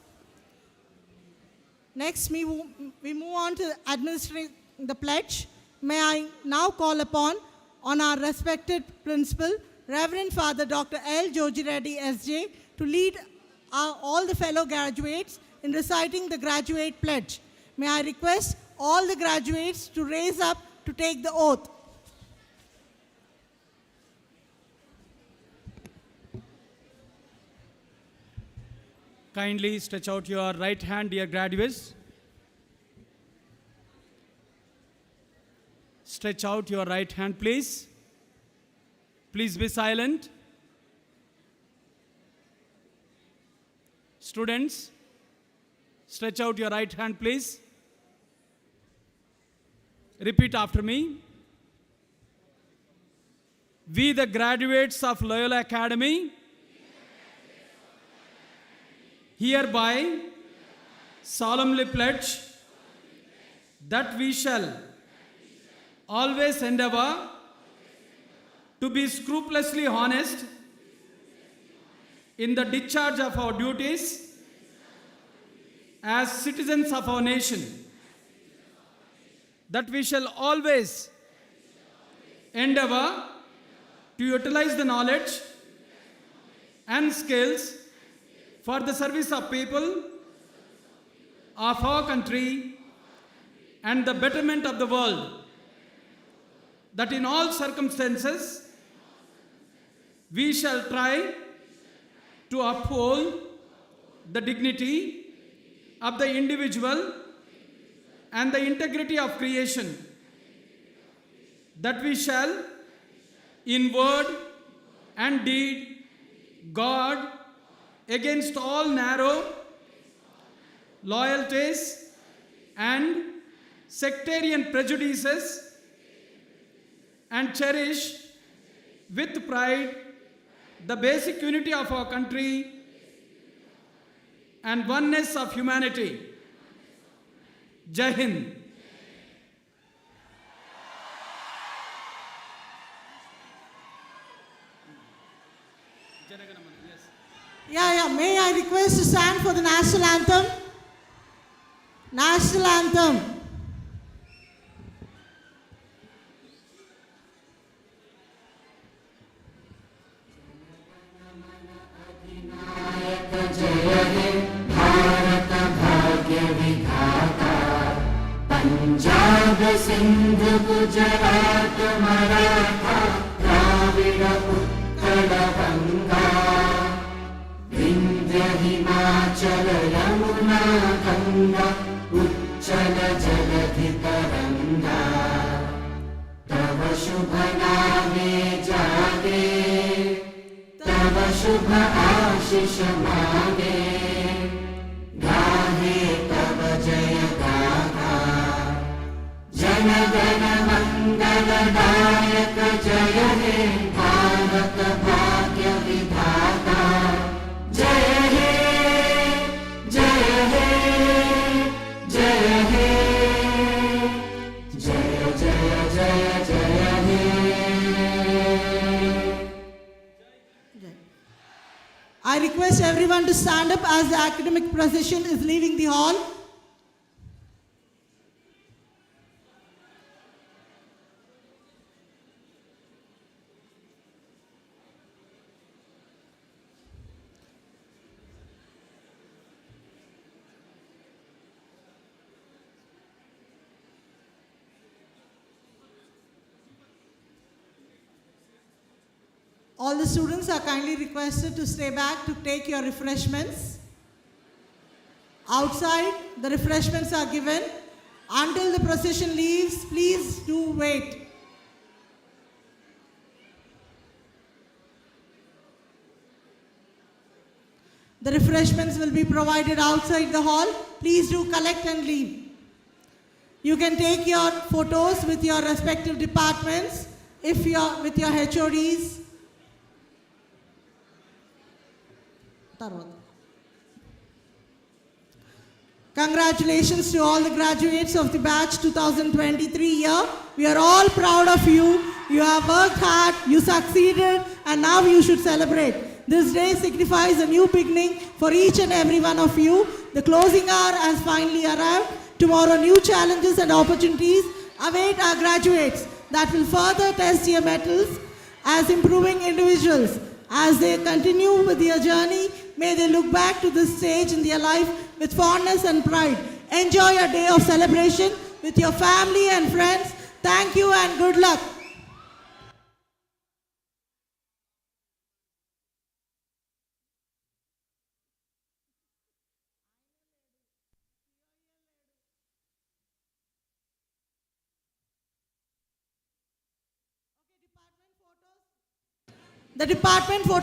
Next, we move on to administering the pledge. May I now call upon our respected principal, Reverend Father Dr. L. Joji Reddy S.J., to lead all the fellow graduates in reciting the graduate pledge. May I request all the graduates to raise up to take the oath. Kindly stretch out your right hand, dear graduates. Stretch out your right hand, please. Please be silent. Students, stretch out your right hand, please. Repeat after me. We, the graduates of Loyola Academy, hereby solemnly pledge that we shall always endeavor to be scrupulously honest in the discharge of our duties as citizens of our nation, that we shall always endeavor to utilize the knowledge and skills for the service of people of our country and the betterment of the world, that in all circumstances we shall try to uphold the dignity of the individual and the integrity of creation, that we shall in word and deed guard against all narrow loyalties and sectarian prejudices, and cherish with pride the basic unity of our country and oneness of humanity. Jai Hind. Yeah, may I request to stand for the national anthem? National anthem. Punjab Sindh Gujarat Maratha Dravid Utkal Ganga Vindhya Himachal Yamuna Ganga उच्चल जलधि तरंगा, तव शुभ नामे जागे, तव शुभ आशीष मांगे, गाहे तव जय गाथा, जन गण मंगलदायक जय हे भारत भाग्य विधाता, जय हे जय हे जय हे जय जय जय जय हे। I request everyone to stand up as the academic procession is leaving the hall. All the students are kindly requested to stay back to take your refreshments. Outside, the refreshments are given. Until the procession leaves, please do wait. The refreshments will be provided outside the hall. Please do collect and leave. You can take your photos with your respective departments, if you're with your HODs. Congratulations to all the graduates of the batch 2023 year. We are all proud of you. You have worked hard, you succeeded, and now you should celebrate. This day signifies a new beginning for each and every one of you. The closing hour has finally arrived. Tomorrow, new challenges and opportunities await our graduates that will further test your metals as improving individuals. As they continue with their journey, may they look back to this stage in their life with fondness and pride. Enjoy your day of celebration with your family and friends. Thank you and good luck. The department photos.